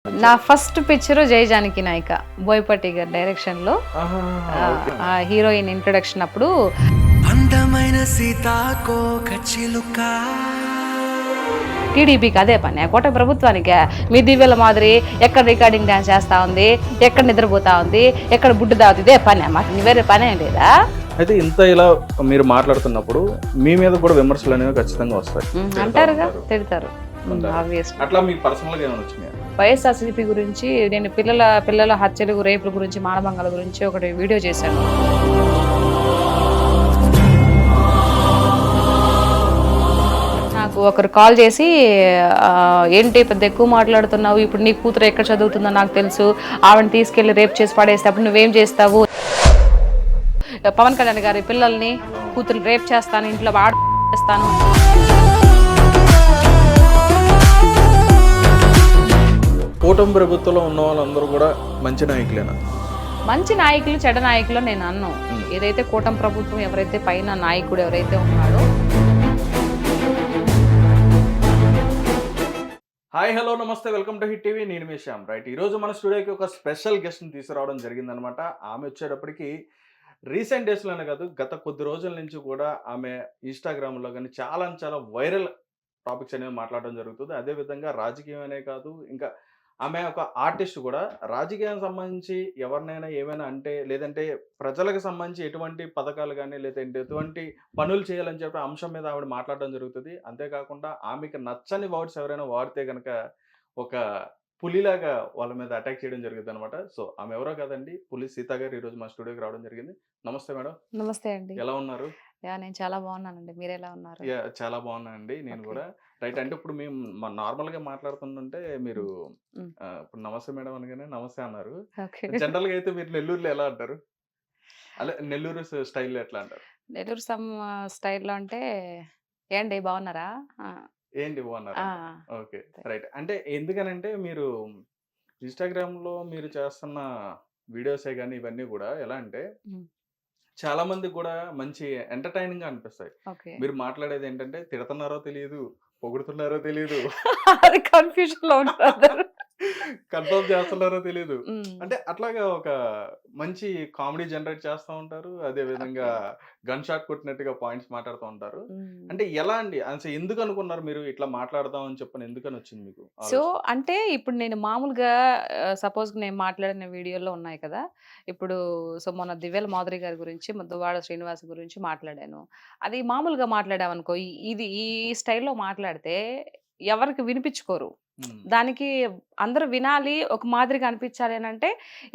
నా first picture జై జానకి నాయక బోయపాటి గారి డైరెక్షన్ లో హీరోయిన్ ఇంట్రొడక్షన్ అప్పుడు అందమైన సీతాకోక చిలుక టీడీపీకి అదే పని కోట ప్రభుత్వానికి మీ దివ్యల మాదిరి ఎక్కడ రికార్డింగ్ డాన్స్ చేస్తా ఉంది, ఎక్కడ నిద్రపోతా ఉంది, ఎక్కడ బుడ్డు దావుతుంది, ఇదే పని మాకు వేరే పని ఏం లేదా. అయితే ఇంత ఇలా మీరు మాట్లాడుతున్నప్పుడు మీ మీద కూడా విమర్శలు అనేవి ఖచ్చితంగా వస్తాయి అంటారుగా, తిడతారు. అట్లా మీకు పర్సనల్ గా ఏమైనా వచ్చినాయి? వైఎస్ఆర్సీపీ గురించి నేను పిల్లల హత్యలు, రేపుల గురించి, మానభంగాల గురించి ఒకటి వీడియో చేశాను. నాకు ఒకరు కాల్ చేసి ఏంటి పెద్ద ఎక్కువ మాట్లాడుతున్నావు, ఇప్పుడు నీ కూతురు ఎక్కడ చదువుతుందో నాకు తెలుసు, ఆవిడని తీసుకెళ్లి రేపు చేసి పడేస్తే అప్పుడు నువ్వేం చేస్తావు, పవన్ కళ్యాణ్ గారి పిల్లల్ని కూతురు రేప్ చేస్తాను, ఇంట్లో చేస్తాను. కూటమి ప్రభుత్వంలో ఉన్న వాళ్ళందరూ కూడా మంచి నాయకులేనా? మంచి నాయకులు, చెడ్డ నాయకులు నేను అన్ను. ఏదైతే కూటమి ప్రభుత్వం ఎవరైతే పైన నాయకుడు ఎవరైతే ఉన్నాడో. హాయ్, హలో, నమస్తే, వెల్కమ్ టు హిట్ టీవీ. నేను మీ శ్యామ్. రైట్, ఈరోజు మన స్టూడియోకి ఒక స్పెషల్ గెస్ట్ని తీసుకురావడం జరిగిందనమాట. ఆమె వచ్చేటప్పటికి రీసెంట్ డేస్లోనే కాదు, గత కొద్ది రోజుల నుంచి కూడా ఆమె ఇన్స్టాగ్రామ్లో కానీ చాలా వైరల్ టాపిక్స్ అనేవి మాట్లాడడం జరుగుతుంది. అదేవిధంగా రాజకీయం అనే కాదు, ఇంకా ఆమె ఒక ఆర్టిస్ట్ కూడా. రాజకీయానికి సంబంధించి ఎవరినైనా ఏమైనా అంటే, లేదంటే ప్రజలకు సంబంధించి ఎటువంటి పథకాలు కానీ, లేదంటే ఎటువంటి పనులు చేయాలని చెప్పి అంశం మీద ఆవిడ మాట్లాడడం జరుగుతుంది. అంతేకాకుండా ఆమెకి నచ్చని వర్డ్స్ ఎవరైనా వాడితే కనుక ఒక పులిలాగా వాళ్ళ మీద అటాక్ చేయడం జరుగుతుంది అనమాట. సో ఆమె ఎవరో కాదండి, పులి సీత గారు ఈరోజు మా స్టూడియోకి రావడం జరిగింది. నమస్తే మేడం. నమస్తే అండి. ఎలా ఉన్నారు? నేను చాలా బాగున్నానండి, మీరు ఎలా ఉన్నారు? చాలా బాగున్నానండి నేను కూడా. రైట్, అంటే ఇప్పుడు మేము నార్మల్ గా మాట్లాడుతుంటే మీరు ఇప్పుడు నమస్తే మేడం అనగానే నమస్తే అన్నారు. జనరల్ గా అయితే మీరు నెల్లూరులో ఎలా అంటారు? అలా నెల్లూరు స్టైల్లో ఎట్లా అంటారు? నెల్లూరు స్టైల్లో అంటే ఏంటి బాగున్నారా, ఏంటి బాగున్నారా? Okay, right. అంటే ఎందుకనంటే మీరు ఇన్స్టాగ్రామ్ లో మీరు చేస్తున్న వీడియోసే కానీ ఇవన్నీ కూడా ఎలా అంటే చాలా మందికి కూడా మంచి ఎంటర్టైనింగ్ గా అనిపిస్తాయి. మీరు మాట్లాడేది ఏంటంటే తిడుతున్నారో తెలియదు, పొగుడుతున్నారో తెలియదు, కన్ఫ్యూజన్ లో ఉంటారు, కన్ఫర్మ్ చేస్తున్నారో తెలియదు. అంటే అట్లాగా ఒక మంచి కామెడీ జనరేట్ చేస్తూ ఉంటారు. అదే విధంగా గన్ షాట్ కొట్టినట్టుగా పాయింట్స్ మాట్లాడుతూ ఉంటారు. అంటే ఎలా అండి అసలు ఎందుకు అనుకున్నారు మీరు ఇట్లా మాట్లాడదాం అని చెప్పని, ఎందుకని వచ్చింది మీకు? సో అంటే ఇప్పుడు నేను మామూలుగా సపోజ్ నేను మాట్లాడిన వీడియోలో ఉన్నాయి కదా, ఇప్పుడు సో మొన్న దివ్యల మాధురి గారి గురించి, దువ్వాడ శ్రీనివాస్ గురించి మాట్లాడాను. అది మామూలుగా మాట్లాడామనుకో, ఇది ఈ స్టైల్లో మాట్లాడితే ఎవరికి వినిపించుకోరు. దానికి అందరూ వినాలి, ఒక మాదిరిగా అనిపించాలి అని అంటే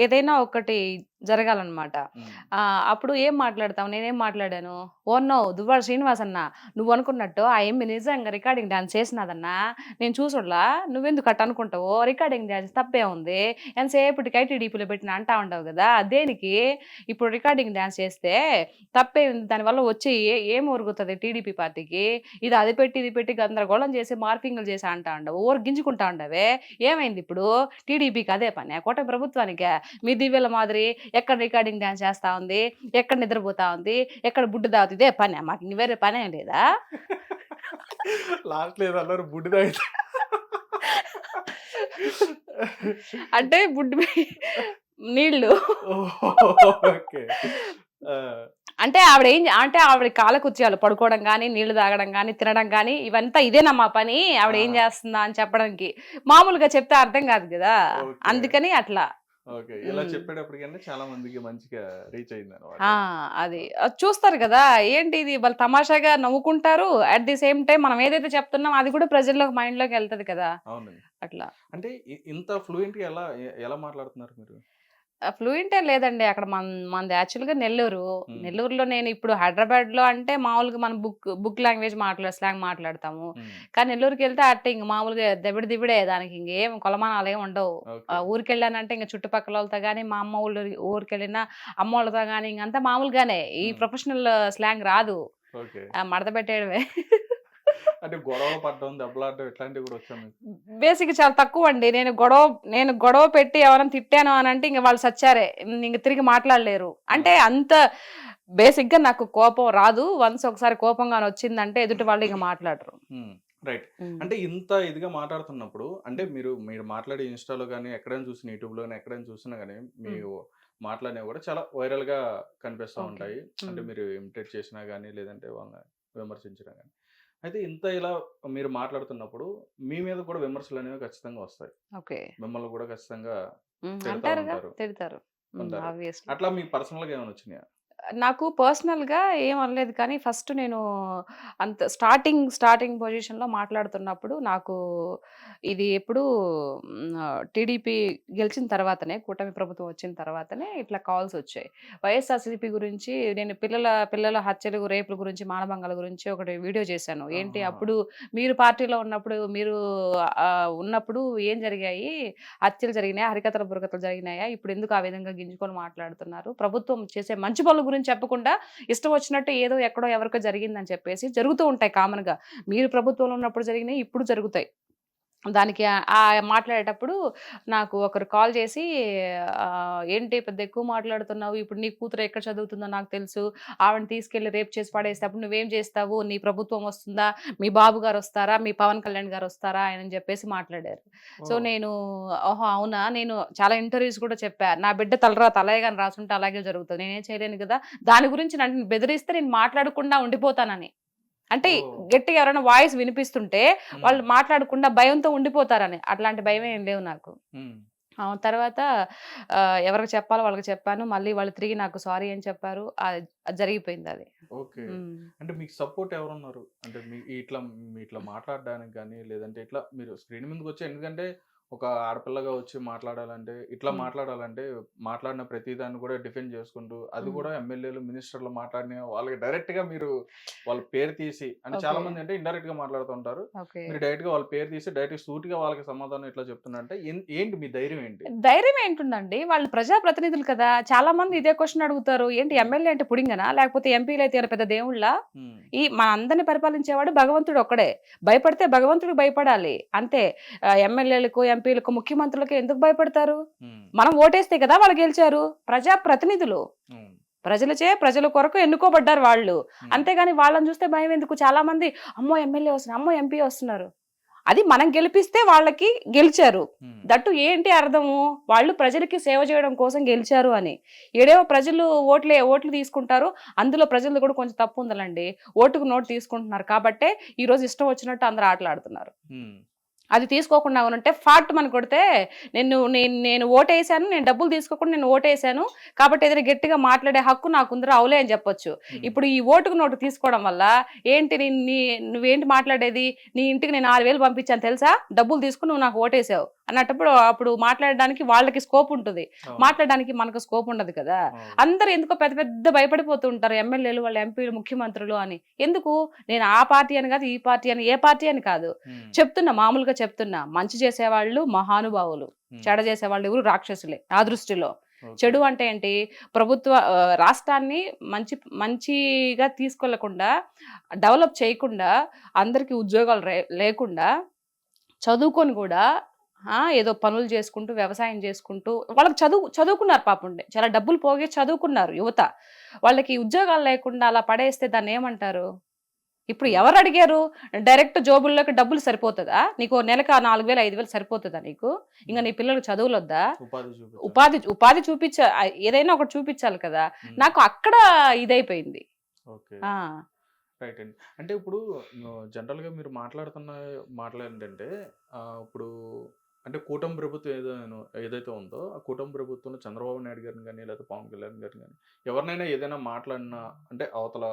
ఏదైనా ఒకటి జరగాలన్నమాట. అప్పుడు ఏం మాట్లాడతాం, నేనేం మాట్లాడాను, ఓ నో దువ్వాడ శ్రీనివాస్ అన్న, నువ్వు అనుకున్నట్టు ఆ ఏమి నిజంగా రికార్డింగ్ డాన్స్ చేసినదన్నా నేను చూసుడులా, నువ్వెందుకు అట్ట అనుకుంటావు, రికార్డింగ్ డాన్స్ తప్పే ఉంది, ఎంతసేపటికి ఐటీడీపీలో పెట్టిన అంటా ఉండవు కదా, దేనికి ఇప్పుడు రికార్డింగ్ డాన్స్ చేస్తే తప్పే ఉంది, దానివల్ల వచ్చి ఏం ఒరుగుతుంది టీడీపీ పార్టీకి, ఇది అది పెట్టి గందరగోళం చేసి మార్పింగ్లు చేసి అంటా ఉండవు, ఓరు గింజుకుంటా ఉండవే, ఏమైంది ఇప్పుడు టీడీపీకి అదే పని కోట ప్రభుత్వానికి మీ దివ్యల మాదిరి ఎక్కడ రికార్డింగ్ డాన్స్ చేస్తా ఉంది, ఎక్కడ నిద్రపోతా ఉంది, ఎక్కడ బుడ్డు దావుతుంది, ఇదే పని మాకు వేరే పని ఏం లేదా. లాస్ట్ లేదు అన్నారు బుడ్డి తాగితే అంటే బుడ్డు నీళ్ళు అంటే ఆవిడ కాళ్ళ కుర్చీలు పడుకోవడం కానీ, నీళ్లు తాగడం కానీ, తినడం కానీ, ఇవంతా ఇదేనా మా పని, ఆవిడ ఏం చేస్తుందా అని చెప్పడానికి. మామూలుగా చెప్తే అర్థం కాదు కదా, అందుకని అట్లా. ఇలా చెప్పేటప్పటికన్నా చాలా మందికి మంచిగా రీచ్ అయింది అనమాట. అది చూస్తారు కదా, ఏంటి ఇది వాళ్ళు తమాషాగా నవ్వుకుంటారు, అట్ ది సేమ్ టైం మనం ఏదైతే చెప్తున్నాం అది కూడా ప్రజల్లోకి మైండ్ లోకి వెళ్తది కదా. అట్లా అంటే ఇంత ఫ్లూయెంట్ గా ఎలా మాట్లాడుతున్నారు మీరు? ఫ్లూయెంట్ ఏ లేదండి, అక్కడ మనది యాక్చువల్గా నెల్లూరులో నేను ఇప్పుడు హైదరాబాద్ లో అంటే మామూలుగా మనం బుక్ లాంగ్వేజ్ స్లాంగ్ మాట్లాడతాము, కానీ నెల్లూరుకి వెళ్తే అట్టే ఇంక మామూలుగా దిబిడే, దానికి ఇంకేం కొలమానాలు ఏమి ఉండవు. ఊరికి వెళ్ళానంటే ఇంకా చుట్టుపక్కల వాళ్ళతో కానీ, మా అమ్మ ఊరికి వెళ్ళినా అమ్మ వాళ్ళతో కానీ ఇంకంతా మామూలుగానే, ఈ ప్రొఫెషనల్ స్లాంగ్ రాదు, మడత పెట్టేయడమే. అంటే గొడవ పడడం, దెబ్బలాడడం ఇట్లాంటివి కూడా వచ్చాను. బేసిక్ చాలా తక్కువ అండి. నేను గొడవ పెట్టి ఎవరైనా తిట్టాను అని అంటే ఇంక వాళ్ళు సచ్చారే, ఇంక తిరిగి మాట్లాడలేరు. అంటే అంత బేసిక్ గా నాకు కోపం రాదు. వన్స్ ఒకసారి కోపంగా వచ్చిందంటే ఎదుటి వాళ్ళు ఇంక మాట్లాడరు. రైట్. ఉమ్, అంటే ఇంత ఇదిగా మాట్లాడుతున్నప్పుడు అంటే మీరు మాట్లాడే ఇన్‌స్టాలో గాని, ఎక్కడైనా చూసిన యూట్యూబ్‌లో గాని, ఎక్కడైనా చూసినా గాని ఉమ్, మీరు మాటలనేవి కూడా చాలా వైరల్‌గా కనిపిస్తా ఓకే. ఉంటాయి. అంటే ఉమ్, మీరు ఇమిటేట్ చేసినా గాని, లేదంటే వాళ్ళని విమర్శించినా గాని. అయితే ఇంత ఇలా మీరు మాట్లాడుతున్నప్పుడు మీ మీద కూడా విమర్శలనేవి ఖచ్చితంగా వస్తాయి. ఓకే. మిమ్మల్ని కూడా ఖచ్చితంగా తిడతా అంటారుగా, ఉంటారు. తిడతారు. ఉంటారు. ఆబ్వియస్లీ. అట్లా మీకు పర్సనల్‌గా ఏమైనా వచ్చినాయా? నాకు పర్సనల్‌గా ఏం అనలేదు కానీ, ఫస్ట్ నేను అంత స్టార్టింగ్ పొజిషన్‌లో మాట్లాడుతున్నప్పుడు నాకు ఇది ఎప్పుడు టీడీపీ గెలిచిన తర్వాతనే, కూటమి ప్రభుత్వం వచ్చిన తర్వాతనే ఇట్లా కాల్సొచ్చాయి. వైఎస్ఆర్‌సీపీ గురించి నేను పిల్లల హత్యలు, రేపుల గురించి, మానభంగాల గురించి ఒకటి వీడియో చేశాను. ఏంటి ఆహా! అప్పుడు మీరు పార్టీలో ఉన్నప్పుడు, ఉన్నప్పుడు ఏం జరిగాయి? హత్యలు జరిగినాయా? హరికథలు, బుర్రకథలు జరిగినాయా? ఇప్పుడెందుకు ఆ విధంగా గింజుకొని మాట్లాడుతున్నారు? ప్రభుత్వం చేసే మంచి పనుల గురించి చెప్పకుండా, ఇష్టం వచ్చినట్టు ఏదో ఎక్కడో ఎవరికో జరిగిందని చెప్పేసి జరుగుతూ ఉంటాయి కామన్‌గా. మీరు ప్రభుత్వంలో ఉన్నప్పుడు జరిగినయి ఇప్పుడు జరుగుతాయి. దానికి మాట్లాడేటప్పుడు నాకు ఒకరు కాల్ చేసి "ఏంటి పెద్ద ఎక్కువ మాట్లాడుతున్నావు. ఇప్పుడు నీ కూతురు ఎక్కడ చదువుతుందో నాకు తెలుసు. ఆవిడని తీసుకెళ్ళి రేప్ చేసి పడేస్తే అప్పుడు నువ్వేం చేస్తావు? నీ ప్రభుత్వం వస్తుందా? మీ బాబు గారొస్తారా? మీ పవన్ కళ్యాణ్ గారొస్తారా?" అని చెప్పేసి మాట్లాడారు. సో, ఓహ్! నేను ఓహో! అవునా? నేను చాలా ఇంటర్వ్యూస్ కూడా చెప్పా. నా బిడ్డ తలరాత అలాగే గాని రాసుంటే అలాగే జరుగుతది. నేనేం చేయలేను గదా! దాని గురించి నన్ను బెదిరిస్తే నేను మాట్లాడకుండా ఉండిపోతానని. అంటే ఓహ్! గట్టిగా ఎవరైనా వాయిస్ వినిపిస్తుంటే హ్మ్. వాళ్ళు మాట్లాడకుండా భయంతో ఉండిపోతారని. అట్లాంటి భయమేం లేవు నాకు. హ్మ్. తర్వాత ఎవరికి చెప్పాలో వాళ్ళకి చెప్పాను. మళ్ళీ వాళ్ళు తిరిగి నాకు సారీ అని చెప్పారు. అది జరిగిపోయిందది. ఓకే. హ్మ్. అంటే మీకు సపోర్ట్ ఎవరున్నారు? అంటే మీ ఇట్లా మాట్లాడడానికి గాని, లేదంటే ఇట్లా మీరు స్క్రీన్ మీదకొచ్చి ఎందుకంటే ఒక ఆడపిల్లగా వచ్చి మాట్లాడాలంటే, ఇట్లా హ్మ్. మాట్లాడాలంటే మాట్లాడిన ప్రతి దాన్ని కూడా డిఫెండ్ చేసుకుంటూ, అది హ్మ్. కూడా ఎమ్మెల్యేలు, మినిస్టర్లు మాట్లాడిన వాళ్ళకి డైరెక్ట్‌గా మీరు వాళ్ళ పేరు తీసి అంటే ఓకే. చాలామంది అంటే ఇండైరెక్ట్‌గా మాట్లాడుతూ ఉంటారు. ఓకే. మీరు డైరెక్ట్‌గా వాళ్ళ పేరు తీసి డైరెక్ట్‌గా సూటిగా వాళ్ళకి సమాధానం ఇట్లా చెప్తున్నారంటే ఏంటి మీ ధైర్యం ఏంటి? ధైర్యం ఏంటుందండి? వాళ్ళు ప్రజాప్రతినిధులు కదా! చాలా మంది ఇదే క్వెషన్ అడుగుతారు. ఏంటి హ్మ్. ఎమ్మెల్యే అంటే పుడింగనా? లేకపోతే ఎంపీలైతే ఏమైనా పెద్ద దేవుళ్ళా? హ్మ్. మనందరిని పరిపాలించేవాడు భగవంతుడు ఒక్కడే. భయపడితే భగవంతుడికి భయపడాలి. అంతే. ఎమ్మెల్యేలకు, ఎంపీలకు, ముఖ్యమంత్రులకు ఎందుకు భయపడతారు? హ్మ్. మనం ఓటేస్తే కదా వాళ్ళు గెలిచారు. ప్రజాప్రతినిధులు. హ్మ్. ప్రజల కొరకు ఎన్నుకోబడ్డారు వాళ్ళు. హ్మ్. అంతేగాని వాళ్ళని చూస్తే భయమెందుకు? చాలా మంది అమ్మో! ఎమ్మెల్యే వస్తున్నారు. అమ్మో! ఎంపీ వస్తున్నారు. అది మనం గెలిపిస్తే వాళ్ళకి గెలిచారు. హ్మ్. దట్టు ఏంటి అర్థము? వాళ్ళు ప్రజలకి సేవ చేయడం కోసం గెలిచారు అని. ఈడేమో ప్రజలు ఓట్లు తీసుకుంటారు. అందులో ప్రజలది కూడా కొంచెం తప్పుందిలెండి. ఓటుకు నోటు తీసుకుంటున్నారు కాబట్టే ఈరోజు ఇష్టం వచ్చినట్టు అందరూ ఆటలాడుతున్నారు. హ్మ్. అది తీసుకోకుండా ఉంటే ఫాట్టుమని కొడితే నేను ఓటేసాను. నేను డబ్బులు తీసుకోకుండా నేను ఓటేసాను. కాబట్టి ఏదైనా గట్టిగా మాట్లాడే హక్కు నాకుందిరా అవులే అని చెప్పొచ్చు. హ్మ్. ఇప్పుడు ఈ ఓటుకు నోటు తీసుకోవడం వల్ల ఏంటి నువ్వేంటి మాట్లాడేది? నీ ఇంటికి నేను 6,000 పంపించాను తెలుసా? డబ్బులు తీసుకొని నువ్వు నాకు ఓటేసావు. అప్పుడు మాట్లాడడానికి వాళ్ళకి స్కోప్ ఉంటది. అవును. మాట్లాడడానికి మనకు స్కోప్ ఉండదు కదా! అవును. అందరూ ఎందుకో పెద్ద పెద్ద భయపడిపోతూ ఉంటారు. ఎమ్మెల్యేలు, వాళ్ళ ఎంపీలు, ముఖ్యమంత్రులు అని. ఎందుకు? నేను ఆ పార్టీ అని కాదు, ఈ పార్టీ అని, ఏ పార్టీ అని కాదు. హ్మ్. మామూలుగా చెప్తున్నా. మంచి చేసేవాళ్ళు మహానుభావులు. హ్మ్. చెడ చేసేవాళ్ళు ఎవరు రాక్షసులే నా దృష్టిలో. ఓకే. చెడు అంటే ఏంటి? రాష్ట్రాన్ని మంచిగా తీసుకెళ్లకుండా, డెవలప్ చేయకుండా, అందరికి ఉద్యోగాలు లేకుండా, చదువుకొని కూడా ఏదో పనులు చేసుకుంటూ, వ్యవసాయం చేసుకుంటూ వాళ్ళకి చదువుకున్నారు పాపం. చాలా డబ్బులు పోగే చదువుకున్నారు యువత. వాళ్ళకి ఉద్యోగాలు లేకుండా అలా పడేస్తే దాన్నేమంటారు? ఇప్పుడు హ్మ్. ఎవరు అడిగారు? డైరెక్ట్ జోబుల్లోకి డబ్బులు సరిపోతదా? నీకు నెలకి 4,000, 5,000 సరిపోతదా నీకు? ఇంక హ్మ్. నీ పిల్లలకి చదువులొద్దా? ఉపాధి చూపించాలి. ఉపాధి ఏదైనా ఒకటి చూపించాలి కదా! హ్మ్. నాకు అక్కడ ఇదైపోయింది. ఓకే. ఆ! రైట్ అండి. అంటే ఇప్పుడు జనరల్‌గా మీరు మాట్లాడుతున్న మాటలేంటంటే ఇప్పుడు అంటే కూటమి ప్రభుత్వం ఏదైతే ఉందో, ఆ కూటమి ప్రభుత్వంలో చంద్రబాబు నాయుడు గారిని గాని, లేదా పవన్ కళ్యాణ్ గారిని గాని, ఎవరినైనా ఏదైనా మాట్లాడినా అంటే అవతల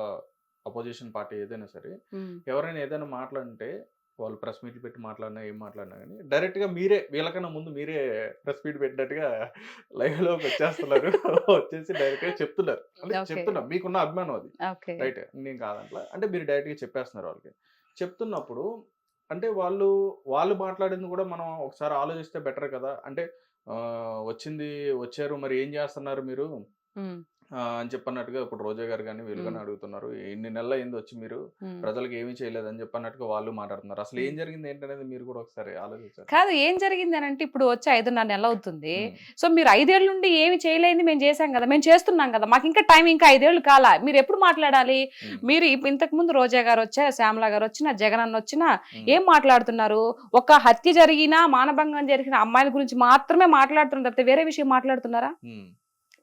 అపోజిషన్ పార్టీ ఏదైనా సరే, హ్మ్. ఎవరైనా ఏదైనా మాట్లాడంటే వాళ్ళు ప్రెస్ మీట్లు పెట్టి మాట్లాడినా, ఏం మాట్లాడినా గాని డైరెక్ట్‌గా మీరే వీళ్ళకన్నా ముందు మీరే ప్రెస్ మీట్ పెట్టినట్టుగా లైవ్‌లోకొచ్చేస్తున్నారు. వచ్చేసి డైరెక్ట్‌గా చెప్తున్నారు. అంటే ఓకే. చెప్తున్నా మీకున్న అభిమానం అది. ఓకే. రైట్. నేను కాదంట్లా. అంటే మీరు డైరెక్ట్‌గా చెప్పేస్తున్నారు వాళ్ళకి. చెప్తున్నప్పుడు అంటే వాళ్ళు మాట్లాడింది కూడా మనం ఒకసారి ఆలోచిస్తే బెటర్ కదా! అంటే వచ్చారు మరి ఏం చేస్తున్నారు మీరు? హ్మ్. అని చెప్పన్నట్టుగా ఇప్పుడు రోజా గారు గాని, వీళ్ళు హ్మ్. గాని అడుగుతున్నారు. ఇన్ని నెలలయింది వచ్చి మీరు హ్మ్. ప్రజలకు ఏమీ చేయలేదని చెప్పన్నట్టుగా వాళ్ళు మాట్లాడుతున్నారు. అసలు హ్మ్. ఏం జరిగింది ఏంటనేది మీరు కూడా ఒకసారి ఆలోచించారా? కాదు ఏం జరిగింది అనంటే ఇప్పుడు వచ్చి 5.5 నెలలవుతుంది. హ్మ్. సో, మీరు 5 ఏళ్ల నుండి ఏమి చేయలేనిది మేము చేసాం గదా! మేము చేస్తున్నాం గదా! మాకింకా టైం ఇంకా 5 ఏళ్ళు కాలా. మీరెప్పుడు మాట్లాడాలి? హ్మ్. మీరు ఇంతకుముందు రోజా గారొచ్చారు, శ్యామల గారొచ్చినా, జగనన్నొచ్చినా హ్మ్. ఏం మాట్లాడుతున్నారు? ఒక హత్య జరిగినా, మానభంగం జరిగిన అమ్మాయిల గురించి మాత్రమే మాట్లాడుతున్నారు తప్పితే వేరే విషయం మాట్లాడుతున్నారా? హ్మ్.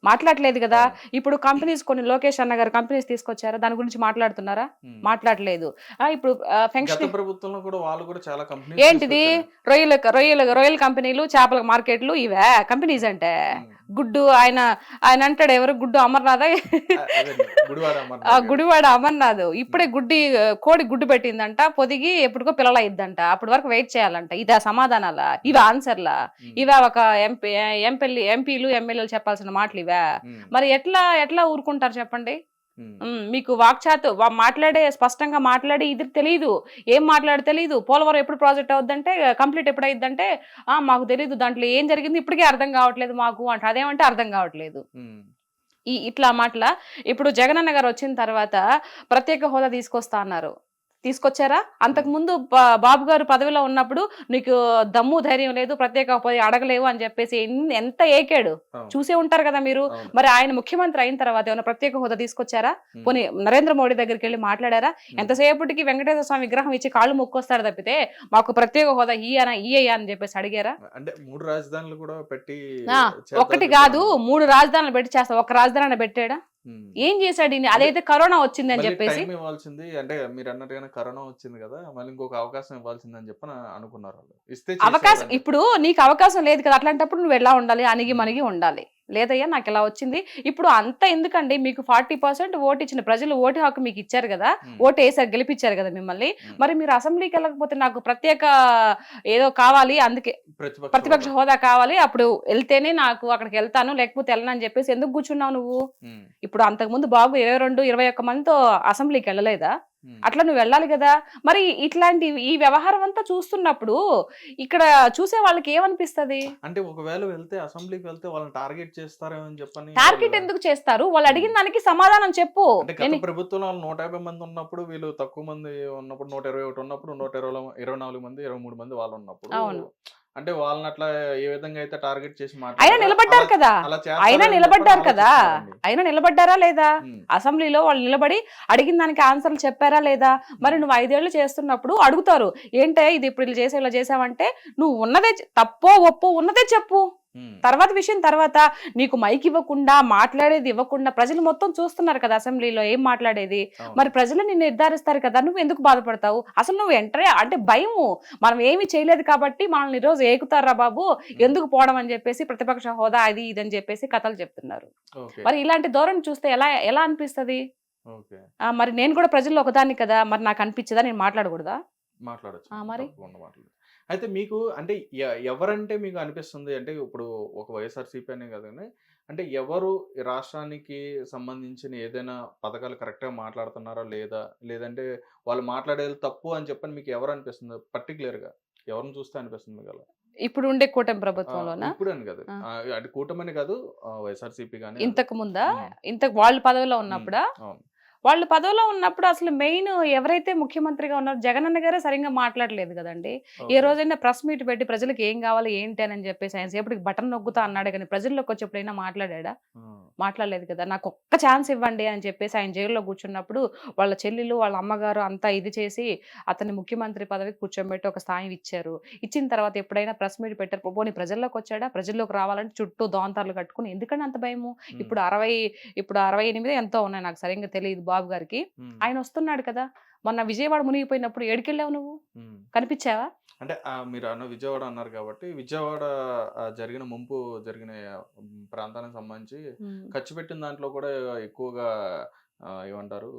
మాట్లాడట్లేదు గదా! అవును. ఇప్పుడు కంపెనీస్ కొన్ని లోకేష్ అన్న గారు కంపెనీస్ తీసుకొచ్చారా? దాని గురించి మాట్లాడుతున్నారా? హ్మ్. మాట్లాడలేదు. ఇప్పుడు గత ఫంక్షన్ ప్రభుత్వంలో కూడా వాళ్ళు కూడా చాలా కంపెనీస్ ఏంటిది? తీసుకొచ్చారు. రొయ్యల కంపెనీలు, చేపల మార్కెట్లు ఇవా కంపెనీస్ అంటే? హ్మ్. గుడ్డు ఆయన ఆయన అంటాడు ఎవరు గుడ్డు అమర్‌నాథా? అదండి. గుడివాడ ఆ! అమర్నాథ్ గారు. గుడివాడ అమర్‌నాథ్. ఇప్పుడే హ్మ్. కోడి గుడ్డు పెట్టిందంట. పొదిగి ఎప్పటికో పిల్లలయిద్దంట. అప్పటి వరకు వెయిట్ చేయాలంట. ఇదా సమాధానాలా? ఇవా హ్మ్. ఆన్సర్‌లా? హ్మ్. ఇవా ఒక ఎంపీలు, ఎమ్మెల్యేలు చెప్పాల్సిన మాటలివా? హ్మ్. మరి ఎట్లా ఊరుకుంటారు చెప్పండి? హ్మ్. మీకు వాక్చాతు మాట్లాడే స్పష్టంగా మాట్లాడి ఇది తెలీదు. ఏం మాట్లాడో తెలీదు. పోలవరం ఎప్పుడు ప్రాజెక్ట్ అవుద్దంటే కంప్లీట్ ఎప్పుడయిద్దంటే, మాకు తెలీదు. దాంట్లో ఏం జరిగింది ఇప్పటికే అర్థం కావట్లేదు మాకు అంట. అదేమంటే అర్థం కావట్లేదు. హ్మ్. ఇట్లా మాటలా? ఇప్పుడు జగనన్న గారు వచ్చిన తర్వాత ప్రత్యేక హోదా తీసుకొస్తా అన్నారు. తీసుకొచ్చారా? హ్మ్. అంతకుముందు బాబు గారు పదవిలో ఉన్నప్పుడు నీకు దమ్ము, ధైర్యం లేదు. ప్రత్యేక పోయి అడగలేవు అని చెప్పేసి ఎంత ఏకాడు. అవును. చూసే ఉంటారు కదా మీరు. అవును. మరి ఆయన ముఖ్యమంత్రి అయిన తర్వాత ఏమైనా ప్రత్యేక హోదా తీసుకొచ్చారా? హ్మ్. పోనీ నరేంద్ర మోడీ దగ్గరికెళ్లి మాట్లాడారా? హ్మ్. ఎంతసేపటికి వెంకటేశ్వర స్వామి విగ్రహం ఇచ్చి కాళ్ళు మొక్కొస్తాడు తప్పితే, మాకు ప్రత్యేక హోదా ఇయ్యయ్యా అని చెప్పేసి అడిగారా? అంటే 3 రాజధానులు కూడా పెట్టి ఆ! ఒక్కటి చేద్దామని కాదు చెప్పారన్నారు. 3 రాజధానులు పెట్టి చేస్తా. ఒక్క రాజధాని పెట్టాడా? హ్మ్. ఏం చేశాడు ఈయన? అంటే అదైతే కరోనా వచ్చిందని మళ్ళీ చెప్పేసి టైం ఇవ్వాల్సింది అంటే మీరన్నట్టుగానే కరోనా వచ్చింది గదా! మళ్ళీ ఇంకొక అవకాశం ఇవ్వాల్సిందని చెప్పని అనుకున్నారాళ్ళు. ఇస్తే అవకాశం చేసేవారని ఇప్పుడు నీకు అవకాశం లేదు కదా! అట్లాంటప్పుడు నువ్వెలా ఉండాలి? అణిగి హ్మ్. మణిగి ఉండాలి. లేదయ్యా నాకిలా వచ్చింది. ఇప్పుడు అంతా ఎందుకండి మీకు 40% ఓటిచ్చిన ప్రజలు ఓటు హక్కు మీకిచ్చారు గదా! హ్మ్. ఓటేసారు గెలిపిచ్చారు గదా మిమ్మల్ని. హ్మ్. మరి మీరు అసెంబ్లీకెళ్ళకపోతే నాకు ప్రత్యేక ఏదో కావాలి అందుకే ప్రతిపక్ష ప్రతిపక్ష హోదా. హోదా కావాలి. అప్పుడు ఎళ్తేనే నాకు అక్కడికెళ్తాను. లేకపోతే ఎళ్ళనని జెప్పేసి ఎందుకు గూర్చున్నావు నువ్వు? హ్మ్. ఇప్పుడు అంతకుముందు బాబు 22, 21 మందితో అసెంబ్లీకెళ్ళలేదా? హ్మ్. అట్లా నువ్వు వెళ్ళాలి గదా! మరి ఇట్లాంటి ఈ వ్యవహారం అంతా చూస్తున్నప్పుడు ఇక్కడ చూసే వాళ్ళకి ఏమనిపిస్తది? అంటే ఒకవేళ వెళ్తే అసెంబ్లీకి వెళ్తే వాళ్ళని టార్గెట్ చేస్తారేమో అని చెప్పని వాళ్ళు టార్గెట్ ఎందుకు చేస్తారు? వాళ్ళు హ్మ్. అడిగిన దానికి సమాధానం చెప్పు. అంటే గత ప్రభుత్వంలో వాళ్ళు 150 మంది ఉన్నప్పుడు, వీళ్ళు తక్కువ మంది ఉన్నప్పుడు 121 ఉన్నప్పుడు 24 మంది, 23 మంది వాళ్ళున్నప్పుడు అవును. అంటే వాళ్ళని అట్లా ఏ విధంగా అయితే టార్గెట్ చేసి అయినా మాట్లాడారో నిలబడ్డారు కదా! అలా అయినా చేస్తారేమో అని చెప్పని నిలబడ్డారు కదా! ఆలోచిస్తున్నారండి. అయినా నిలబడ్డారా లేదా? హ్మ్. అసెంబ్లీలో వాళ్ళు నిలబడి అడిగిన దానికి ఆన్సర్‌లు చెప్పారా లేదా? మరి హ్మ్. నువ్వు 5 ఏళ్ళు చేస్తున్నప్పుడు అడుగుతారు. ఏంటే ఇది ఇప్పుడు ఇలా చేసావు, ఇలా చేసావంటే నువ్వు ఉన్నదే తప్పో, ఒప్పో ఉన్నదే చెప్పు. హ్మ్. తర్వాత విషయం తర్వాత. నీకు మైక్ ఇవ్వకుండా, మాట్లాడేది ఇవ్వకుండా ప్రజలు మొత్తం చూస్తున్నారు కదా అసెంబ్లీలో ఏం మాట్లాడేది. అవును. మరి ప్రజలు నిన్ను నిర్ధారిస్తారు కదా! నువ్వెందుకు బాధపడతావు? అసలు నువ్వు ఎంటరే అంటే భయము. మనం ఏమి చేయలేదు కాబట్టి మనల్ని ఈరోజు ఏకుతార్రా బాబు! హ్మ్. ఎందుకు పోవడం అని చెప్పేసి ప్రతిపక్ష హోదా అది ఇది అని చెప్పేసి కథలు చెప్తున్నారు. ఓకే. మరి ఇలాంటి ధోరణి చూస్తే ఎలా ఎలా అనిపిస్తది? ఓకే. మరి నేను కూడా ప్రజల్లో ఒకదాన్ని కదా! మరి నాకు అనిపించదా? నేను మాట్లాడకూడదా? మాట్లాడొచ్చండి. మరి? తప్పకుండా మాట్లాడొచ్చు. అయితే మీకు అంటే ఎవరంటే మీకు అనిపిస్తుంది? అంటే ఇప్పుడు ఒక వైఎస్ఆర్‌సీపీ అనే కాదు గానీ, అంటే ఎవరు ఈ రాష్ట్రానికి సంబంధించిన ఏదైనా పథకాలు కరెక్ట్‌గా మాట్లాడుతున్నారా లేదా? లేదంటే వాళ్ళు మాట్లాడేది తప్పు అని చెప్పని మీకు ఎవరు అనిపిస్తుంది? పర్టిక్యులర్‌గా ఎవరిని చూస్తే అనిపిస్తుంది మీకలా? ఇప్పుడు ఉండే కూటమి ప్రభుత్వంలోనా? ఇప్పుడని కాదు. ఆ! అంటే కూటమని కాదు వైఎస్ఆర్‌సీపీ గాని అది. ఇంతకు ముందా? హ్మ్. ఇంతకు వాళ్ళు పదవిలో హ్మ్. ఉన్నప్పుడా? అవును. వాళ్ళు పదవిలో ఉన్నప్పుడు అసలు మెయిన్ ఎవరైతే ముఖ్యమంత్రిగా ఉన్నారో జగనన్న గారే సరిగ్గా మాట్లాడలేదు గదండీ! ఏ ఓకే. రోజైనా ప్రెస్ మీట్ పెట్టి ప్రజలకి ఏం గావాలి, ఏంటి అని జెప్పేసి ఆయన సేపటికి బటన్ నొక్కుతా అన్నాడే గాని ప్రజల్లోకొచ్చి ఎప్పుడైనా మాట్లాడాడా? ఆ! మాట్లాడలేదు కదా! నాకొక్క ఛాన్స్ ఇవ్వండి అని చెప్పేసి ఆయన జైల్‌లో కూర్చున్నప్పుడు వాళ్ళ చెల్లెలు, వాళ్ళ అమ్మగారు అంతా ఇది చేసి అతన్ని ముఖ్యమంత్రి పదవికి కూర్చోబెట్టి ఒక స్థాయి ఇచ్చారు. ఇచ్చిన తర్వాత ఎప్పుడైనా ప్రెస్ మీట్ పెట్టారు. పోనీ ప్రజల్లోకొచ్చాడా? ప్రజల్లోకి రావాలంటే చుట్టూ దోంతార్లు కట్టుకొని ఎందుకండి అంత భయము? హ్మ్. ఇప్పుడు 68 ఎంతో ఉన్నాయి నాకు సరింగా తెలీదు బాబు గారికి. హ్మ్. ఆయనొస్తున్నాడు కదా! మొన్న విజయవాడ మునిగిపోయినప్పుడు ఏడికెళ్ళావు నువ్వు? హ్మ్. కనిపిచ్చావా? అంటే మీరన్న విజయవాడ అన్నారు కాబట్టి, విజయవాడ జరిగిన ముంపు జరిగిన ప్రాంతానికి సంబంధించి హ్మ్. ఖర్చు పెట్టిన దాంట్లో కూడా ఎక్కువగా ఏమంటారు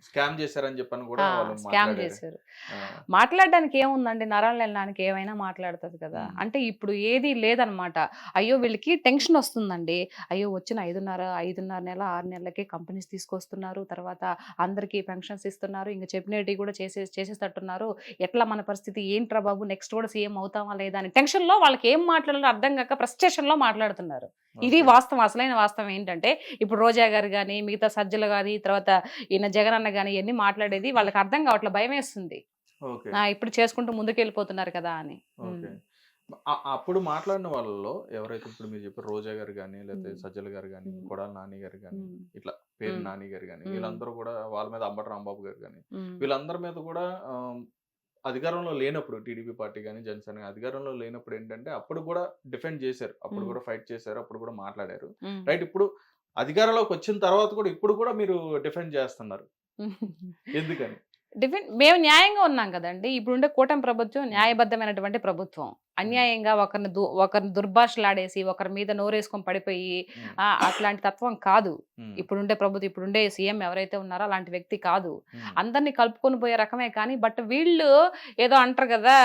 స్కామ్ చేశారని చెప్పని కూడా ఆ! వాళ్ళు స్కామ్ మాట్లాడారు. జేశారు. ఆ! మాట్లాడడానికి ఏముందండి నరాలు ఎళ్ళడానికి ఏమైనా మాట్లాడతది కదా! హ్మ్. అంటే ఇప్పుడు ఏది లేదనమాట. అయ్యో! వీళ్ళకి టెన్షనొస్తుందండి. అయ్యో! వచ్చిన 5.5 నెల, 6 నెలలకే కంపెనీస్ తీసుకొస్తున్నారు. తర్వాత అందరికీ పెన్షన్స్ ఇస్తున్నారు. ఇంక చెప్పినటివి కూడా చేసేటట్టున్నారు. ఎట్లా మన పరిస్థితి ఏంట్రా బాబు నెక్స్ట్ కూడా సీఎం అవుతామా లేదా అని టెన్షన్‌లో వాళ్ళకి ఏం మాట్లాడాలో అర్థం గాక ఫ్రస్ట్రేషన్‌లో మాట్లాడుతున్నారు. ఇది ఓకే. వాస్తవం. అసలైన వాస్తవం ఏంటంటే, ఇప్పుడు రోజా గారు గాని, మిగతా సజ్జలు గాని, తర్వాత ఈయన జగనన్న గాని ఇయన్నీ మాట్లాడేది వాళ్ళకి అర్థం కావట్లే. భయమేస్తుంది. ఓకే. ఇప్పుడు చేసుకుంటూ ముందుకెళ్ళిపోతున్నారు కదా అని. ఓకే. హ్మ్. అప్పుడు మాట్లాడిన వాళ్ళలో ఎవరైతే ఇప్పుడు మీరు చెప్పారు రోజా గారు గాని, లేకపోతే హ్మ్. సజ్జల గారు గాని, హ్మ్. కొడాలి నాని గారు గాని, హ్మ్. ఇట్లా పేరు హ్మ్. నాని గారు గాని, హ్మ్. వీళ్ళందరూ కూడా వాళ్ళ మీద అంబటి రాంబాబు గారు గాని, హ్మ్. వీళ్ళందరి మీద కూడా అధికారంలో లేనప్పుడు టీడీపీ పార్టీ గాని, జనసేన గాని అధికారంలో లేనప్పుడు ఏంటంటే, అప్పుడు కూడా డిఫెండ్ చేశారు. అప్పుడు హ్మ్. కూడా ఫైట్ చేశారు. అప్పుడు కూడా మాట్లాడారు. హ్మ్. రైట్ ఇప్పుడు అధికారంలోకి వచ్చిన తర్వాత కూడా ఇప్పుడు కూడా మీరు డిఫెండ్ చేస్తున్నారు. ఎందుకని? మేము న్యాయంగా ఉన్నాం కదండీ! ఇప్పుడుండే కూటమి ప్రభుత్వం హ్మ్. న్యాయబద్ధమైనటువంటి ప్రభుత్వం. హ్మ్. అన్యాయంగా ఒకరిని దుర్భాషలాడేసి, ఒకరి మీద నోరేసుకొని పడిపోయి హ్మ్. అట్లాంటి తత్వం కాదు. హ్మ్. ఇప్పుడుండే ప్రభుత్వం, ఇప్పుడుండే సీఎం ఎవరైతే ఉన్నారో అలాంటి వ్యక్తి కాదు. హ్మ్. అందరిని కలుపుకొని పోయే రకమే కానీ, బట్ వీళ్ళు ఏదో అంటారు కదా!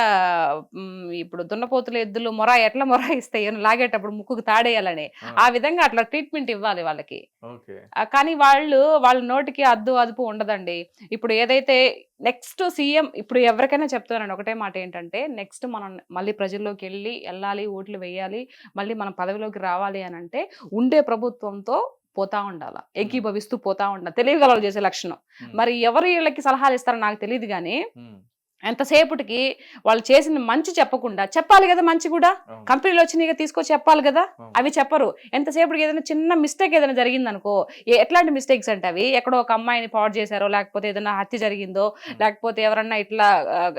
ఇప్పుడు దున్నపోతులు, ఎద్దులు ఎట్లా మొరాయిస్తాయి లాగేటప్పుడు ముక్కుకు తాడేయాలని. ఆ! ఆ విధంగా అట్లా ట్రీట్మెంట్ ఇవ్వాలి వాళ్ళకి. ఓకే. కానీ వాళ్ళ నోటికి అద్దు అదుపు ఉండదండి. ఇప్పుడు ఏదైతే నెక్స్ట్ సీఎం ఇప్పుడు ఎవరికైనా చెప్తున్నాను ఒకటే మాట ఏంటంటే, నెక్స్ట్ మనం మళ్ళీ ప్రజల్లోకెళ్ళి ఎళ్ళాలి, ఓట్లు వేయాలి, మళ్ళీ మనం పదవిలోకి రావాలి అనంటే, ఉండే ప్రభుత్వంతో పోతా ఉండాల. హ్మ్. ఏకీభవిస్తూ పోతా ఉండాలి. తెలివిగలవాళ్ళు చేసే లక్షణం. హ్మ్. మరి ఎవరు ఈళ్ళకి సలహాలు ఇస్తారో నాకు తెలీదు గానీ, హ్మ్. ఎంతసేపటికి వాళ్ళు చేసిన మంచి చెప్పకుండా చెప్పాలి గదా! మంచి గూడా. అవును. కంపెనీలు వచ్చినాయిగా తీసుకొచ్చి చెప్పాలి గదా! అవును. అవి చెప్పరు. ఎంతసేపటికి ఏదైనా చిన్న మిస్టేక్ ఏదైనా జరిగిందనుకో, ఎట్లాంటి మిస్టేక్స్ అంటే అవి ఎక్కడో ఒక అమ్మాయిని పాడు చేశారో, లేకపోతే ఏదైనా హత్య జరిగిందో, హ్మ్. లేకపోతే ఎవరన్నా ఇట్లా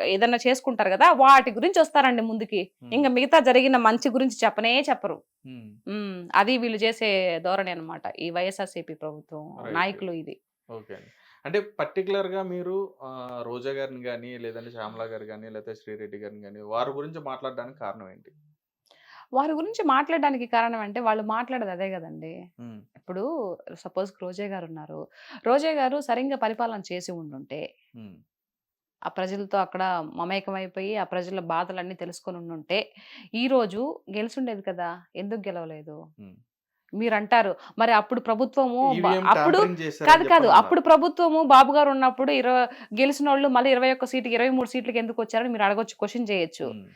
ఏదన్నా చేసుకుంటారు గదా! వాటి గురించి వస్తారండి ముందుకి. హ్మ్. ఇంక మిగతా జరిగిన మంచి గురించి చెప్పనే చెప్పరు. హ్మ్. అది వీళ్ళు చేసే ధోరణి అన్నమాట. ఈ వైఎస్ఆర్‌సీపీ ప్రభుత్వం రైట్. నాయకులు ఇది. ఓకే అండి. అంటే పర్టిక్యులర్‌గా మీరు రోజా గారిని గాని, లేదంటే శ్యామల గారు గాని, లేకపోతే శ్రీరెడ్డి గారిని గాని, వారి గురించి మాట్లాడడానికి కారణం ఏంటి? వారి గురించి మాట్లాడడానికి కారణం అంటే వాళ్ళు మాట్లాడేది అదే గదండీ! హ్మ్. ఇప్పుడు సపోజ్ రోజా గారున్నారు. రోజా గారు సరిగ్గా పరిపాలన చేసి ఉండుంటే, హ్మ్. ఆ ప్రజలతో అక్కడ మమేకమైపోయి, ఆ ప్రజల బాధలన్నీ తెలుసుకొని ఉండుంటే, ఈరోజు గెలిసుండేది కదా! ఎందుకు గెలవలేదు? హ్మ్. మీరంటారు, మరి అప్పుడు ప్రభుత్వము ఈవీఎం అప్పుడు టాంపరింగ్ కాదు, చేశారని కాదు. చెప్పనన్నారు. అప్పుడు ప్రభుత్వము బాబు గారు ఉన్నప్పుడు గెలిసినోళ్ళు మళ్ళీ 21 సీట్‌కి, 23 సీట్‌లకి ఎందుకొచ్చారని మీరు అడగొచ్చు. క్వెషన్ చేయొచ్చు. హ్మ్.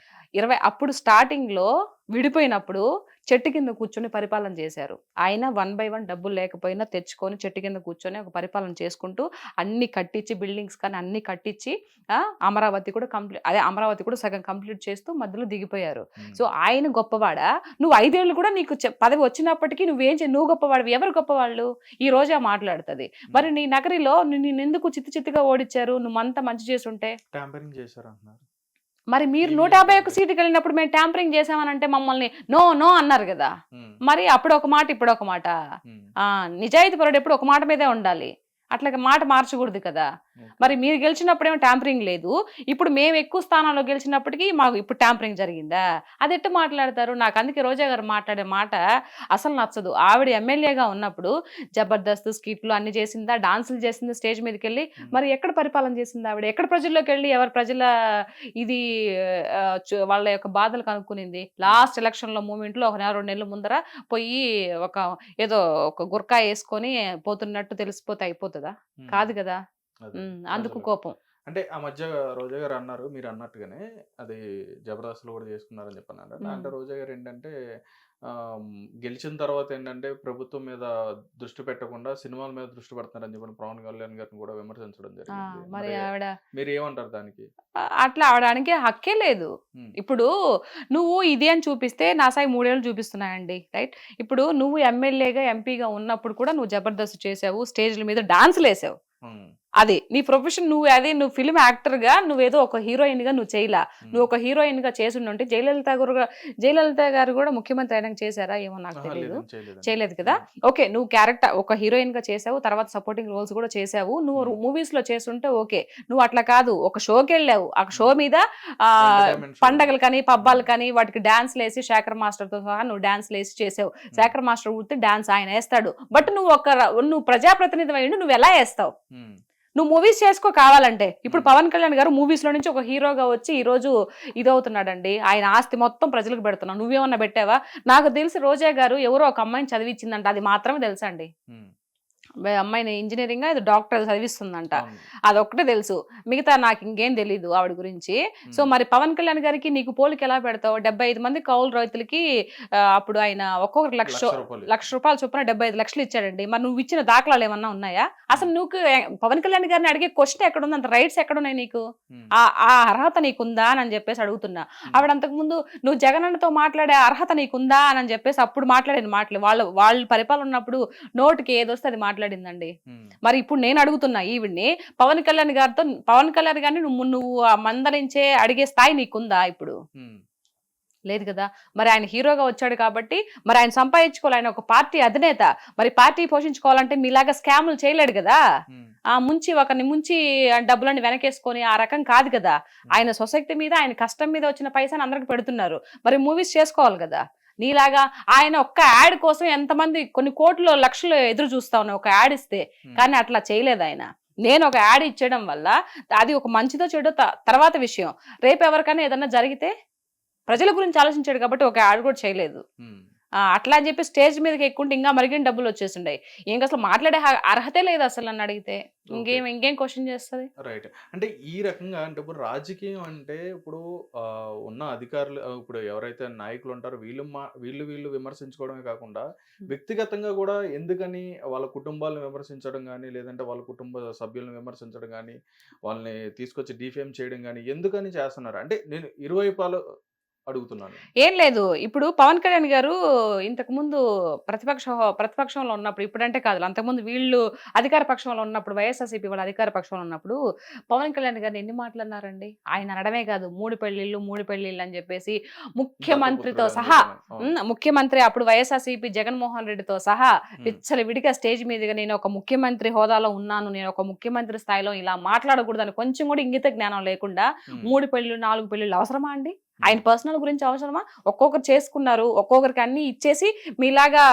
అప్పుడు స్టార్టింగ్‌లో విడిపోయినప్పుడు చెట్టు కింద కూర్చొని పరిపాలన చేశారు. ఆయన 1 బై 1 డబ్బులు లేకపోయినా తెచ్చుకొని చెట్టు కింద కూర్చొని ఒక పరిపాలన చేసుకుంటూ అన్నీ కట్టించి బిల్డింగ్స్ కానీ అన్నీ కట్టించి అమరావతి కూడా సగం కంప్లీట్ చేస్తూ మధ్యలో దిగిపోయారు. హ్మ్. సో, ఆయన గొప్పవాడా? నువ్వు 5 ఏళ్ళు కూడా నీకు పదవి వచ్చినప్పటికి నువ్వు గొప్పవాడివి. ఎవరు గొప్పవాళ్ళు? ఈ రోజా మాట్లాడుతది. మరి నీ నగరిలో నిన్నెందుకు చిత్తు చిత్తుగా ఓడించారు? నువ్వంతా మంచి చేసుంటే? టాంపరింగ్ చేశారంటున్నారు. మరి మీరు ఈవీఎం 151 టాంపరింగ్. సీటుకెళ్ళినప్పుడు మేము ట్యాంపరింగ్ చేసామనంటే మమ్మల్ని నో, నో అన్నారు గదా! హ్మ్. మరి అప్పుడొక మాట, ఇప్పుడొక మాట. హ్మ్. నిజాయితీ పరుడు ఎప్పుడు ఒక మాట మీదే ఉండాలి. అట్లాగా మాట మార్చకూడదు కదా! ఓకే. మరి మీరు గెలిచినప్పుడేమో ట్యాంపరింగ్ లేదు. ఇప్పుడు మేము ఎక్కువ స్థానాల్లో గెలిచినప్పటికి మాకు ఇప్పుడు ట్యాంపరింగ్ జరిగిందా? అదెట్ట మాట్లాడతారు? నాకు అందుకే రోజా గారు మాట్లాడే మాట అసలు నచ్చదు. ఆవిడ ఎమ్మెల్యేగా ఉన్నప్పుడు జబర్దస్త్, స్కిట్‌లు అన్ని చేసిందా? డాన్సులు చేసిందా స్టేజ్ మీదకెళ్ళి? హ్మ్. మరి ఎక్కడ పరిపాలన చేసింది ఆవిడ? ఎక్కడ ప్రజల్లోకెళ్ళి ఎవరి ప్రజల ఇది వాళ్ళ యొక్క బాధలు కనుక్కునింది? లాస్ట్ ఎలక్షన్‌లో మూమెంట్‌లో ఒక నెల, 2 నెలల ముందర పోయి ఒక ఏదో ఒక గుర్కా యేసుకొని పోతున్నట్టు తెలిసిపోతే అయిపోతదా? హ్మ్. కాదు గదా! అదే. అందుకు ప్రజలు. కోపం. అంటే ఆ మధ్య రోజా గారు అన్నారు. మీరన్నట్టుగానే అది జబర్దస్త్‌లో కూడా చేసుకున్నారని చెప్పన్నారు. హ్మ్. అంటే రోజా గారు ఏంటంటే గెలిచిన తర్వాత ఏంటంటే ప్రభుత్వం మీద దృష్టి పెట్టకుండా సినిమాల మీద దృష్టి పెడుతున్నారని చెప్పని పవన్ కళ్యాణ్ గారిని కూడా విమర్శించడం జరిగింది. మరి మరి ఆవిడ మీరేమంటారు దానికి? అట్లా ఆవిడనకే హక్కే లేదు. హ్మ్. ఇప్పుడు నువ్వు ఇది అని చూపిస్తే నా సాయి 3 ఏళ్ళు చూపిస్తున్నాయండి. రైట్? ఇప్పుడు నువ్వు ఎమ్మెల్యేగా, ఎంపీగా ఉన్నప్పుడు కూడా నువ్వు జబర్దస్త్ చేసావు. స్టేజ్‌ల మీద డాన్సులేసావు. హ్మ్. అది. నీ ప్రొఫెషన్ నువ్వు ఫిల్మ్ యాక్టర్‌గా నువ్వేదో ఒక హీరోయిన్‌గా నువ్వు చేయలా. నువ్వు ఒక హీరోయిన్‌గా చేసుండుంటే జయలలిత గారు గూడా ముఖ్యమంత్రి అయినంక చేసారా? ఏమో నాకు అహా! తెలీదు. లేదండి. చేయలేదండి. చేయలేదు కదా! హ్మ్. ఓకే. నువ్వు ఒక హీరోయిన్‌గా చేసావు. తర్వాత సపోర్టింగ్ రోల్స్ గూడా చేసావు. నువ్వు మూవీస్‌లో చేసుంటే ఓకే. నువ్వు అట్లా కాదు. ఒక షోకెళ్ళావు. ఆ షో మీద ఎంటర్‌టైన్‌మెంట్ షో. పండగలు పబ్బాలు వాటికి డాన్స్‌లేసి శేఖర్ మాస్టర్‌తో సహా నువ్వు డాన్స్‌లేసి చేసావు. శేఖర్ మాస్టర్ ఉత్తి డాన్స్ ఆయన ఏస్తాడు. బట్ నువ్వు ప్రజాప్రతినిధివయ్యుండి నువ్వెలా ఏస్తావు? హ్మ్. నువ్వు మూవీస్ చేసుకో కావాలంటే. ఇప్పుడు పవన్ కళ్యాణ్ గారు మూవీస్‌లో నుంచి ఒక హీరోగా వచ్చి ఈరోజు ఇదవుతున్నాడండి. ఆయన ఆస్తి మొత్తం ప్రజలకు పెడుతున్నావు. నువ్వేమన్నా పెట్టావా? నాకు తెలిసి రోజా గారు ఎవరో ఒక అమ్మాయిని చదివిచ్చిందంట. అది మాత్రమే తెలుసండి. హ్మ్. అమ్మాయిని ఇంజినీరింగ్ అది డాక్టర్ చదివిస్తుందంట. అవును. అదొక్కటే తెలుసు. మిగతా నాకు ఇంకేం తెలీదు ఆవిడ గురించి. సో మరి పవన్ కళ్యాణ్ గారికి నీకు పోలిక ఎలా పెడతావు? 75 మంది కౌలు రైతులకి అప్పుడు ఆయన ఒక్కొక్కరికి ₹1,00,000 ₹1,00,000 చొప్పున 75 లక్షలు ఇచ్చాడండి. మరి నువ్వు ఇచ్చిన దాఖలాలు ఏమన్నా ఉన్నాయా? అసలు నువ్వు పవన్ కళ్యాణ్ గారిని అడిగే క్వశ్చన్ ఎక్కడుంది? అంత రైట్స్ ఎక్కడున్నాయి నీకు? ఆ అర్హత నీకుందా అని చెప్పేసి అడుగుతున్నా. ఆవిడ అంతకుముందు నువ్వు జగనన్నతో మాట్లాడే అర్హత నీకుందా అని చెప్పేసి అప్పుడు మాట్లాడిన మాటలు వాళ్ళ పరిపాలన ఉన్నప్పుడు నోటికి ఏదొస్తే అది మాట్లాడిందండి. మరి ఇప్పుడు నేను అడుగుతున్నా ఈవిడ్ని, పవన్ కళ్యాణ్ గారిని నువ్వు మందలించే అడిగే స్థాయి నీకుందా ఇప్పుడు? లేదు కదా. మరి ఆయన హీరోగా వచ్చాడు కాబట్టి మరి ఆయన సంపాదించుకోవాలి. ఆయన ఒక పార్టీ అధినేత. మరి పార్టీ పోషించుకోవాలంటే మీలాగా స్కాములు చేయలేడు కదా. ఒకరిని ముంచి డబ్బులన్నీ వెనకేసుకొని ఆ రకం కాదు కదా. ఆయన సొసైటీ మీద ఆయన కష్టం మీద వచ్చిన పైసాని అందరికి పెడుతున్నారు. మరి మూవీస్ చేసుకోవాలి కదా. నీలాగా ఆయన ఒక్క యాడ్ కోసం ఎంతమంది కొన్ని కోట్లు లక్షలు ఎదురు చూస్తా ఉన్నాయి ఒక యాడ్ ఇస్తే. కానీ అట్లా చేయలేదు ఆయన. నేను ఒక యాడ్ ఇచ్చేయడం వల్ల అది ఒక మంచిదో చెడో తర్వాత విషయం. రేపు ఎవరికైనా ఏదన్నా జరిగితే ప్రజల గురించి ఆలోచించాడు కాబట్టి ఒక యాడ్ కూడా చేయలేదు. అట్లా అని చెప్పి స్టేజ్ మీదకి ఎక్కుంటే ఇంకా మరిగిన డబ్బులు వచ్చేసిండే. ఇంకా అసలు మాట్లాడే అర్హతే లేదు అసలు నన్ను అడిగితే. ఇంకేం క్వశ్చన్ చేస్తుంది? రైట్. అంటే ఈ రకంగా అంటే ఇప్పుడు రాజకీయం అంటే ఇప్పుడు ఉన్న అధికారులు ఇప్పుడు ఎవరైతే నాయకులు ఉంటారో వీళ్ళు విమర్శించుకోవడమే కాకుండా వ్యక్తిగతంగా కూడా ఎందుకని వాళ్ళ కుటుంబాలను విమర్శించడం కానీ, లేదంటే వాళ్ళ కుటుంబ సభ్యులను విమర్శించడం కానీ, వాళ్ళని తీసుకొచ్చి డిఫేమ్ చేయడం కానీ ఎందుకని చేస్తున్నారు? అంటే నేను ఇరువైపులు అడుగుతున్నాను. ఏం లేదు. ఇప్పుడు పవన్ కళ్యాణ్ గారు ఇంతకు ముందు ప్రతిపక్షంలో ఉన్నప్పుడు, ఇప్పుడంటే కాదు, అంతకుముందు వీళ్ళు అధికార పక్షంలో ఉన్నప్పుడు, వైఎస్ఆర్సీపీ వాళ్ళ అధికార పక్షంలో ఉన్నప్పుడు పవన్ కళ్యాణ్ గారిని ఎన్ని మాటలు అన్నారండి. ఆయన అనడమే కాదు, మూడు పెళ్లిళ్ళు అని చెప్పేసి ముఖ్యమంత్రితో సహా, ముఖ్యమంత్రి అప్పుడు వైఎస్ఆర్సీపీ జగన్మోహన్ రెడ్డితో సహా విడిగా స్టేజ్ మీదుగా నేను ఒక ముఖ్యమంత్రి హోదాలో ఉన్నాను, నేను ఒక ముఖ్యమంత్రి స్థాయిలో ఇలా మాట్లాడకూడదని కొంచెం కూడా ఇంగిత జ్ఞానం లేకుండా 3 పెళ్లిళ్ళు 4 పెళ్లిళ్ళు అవసరమా అండి? ఆయన పర్సనల్ గురించి అవసరమా? ఒక్కొక్కరు చేసుకున్నారు, ఒక్కొక్కరికి అన్ని ఇచ్చేసి మీలాగా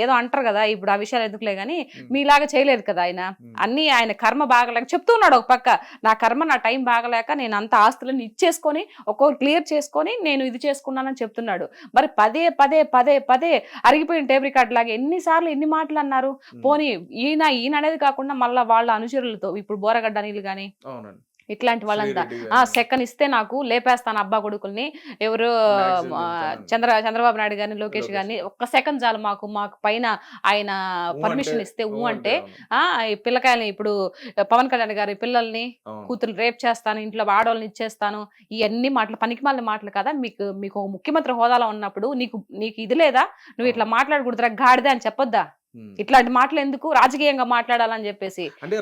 ఏదో అంటారు కదా, ఇప్పుడు ఆ విషయాలు ఎందుకులే గానీ మీలాగా చేయలేదు కదా ఆయన. అన్ని ఆయన కర్మ బాగలేక చెప్తున్నాడు ఒక పక్క, నా కర్మ నా టైం బాగలేక నేను అంత ఆస్తులను ఇచ్చేసుకొని ఒక్కొక్కరు క్లియర్ చేసుకొని నేను ఇది చేసుకున్నానని చెప్తున్నాడు. మరి పదే అరిగిపోయిన టేప్ రికార్డ్ లాగా ఎన్నిసార్లు ఎన్ని మాటలు అన్నారు. పోనీ ఈయన అనేది కాకుండా మళ్ళీ వాళ్ళ అనుచరులతో ఇప్పుడు బోరగడ్డ అనిల్ గాని ఇట్లాంటి వాళ్ళంతా సెకండ్ ఇస్తే నాకు లేపేస్తాను అబ్బా కొడుకుల్ని, ఎవరు చంద్రబాబు నాయుడు గారిని, లోకేష్ గారిని, ఒక్క సెకండ్ చాలు మాకు పైన ఆయన పర్మిషన్ ఇస్తే అంటే పిల్లకాయలని, ఇప్పుడు పవన్ కళ్యాణ్ గారి పిల్లల్ని కూతురు రేప్ చేస్తాను, ఇంట్లో ఆడవాళ్ళని ఇచ్చేస్తాను, ఇవన్నీ మాటలు పనికిమాలిన మాటలు కదా. మీకు ముఖ్యమంత్రి హోదాలో ఉన్నప్పుడు నీకు ఇది లేదా? నువ్వు ఇట్లా మాట్లాడకూడదురా గాడిదే అని చెప్పొద్దా? ఇట్లాంటి మాటలు ఎందుకు రాజకీయంగా మాట్లాడాలని చెప్పేసి అంటే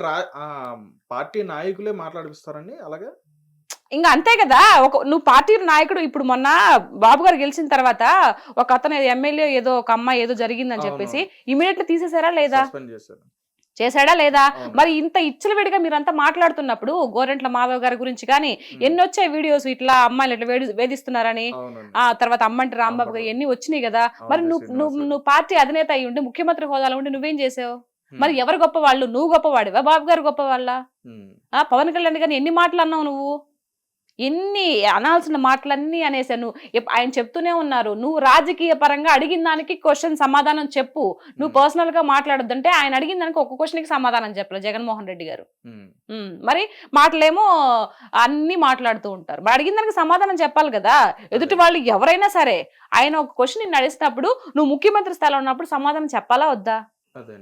పార్టీ నాయకులే మాట్లాడిస్తారండి అలాగే. ఇంకా అంతే కదా. నువ్వు పార్టీ నాయకుడు. ఇప్పుడు మొన్న బాబు గారు గెలిచిన తర్వాత ఒక అతను ఎమ్మెల్యే ఏదో ఒక అమ్మాయి ఏదో జరిగిందని చెప్పేసి ఇమీడియట్లీ తీసేసారా లేదా? చేశాడా లేదా? మరి ఇంత ఇచ్చలవిడిగా మీరంతా మాట్లాడుతున్నప్పుడు గోరెంట్ల మాధవ్ గారి గురించి కానీ ఎన్ని వచ్చాయి వీడియోస్, ఇట్లా అమ్మాయిలు ఇట్లా వేధిస్తున్నారని, తర్వాత అమ్మంటి రాంబాబు గారు ఎన్ని వచ్చినాయి కదా. మరి నువ్వు పార్టీ అధినేత అయ్యి ఉండి ముఖ్యమంత్రి హోదాలో ఉండి నువ్వేం చేసావు? మరి ఎవరు గొప్పవాళ్ళు? నువ్వు గొప్పవాడివా, బాబు గారు గొప్పవాళ్ళ? పవన్ కళ్యాణ్ గారిని ఎన్ని మాటలు అన్నావు నువ్వు? ఎన్ని అనాల్సిన మాటలన్నీ అనేసాను. ఆయన చెప్తూనే ఉన్నారు, నువ్వు రాజకీయ పరంగా అడిగిన దానికి క్వశ్చన్ సమాధానం చెప్పు, నువ్వు పర్సనల్ గా మాట్లాడొద్దంటే ఆయన అడిగిన దానికి ఒక్క క్వశ్చన్ కి సమాధానం చెప్పలేదు జగన్మోహన్ రెడ్డి గారు. మరి మాటలేమో అన్ని మాట్లాడుతూ ఉంటారు. మరి అడిగిన దానికి సమాధానం చెప్పాలి కదా. ఎదుటి వాళ్ళు ఎవరైనా సరే ఆయన ఒక క్వశ్చన్ నిన్ను అడిగినప్పుడు నువ్వు ముఖ్యమంత్రి స్థాయిలో ఉన్నప్పుడు సమాధానం చెప్పాలా వద్దా? అదే.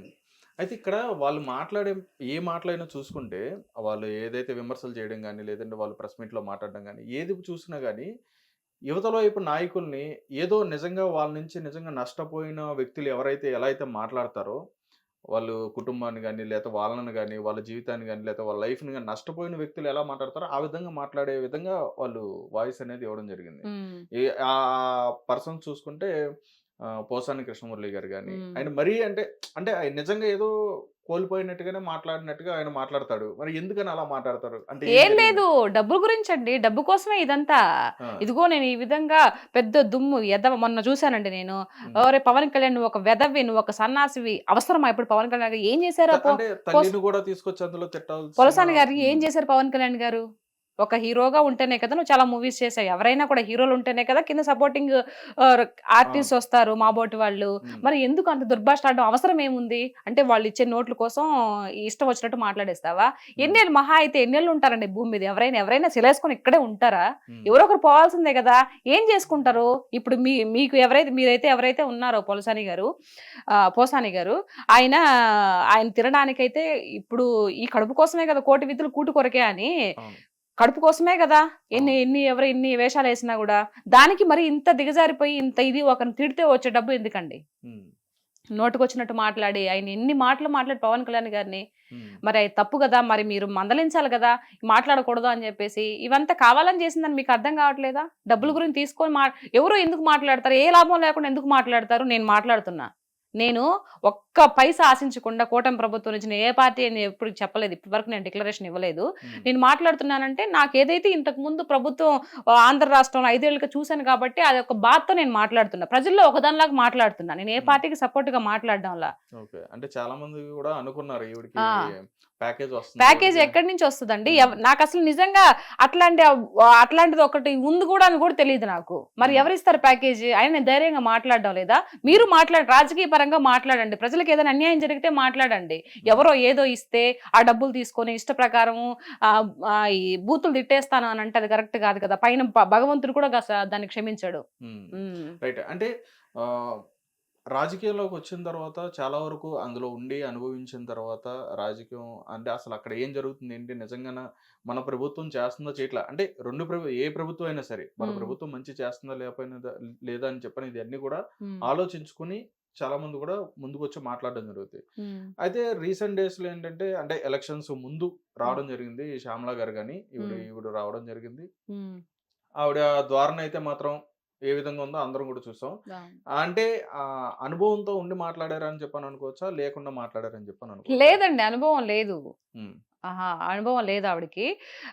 అయితే ఇక్కడ వాళ్ళు ఏ మాటలైనా చూసుకుంటే, వాళ్ళు ఏదైతే విమర్శలు చేయడం కానీ, లేదంటే వాళ్ళు ప్రెస్ మీట్లో మాట్లాడడం కానీ, ఏది చూసినా కానీ యువతలో ఇప్పుడు నాయకుల్ని ఏదో నిజంగా వాళ్ళ నుంచి నిజంగా నష్టపోయిన వ్యక్తులు ఎవరైతే ఎలా అయితే మాట్లాడతారో, వాళ్ళు కుటుంబాన్ని కానీ, లేదా వాళ్ళని కానీ, వాళ్ళ జీవితాన్ని కానీ, లేదా వాళ్ళ లైఫ్ని కానీ నష్టపోయిన వ్యక్తులు ఎలా మాట్లాడతారో ఆ విధంగా మాట్లాడే విధంగా వాళ్ళు వాయిస్ అనేది ఇవ్వడం జరిగింది. ఆ పర్సన్ చూసుకుంటే పోసాని కృష్ణమురళి గారు కానీ, ఆయన మరీ అంటే ఆయన నిజంగా ఏదో కోల్పోయినట్టుగానే మాట్లాడినట్టుగా ఆయన మాట్లాడతాడు. మరి ఎందుకని అలా మాట్లాడతారు? అంటే ఏం లేదు, డబ్బు గురించి అండి. డబ్బు కోసమే ఇదంతా. ఇదిగో నేను ఈ విధంగా పెద్ద దుమ్ము ఎదవ మొన్న చూశానండి నేను. పవన్ కళ్యాణ్ నువ్వు ఒక వెదవి, నువ్వు ఒక సన్నాసివి, అవసరమా ఇప్పుడు పవన్ కళ్యాణ్ గారు ఏం చేశారు? కూడా తీసుకొచ్చి అందులో తిట్టాలి. పోసాని గారు ఏం చేశారు పవన్ కళ్యాణ్ గారు? ఒక హీరోగా ఉంటేనే కదా నువ్వు చాలా మూవీస్ చేసావు. ఎవరైనా కూడా హీరోలు ఉంటేనే కదా కింద సపోర్టింగ్ ఆర్టిస్ట్ అవును. వస్తారు మా బోటి వాళ్ళు. ఉమ్, మరి ఎందుకు అంత దుర్భాషలాడడం అవసరం ఏముంది? అంటే వాళ్ళు ఇచ్చే నోట్ల కోసం ఇష్టం వచ్చినట్టు మాట్లాడేస్తావా? ఉమ్, ఎన్నేళ్ళు మహా అయితే ఎన్నేళ్ళు ఉంటారండి భూమి మీద? ఎవరైనా శిలేసుకొని ఇక్కడే ఉంటారా? ఉమ్, ఎవరో ఒకరు పోవాల్సిందే కదా! ఏం చేసుకుంటారు? ఇప్పుడు మీకు ఎవరైతే ఉన్నారో పోసాని గారు ఆయన ఆయన తినడానికైతే ఇప్పుడు ఈ కడుపు కోసమే కదా కోటి విద్యలు కూటు కొరకే అని అవును. కడుపు కోసమే కదా అవును. ఇన్ని వేషాలు వేసినా కూడా దానికి మరి ఇంత దిగజారిపోయి ఇంత ఇది ఒకరిని తిడితే వచ్చే డబ్బు ఎందుకండి? ఉమ్, నోటుకొచ్చినట్టు మాట్లాడి ఆయన ఎన్ని మాటలు మాట్లాడి పవన్ కళ్యాణ్ గారిని ఉమ్, మరి అది తప్పు కదా, మరి మీరు మందలించాలి కదా, మాట్లాడకూడదు అని చెప్పేసి ఇవంతా కావాలని చేసిందని మీకు అర్థం కావట్లేదా? డబ్బుల ఉమ్, గురించి తీసుకొని ఎవరు ఎందుకు మాట్లాడతారు? ఏ లాభం లేకుండా ఎందుకు మాట్లాడతారు? నేను మాట్లాడుతున్నా. నేను ఒక్క పైసా ఆశించకుండా కూటమి ప్రభుత్వం నుంచి నేను ఏ పార్టీ అని ఎప్పుడు చెప్పలేదు. ఇప్పటి వరకు నేను డిక్లరేషన్ ఇవ్వలేదు. ఉమ్, నేను మాట్లాడుతున్నానంటే నాకు ఏదైతే ఇంతకు ముందు ప్రభుత్వం ఆంధ్ర రాష్ట్రంలో 5 ఏళ్ళుగా చూశాను కాబట్టి అది ఒక బాధతో నేను మాట్లాడుతున్నా. ప్రజల్లో ఒకదానిలాగా మాట్లాడుతున్నా. నేను ఏ ఉమ్. పార్టీకి సపోర్ట్ గా మాట్లాడడంలా. ఓకే. అంటే చాలా మంది కూడా అనుకున్నారు ఈవిడికి ఆ ప్యాకేజ్ వస్తుంది ప్యాకేజ్ ఈవిడికి. ఎక్కడి నుంచి వస్తుందండి? ఉమ్, నాకు అసలు నిజంగా అట్లాంటిది ఒకటి ఉంది కూడా అని కూడా తెలియదు నాకు. మరి ఉమ్, ఎవరిస్తారు ప్యాకేజీ? ఆయన నేను ధైర్యంగా మాట్లాడడం లేదా? మీరు రాజకీయ పరంగా మాట్లాడండి. ప్రజలకు ఏదైనా అన్యాయం జరిగితే మాట్లాడండి. ఉమ్, ఎవరో ఏదో ఇస్తే ఆ డబ్బులు తీసుకొని ఇష్ట ప్రకారము ఈ బూతులు తిట్టేస్తాను అని అంటే అది కరెక్ట్ కాదు కదా. పైన భగవంతుడు కూడా దాన్ని క్షమించాడు. ఉమ్. ఉమ్. రైట్. అంటే ఆ, రాజకీయాల్లోకి వచ్చిన తర్వాత చాలా వరకు అందులో ఉండి అనుభవించిన తర్వాత రాజకీయం అంటే అసలు అక్కడ ఏం జరుగుతుంది ఏంటి నిజంగాన మన ప్రభుత్వం చేస్తుందా చేయట్లా అంటే ఏ ప్రభుత్వం అయినా సరే మన ఉమ్. ప్రభుత్వం మంచి చేస్తుందా లేదా అని చెప్పని ఇది అన్ని కూడా ఉమ్. ఆలోచించుకుని చాలా మంది కూడా ముందుకు వచ్చి మాట్లాడడం జరుగుతుంది. ఉమ్. అయితే రీసెంట్ డేస్ లో ఏంటంటే అంటే ఎలక్షన్స్ ముందు రావడం జరిగింది శ్యామలా గారు కానీ ఉమ్. ఈవిడ రావడం జరిగింది. ఉమ్. ఆవిడ ద్వారాన అయితే మాత్రం ఏ విధంగా ఉందో అందరం కూడా చూసాం. అవును. అంటే అనుభవంతో ఉండి మాట్లాడారని చెప్పని అనుకోవచ్చా? లేకుండా మాట్లాడారని చెప్పని అనుకోవచ్చా? లేదండి, అనుభవం లేదు. హ్మ్. ఆహా! అనుభవం లేదు ఆవిడకి.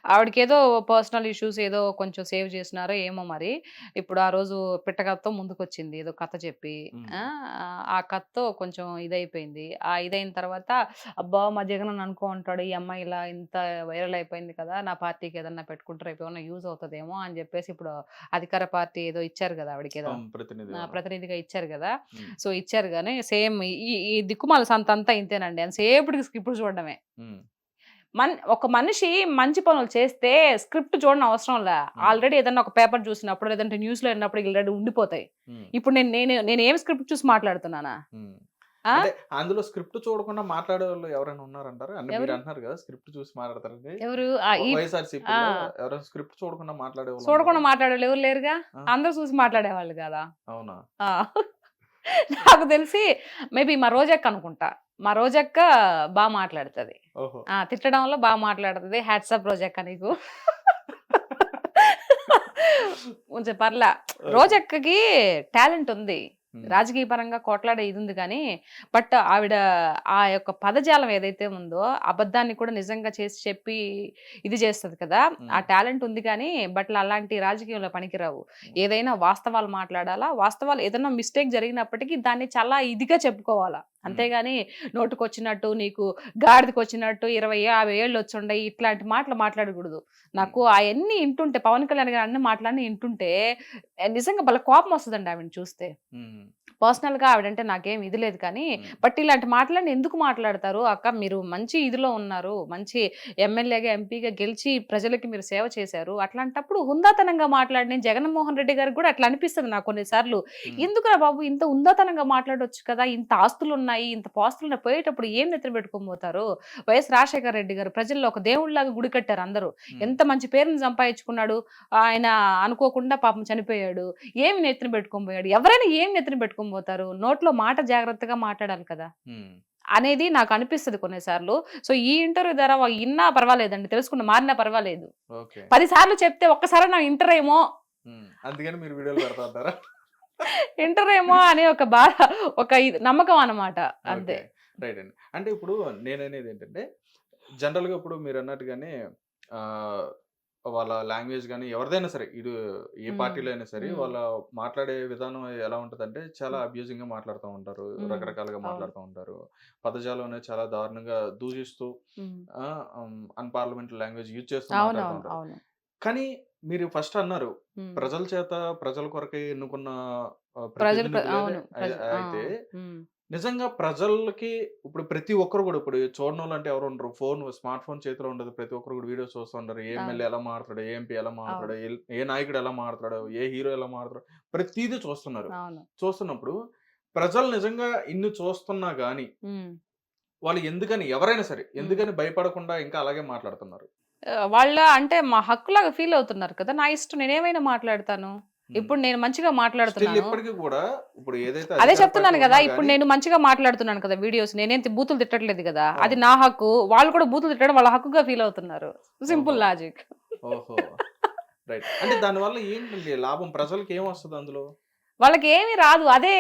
ఆవిడకేదో పర్సనల్ ఇష్యూస్ ఏదో కొంచెం సేవ్ చేసినారో ఏమో మరి. ఇప్పుడు ఆ రోజు పిట్టకథతో ముందుకొచ్చింది. ఏదో కథ చెప్పి. హ్మ్. ఆ! ఆ కథతో కొంచెం ఇదైపోయింది. ఆ ఇదైన తర్వాత అబ్బా! మా జగనన్న అనుకో ఉంటాడు. ఈ అమ్మాయి ఇలా ఇంత వైరల్ అయిపోయింది కదా! నా పార్టీకి ఏదన్నా పెట్టుకుంటే రేపు ఏమన్నా యూజ్ అవుతదేమో అని చెప్పేసి ఇప్పుడు అధికార పార్టీ ఏదో ఇచ్చారు కదా ఆవిడకేదో. ప్రతినిధి అవును. ప్రతినిధిగా ఇచ్చారు గదా! హ్మ్. సో, ఇచ్చారు గానీ సేమ్ ఈ ఈ దిక్కుమాల సంతంతా ఇంతేనండి. ఎంతసేపటికి స్కిప్పులు చూడడమే. హ్మ్. ఒక మనిషి మంచి పనులు చేస్తే స్క్రిప్ట్ చూడని అవసరంలా. హ్మ్. ఆల్రెడీ ఏదన్నా ఒక పేపర్ చూసినప్పుడు, లేదంటే న్యూస్‌లో విన్నప్పుడు ఆల్రెడీ ఉండిపోతాయి. హ్మ్. ఇప్పుడు నేనేం స్క్రిప్ట్ చూసి మాట్లాడుతున్నానా? హ్మ్. ఆ! అంటే అందులో స్క్రిప్ట్ చూడకుండా మాట్లాడేవాళ్ళు ఎవరైనా ఉన్నారంటారా? అంటే మీరు ఎవరు? అంటున్నారు కదా! స్క్రిప్ట్ చూసి మాట్లాడతారని. ఎవరు? ఈ ఆ! వైఎస్ఆర్‌సీపీలో ఎవరైనా స్క్రిప్ట్ చూడకుండా మాట్లాడేవాళ్ళు ఉన్నారా? చూడకుండా మాట్లాడేవాళ్ళు ఎవరు లేరుగా. ఆ! అందరూ చూసి మాట్లాడేవాళ్ళు గదా! అవునా? ఆ! నాకు తెలిసి మేబీ మా రోజక్క అనుకుంటా. మా రోజక్క మాట్లాడుతది. ఓహో! తిట్టడంలో మాట్లాడుతది. హ్యాట్స్ ఆఫ్ రోజక్క నీకు. కొంచెం పర్లా. ఓకే. రోజక్కకి టాలెంట్ ఉంది. హ్మ్. రాజకీయ పరంగా కొట్లాడే ఇది ఉంది కానీ, బట్ ఆవిడ ఆ యొక్క పదజాలం ఏదైతే ఉందో, అబద్ధాన్ని కూడా నిజంగా చేసి చెప్పి ఇది చేస్తది కదా! ఆ హ్మ్. టాలెంట్ ఉంది కానీ, బట్ అలాంటి రాజకీయంలో పనికిరావు. హ్మ్. ఏదైనా వాస్తవాలు మాట్లాడాలా. వాస్తవాలు ఏదైనా మిస్టేక్ జరిగినప్పటికీ దాన్ని చాలా ఇదిగా చెప్పుకోవాలా. హ్మ్. అంతేగాని నోటికొచ్చినట్టు, నీకు గాడిదకొచ్చినట్టు 20, 50 ఏళ్ళు వచ్చుండయి ఇట్లాంటి మాటలు మాట్లాడకూడదు. హ్మ్. నాకు అయన్నీ ఇంటుంటే, పవన్ కళ్యాణ్ గారు అన్ని మాటలన్నీ ఇంటుంటే నిజంగా భలే కోపం వస్తదండి ఆవిడని చూస్తే. హ్మ్. పర్సనల్‌గా ఆవిడంటే నాకేం ఇది లేదు కానీ, హ్మ్. బట్ ఇలాంటి మాటలన్నీ ఎందుకు మాట్లాడతారు? అక్క మీరు మంచి ఇదిలో ఉన్నారు. మంచి ఎమ్మెల్యేగా, ఎంపీగా గెలిచి ప్రజలకి మీరు సేవ చేశారు. అట్లాంటప్పుడు హుందాతనంగా మాట్లాడి జగన్మోహన్ రెడ్డి గారికి కూడా అట్లా అనిపిస్తది నాకు కొన్ని సార్లు. హ్మ్. ఎందుకురా బాబు ఇంత హుందాతనంగా మాట్లాడొచ్చు కదా! ఇంత ఆస్తులున్నాయి, ఇంత పాస్తులున్నాయి పోయేటప్పుడు ఏం నెత్తిన పెట్టుకొని పోతారు? వైఎస్ రాజశేఖర రెడ్డి గారు ప్రజల్లో ఒక దేవుడిలాగా గుడి కట్టారు అందరూ. హ్మ్. ఎంత మంచి పేరుని సంపాదించుకున్నాడు. ఆయన అనుకోకుండా పాపం చనిపోయాడు. ఏమి నెత్తిన పెట్టుకొని పోయాడు? ఎవరైనా ఏం నెత్తిన పెట్టుకొని పోతారు? నోట్లో మాట జాగ్రత్తగా మాట్లాడాలి కదా! హ్మ్. అనేది నాకు అనిపిస్తది కొన్నిసార్లు. సో, ఈ ఇంటర్వ్యూ ద్వారా ఇన్నా పర్వాలేదండి. తెలుసుకున్న మారినా పర్వాలేదు. ఓకే. 10 సార్లు చెప్తే ఒక్కసారైనా ఇంటరేమో, హ్మ్. అందుకని మీరు వీడియోలు పెడతా ఉంటారా? ఇంటరేమో అనే ఒక బాధ, ఒక నమ్మకం అన్నమాట. అంతే. ఓకే. రైట్ అండి. అంటే ఇప్పుడు నేననేదేంటంటే, జనరల్‌గా ఇప్పుడు మీరన్నట్టుగానే ఆహ్, వాళ్ళ లాంగ్వేజ్ గాని, ఎవరిదైనా సరే, ఏ హ్మ్. పార్టీలో అయినా సరే, హ్మ్. వాళ్ళ మాట్లాడే విధానం ఎలా ఉంటదంటే, చాలా హ్మ్. అబ్యూజింగ్‌గా మాట్లాడుతా ఉంటారు. హ్మ్. రకరకాలుగా అవును. మాట్లాడుతా ఉంటారు. పదజాలం అనేది చాలా దారుణంగా దూషిస్తూ హ్మ్. అన్‌పార్లమెంటరీ లాంగ్వేజ్ యూజ్ చేస్తూ మాట్లాడుతూ అవునవును. ఉంటారు. అవును. కానీ మీరు ఫస్ట్ అన్నారు ఉమ్. ప్రజల చేత ప్రజల కొరకే ఎన్నుకున్న ప్రజలు ప్రతినిధులే అవును అయితే నిజంగా ప్రజలకి ఇప్పుడు ప్రతి ఒక్కరు కూడా ఇప్పుడు చూడని వాళ్ళు అంటే ఎవరు ఉండరు. స్మార్ట్ ఫోన్ చేతిలో ఉండదు. ప్రతి ఒక్కరు కూడా వీడియోస్ చూస్తుంటారు. ఏ అవును ఎమ్మెల్యే ఎలా మాట్లాడు, ఏ ఎంపీ ఎలా మాట్లాడు, అవును ఏ నాయకుడు ఎలా మాట్లాడు, ఏ హీరో ఎలా మాట్లాడు, ప్రతిదీ చూస్తున్నారు. అవును చూస్తున్నప్పుడు ప్రజలు నిజంగా ఇన్ని చూస్తున్నా గానీ ఉమ్. వాళ్ళు ఎందుకని ఎవరైనా సరే ఉమ్. ఎందుకని భయపడకుండా ఇంకా అలాగే మాట్లాడుతున్నారు? వాళ్ళ అంటే మా హక్కులాగా ఫీల్ అవుతున్నారు కదా, నా ఇష్టం నేనేమైనా మాట్లాడతాను. ఇప్పుడు నేను మంచిగా స్టిల్ మాట్లాడుతున్నాను, ఇప్పటికి కూడా ఇప్పుడు ఏదైతే అదే అధికార చెప్తున్నాను పార్టీ కదా, ఉన్నా ఇప్పుడు గానీ నేను మంచిగా మాట్లాడుతున్నాను కదా వీడియోస్, నేనేం బూతులు తిట్టట్లేదు కదా, అది అవును. నా హక్కు. వాళ్ళు కూడా బూతులు తిట్టడం వాళ్ళ హక్కుగా ఫీల్ అవుతున్నారు. సింపుల్ ఓహో! లాజిక్. ఓహో! రైట్. అంటే దానివల్ల ఏంటండి లాభం? ప్రజలకి ఏమొస్తది అందులో? వాళ్ళకి ఏమీ రాదు. అదే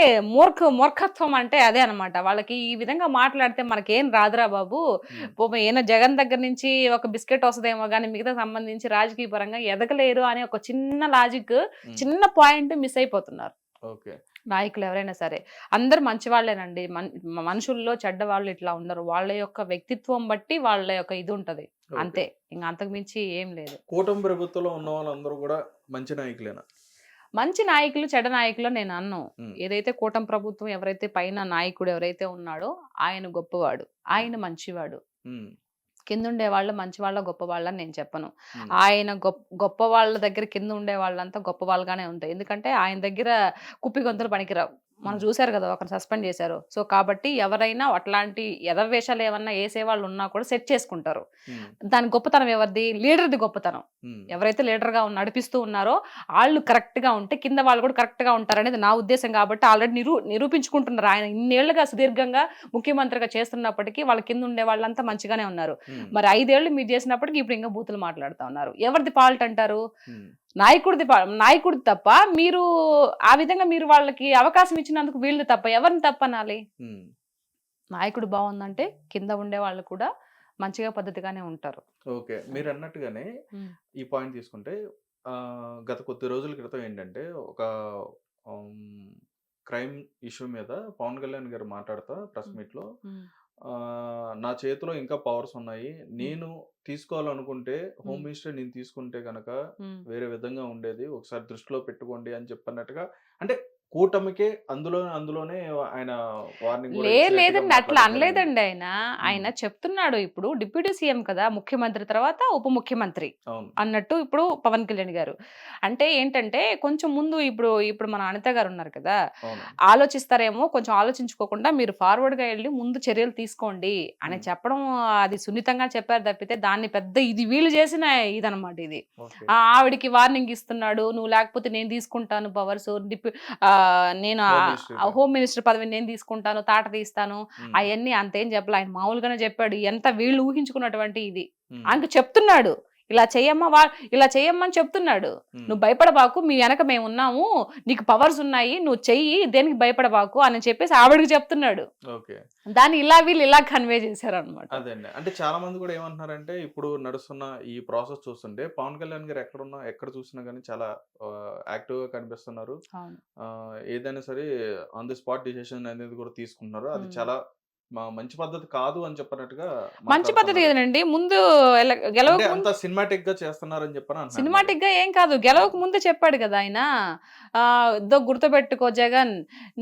మూర్ఖత్వం అంటే అదే అన్నమాట. వాళ్ళకి ఈ విధంగా మాట్లాడితే మనకేం రాదురా బాబు. హ్మ్. ఈయన జగన్ దగ్గర నుంచి ఒక బిస్కెట్ వస్తదేమో గానీ మిగతా సంబంధించి రాజకీయ పరంగా ఎదగలేరు అనే ఒక చిన్న లాజిక్, హ్మ్. చిన్న పాయింట్ మిస్ అయిపోతున్నారు ఓకే. నాయకులు ఎవరైనా సరే. అందరూ మంచివాళ్ళేనండి. మనుషుల్లో చెడ్డవాళ్ళు ఇట్లా ఉండరు. వాళ్ళ యొక్క వ్యక్తిత్వం బట్టి వాళ్ళ యొక్క ఇది ఉంటది. ఓకే. అంతే. ఇంక అంతకు మించి ఏం లేదు. కూటమి ప్రభుత్వంలో ఉన్న వాళ్ళందరూ కూడా మంచి నాయకులేనా? మంచి నాయకులు, చెడ్డ నాయకులు నేను అనను. హ్మ్. ఏదైతే కూటమి ప్రభుత్వం ఎవరైతే పైన నాయకుడు ఎవరైతే ఉన్నాడో ఆయన గొప్పవాడు. ఆయన మంచివాడు. హ్మ్. కిందుండే వాళ్ళు మంచివాళ్ళ, గొప్పవాళ్ళని నేను చెప్పను. హ్మ్. ఆయన గొప్ప వాళ్ళ దగ్గర కింద ఉండే వాళ్ళంతా గొప్ప వాళ్ళుగానే ఉంటారు. ఎందుకంటే ఆయన దగ్గర కుప్పి గొంతులు పనికిరావు. మనం హ్మ్. చూసారు కదా, ఒకరిని సస్పెండ్ చేశారు. సో కాబట్టి ఎవరైనా అట్లాంటి ఎదవేషాలు ఏమన్నా వేసేవాళ్ళు ఉన్నా కూడా సెట్ చేసుకుంటారు. హ్మ్. దాని గొప్పతనం ఎవరిది? లీడర్‌ది గొప్పతనం. హ్మ్. ఎవరైతే లీడర్‌గా నడిపిస్తూ ఉన్నారో ఆళ్ళు కరెక్ట్‌గా ఉంటే కింద వాళ్ళు కూడా కరెక్ట్‌గా ఉంటారనేది నా ఉద్దేశం కాబట్టి ఆల్రెడీ నిరూపించుకుంటున్నారు. ఆయన ఇన్నేళ్లుగా సుదీర్ఘంగా ముఖ్యమంత్రిగా చేస్తున్నప్పటికీ వాళ్ళ కింద ఉండే వాళ్ళంతా మంచిగానే ఉన్నారు. హ్మ్. మరి 5 ఏళ్ళు మీరు చేసినప్పటికి ఇప్పుడు ఇంకా బూతులు మాట్లాడుతా ఉన్నారు. ఎవరిది ఫాల్ట్ అంటారు? హ్మ్. నాయకుడిది తప్ప, మీరు ఆ విధంగా మీరు వాళ్ళకి అవకాశం ఇచ్చినందుకు వీళ్ళది తప్ప, ఎవరిని తప్పనాలి? హ్మ్. నాయకుడు బావుందంటే కింద ఉండే వాళ్ళు కూడా మంచిగా పద్ధతిగానే ఉంటారు. ఓకే. అది. మీరన్నట్టుగానే హ్మ్. ఈ పాయింట్ తీసుకుంటే గత కొద్ది రోజుల క్రితం ఏంటంటే ఒక హ్మ్, క్రైమ్ ఇష్యూ మీద పవన్ కళ్యాణ్ గారు మాట్లాడుతా ప్రెస్ హ్మ్. మీట్‌లో హ్మ్. నా చేతిలో ఇంకా పవర్స్ ఉన్నాయి. హ్మ్. నేను తీసుకోవాలనుకుంటే హోమ్ హ్మ్. మినిస్టర్ నేను తీసుకుంటే గనక హ్మ్. వేరే విధంగా ఉండేది. ఒకసారి దృష్టిలో పెట్టుకోండి అని చెప్పన్నట్టుగా అంటే కూటమికే అందులోనే ఆయన వార్నింగ్ గూడా ఇచ్చినట్టుగా లేదండి. అట్లా మాట్లాడడం జరిగింది. అనలేదండి ఆయన. హ్మ్. ఆయన చెప్తున్నాడు, ఇప్పుడు డిప్యూటీ సీఎం కదా, ముఖ్యమంత్రి తర్వాత ఉప ముఖ్యమంత్రి అవును. అన్నట్టు ఇప్పుడు పవన్ కళ్యాణ్ గారు. అంటే ఏంటంటే కొంచెం ముందు ఇప్పుడు మన అనిత గారు ఉన్నారు కదా, అవును. ఆలోచిస్తారేమో, కొంచెం ఆలోచించుకోకుండా మీరు ఫార్వర్డ్‌గా ఎళ్లి ముందు చర్యలు తీసుకోండి అని హ్మ్. చెప్పడం, అది సున్నితంగా చెప్పారు తప్పితే దాన్ని పెద్ద ఇది వీళ్ళు చేసిన ఇదనమాట ఇది. ఓకే. ఆవిడకి వార్నింగ్ ఇస్తున్నాడు. నువ్వు లేకపోతే నేను తీసుకుంటాను పవర్స్. నేను హోమ్ మినిస్టర్‌గా. హోమ్ మినిస్టర్ పదవిని నేను తీసుకుంటాను, తాట తీస్తాను. హ్మ్. అయన్నీ అంతేం చెప్పలే. ఆయన మామూలుగానే చెప్పాడు. ఎంత వీళ్ళు ఊహించుకున్నటువంటి ఇది. హ్మ్. ఆయనకి చెప్తున్నాడు. ఇలా చెయ్యమ్మా ఇలా చెయ్యమ్మని చెప్తున్నాడు. హ్మ్. నువ్వు భయపడబాకు. మీ వెనక మేమున్నాము. నీకు పవర్స్ ఉన్నాయి. నువ్వు చెయ్యి. దేనికి భయపడబాకు అని చెప్పేసి ఆవిడకి చెప్తున్నాడు. ఓకే. దాన్ని వీళ్ళు ఇలా కన్వే చేశారనమాట. అదే అండి. అంటే చాలా మంది కూడా ఏమంటున్నారంటే, ఇప్పుడు నడుస్తున్న ఈ ప్రాసెస్ చూస్తుంటే, పవన్ కళ్యాణ్ గారు ఎక్కడ చూసినా గాని చాలా యాక్టివ్‌గా కనిపిస్తున్నారు. అవును. ఏదైనా సరే ఆన్ ది స్పాట్ డిసిషన్ అనేది కూడా తీసుకుంటున్నారు. అది హ్మ్. చాలా మంచి పద్ధతి కాదు అని చెప్పినట్టుగా మంచి పద్ధతి మాట్లాడుతున్నారు. ఏదండి. ముందు అంటే గెలవక అంత ముందు సినిమాటిక్‌గా చేస్తున్నారని చెప్పని అంటున్నాను మరి. సినిమాటిక్‌గా ఏం కాదు. గెలవక ముందే చెప్పాడు గదా ఆయన. ఇదో గుర్తుపెట్టుకో జగన్,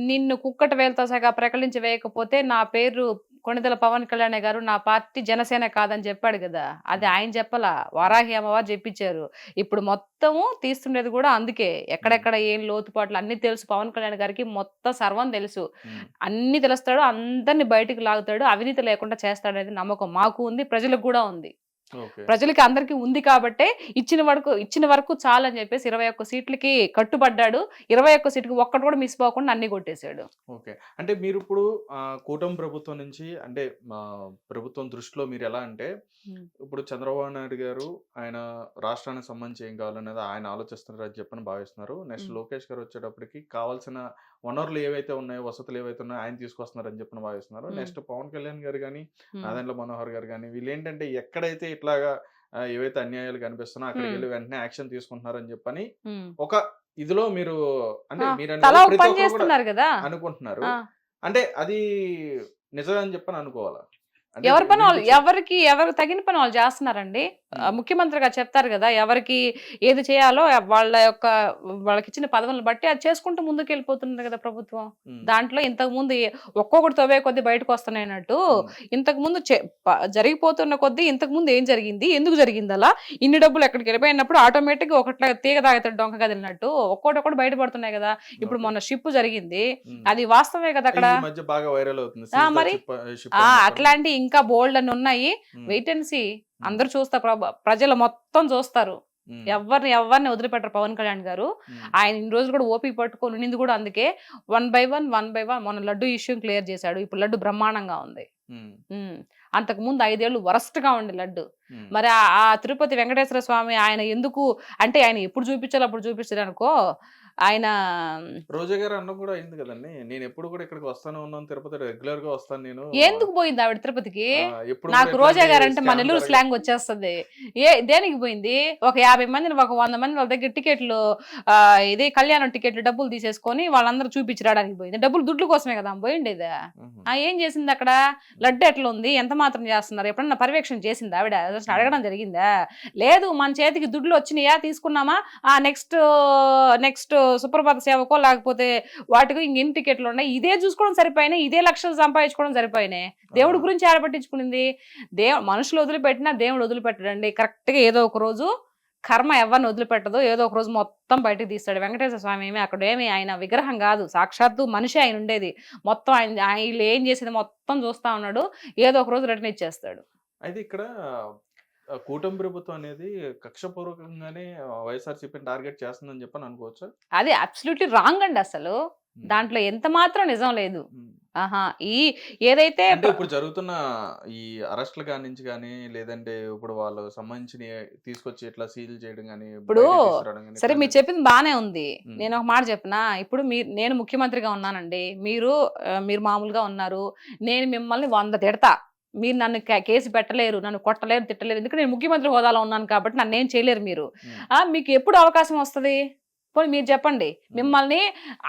నిన్ను కుక్కట వేలుతో సహా ప్రకటించి వేయకపోతే నా పేరు కొణిదెల పవన్ కళ్యాణే గారు, నా పార్టీ జనసేన కాదని చెప్పాడు గదా. అది హ్మ్. ఆయన చెప్పలా. వారాహి అమ్మవారు జెప్పిచ్చారు. ఇప్పుడు మొత్తము తీస్తుండేది గూడా అందుకే. హ్మ్. ఎక్కడెక్కడ ఏం లోతుపాట్లు అన్నీ తెలుసు పవన్ కళ్యాణ్ గారికి. మొత్తం సర్వం తెలుసు. హ్మ్. అన్నీ తెలుస్తాడు. అందరిని బయటికి లాగుతాడు. అవినీతి లేకుండా చేస్తాడనేది నమ్మకం మాకు ఉంది. ప్రజలకు గూడా ఉంది. ఓకే. ప్రజలకి అందరికి ఉంది కాబట్టే ఇచ్చిన వరకు చాలని చెప్పేసి 21 సీట్లకి కట్టుబడ్డాడు. 21 సీట్‌కి ఒక్కటి కూడా మిస్ పోకుండా అన్ని కొట్టేసాడు. ఓకే. అంటే మీరిప్పుడు కూటమి ప్రభుత్వం నుంచి అంటే ప్రభుత్వం దృష్టిలో మీరెలా అంటే, హ్మ్. ఇప్పుడు చంద్రబాబు నాయుడు గారు ఆయన రాష్ట్రానికి సంబంధించి ఏం కావాలనేది ఆయన ఆలోచిస్తున్నారని చెప్పని భావిస్తున్నారు. నెక్స్ట్ హ్మ్. లోకేష్ గారు వచ్చేటప్పటికి కావాల్సిన వనరులు ఏవైతే ఉన్నాయో, వసతులు ఏవైతే ఉన్నాయో ఆయన తీసుకొస్తున్నారని చెప్పని భావిస్తున్నారు. హ్మ్. నెక్స్ట్ పవన్ కళ్యాణ్ గారు గాని, హ్మ్. నాదెండ్ల మనోహర్ గారు గాని వీళ్ళేంటంటే ఎక్కడైతే ఇట్లాగా ఏవైతే అన్యాయాలు కనిపిస్తున్నాయో హ్మ్. అక్కడికెళ్ళి వెంటనే యాక్షన్ తీసుకుంటున్నారని చెప్పని హ్మ్. ఒక ఇదిలో మీరు అంటే తలా మీరనేది ఒక ప్రతి పని ఒక్కరు కూడా చేస్తున్నారు గదా. అనుకుంటున్నారు. ఆ! అంటే అది నిజమే అని చెప్పని అనుకోవాలా? అంటే ఎవరి పని వాళ్ళు వినిపించింది. ఎవరికి తగిన పని వాళ్ళు చేస్తున్నారండి. ముఖ్యమంత్రిగా చెప్తారు కదా ఎవరికి ఏది చేయాలో వాళ్ళకి ఇచ్చిన పదవులను బట్టి అది చేసుకుంటూ ముందుకు వెళ్ళిపోతున్నారు కదా ప్రభుత్వం. దాంట్లో ఇంతకు ముందు ఒక్కొక్కటి తవ్వే కొద్దీ బయటకు వస్తున్నాయన్నట్టు ఇంతకు ముందు జరిగిపోతున్న కొద్దీ ఇంతకు ముందు ఏం జరిగింది, ఎందుకు జరిగింది అలా, ఇన్ని డబ్బులు ఎక్కడికి వెళ్ళిపోయినప్పుడు ఆటోమేటిక్ గా ఒకట్లా తీగ తాగుతాడు డొంక కదిలినట్టు ఒక్కొక్కటి బయటపడుతున్నాయి కదా. ఇప్పుడు మొన్న షిప్ జరిగింది, అది వాస్తవమే కదా అక్కడ. మరి అట్లాంటి ఇంకా బోల్డ్ అని ఉన్నాయి. Wait and see. అందరూ చూస్తారు, ప్రజలు మొత్తం చూస్తారు. ఎవరిని వదిలిపెట్టరు పవన్ కళ్యాణ్ గారు. ఆయన ఇన్ని రోజులు కూడా ఓపిక పట్టుకొని ఉండింది కూడా అందుకే. 1 by 1 మొన్న లడ్డు ఇష్యూ క్లియర్ చేశాడు. ఇప్పుడు లడ్డు బ్రహ్మాండంగా ఉంది. అంతకు ముందు 5 ఏళ్ళు వరస్ట్ గా ఉండే లడ్డు. మరి ఆ తిరుపతి వెంకటేశ్వర స్వామి ఆయన ఎందుకు అంటే ఆయన ఎప్పుడు చూపించాలో అప్పుడు చూపించారు అనుకో. ఆయన రోజా గారు అన్న కూడా అయింది కదండి, నేను ఎప్పుడు కూడా ఇక్కడికి వస్తానే ఉన్నాను, తిరుపతి రెగ్యులర్ గా వస్తాను నేను. ఎందుకు పోయింది ఆవిడ తిరుపతికి? నాకు రోజా గారు అంటే మన నెల్లూరు స్లాంగ్ వచ్చేస్తుంది. దేనికి పోయింది? ఒక 50 మందిని, ఒక 100 మంది వాళ్ళ దగ్గర టికెట్లు ఇదే కళ్యాణం టికెట్లు డబ్బులు తీసేసుకొని వాళ్ళందరూ చూపించి రావడానికి పోయింది. డబ్బులు దుడ్లు కోసమే కదా పోయిండేదా? ఏం చేసింది అక్కడ? లడ్డు ఎట్లా ఉంది, ఎంత మాత్రం చేస్తున్నారు, ఎప్పుడన్నా పర్యవేక్షణ చేసింది ఆవిడ? అడగడం జరిగిందా? లేదు. మన చేతికి దుడ్లు వచ్చినాయా, తీసుకున్నామా, నెక్స్ట్ సుప్రభాత సేవకో లేకపోతే వాటికి ఇంకెన్ని టికెట్లు ఉన్నాయి, ఇదే చూసుకోవడం సరిపోయినాయి, ఇదే లక్షలు సంపాదించుకోవడం సరిపోయినాయి. దేవుడి గురించి ఆడపట్టించుకునింది. మనుషులు వదిలిపెట్టినా దేవుడు వదిలిపెట్టడండి. కరెక్ట్ గా ఏదో ఒక రోజు కర్మ ఎవరిని వదిలిపెట్టదు, ఏదో ఒక రోజు మొత్తం బయటకు తీస్తాడు. వెంకటేశ్వర స్వామి ఏమి అక్కడ ఏమి ఆయన విగ్రహం కాదు, సాక్షాత్తు మనిషి ఆయన ఉండేది. మొత్తం ఆయన ఏం చేసేది మొత్తం చూస్తా ఉన్నాడు. ఏదో ఒక రోజు రిటర్న్ ఇచ్చేస్తాడు. అయితే ఇక్కడ కూటమి ప్రభుత్వం అనేది కక్షపూర్వకంగానే వైఎస్ఆర్సీపీని టార్గెట్ చేస్తుందని చెప్పని అనుకోవచ్చు. అది అబ్సల్యూట్లీ రాంగ్ అండి. అసలు దాంట్లో ఎంత మాత్రం నిజం లేదు. ఏదైతే ఇప్పుడు జరుగుతున్న ఈ అరెస్టులు కానించి కానీ, లేదంటే ఇప్పుడు వాళ్ళు సంబంధించిన తీసుకొచ్చి ఇట్లా సీల్ చేయడం కానీ, ఇప్పుడు సరే మీరు చెప్పింది బానే ఉంది. నేను ఒక మాట చెప్పినా, ఇప్పుడు నేను ముఖ్యమంత్రిగా ఉన్నానండి, మీరు మామూలుగా ఉన్నారు, నేను మిమ్మల్ని 100 తిడతా, మీరు నన్ను కేసు పెట్టలేరు, నన్ను కొట్టలేరు, తిట్టలేరు, ఎందుకంటే నేను ముఖ్యమంత్రి హోదాలో ఉన్నాను కాబట్టి నన్ను ఏం చేయలేరు మీరు. మీకు ఎప్పుడు అవకాశం వస్తుంది? పోనీ మీరు చెప్పండి. మిమ్మల్ని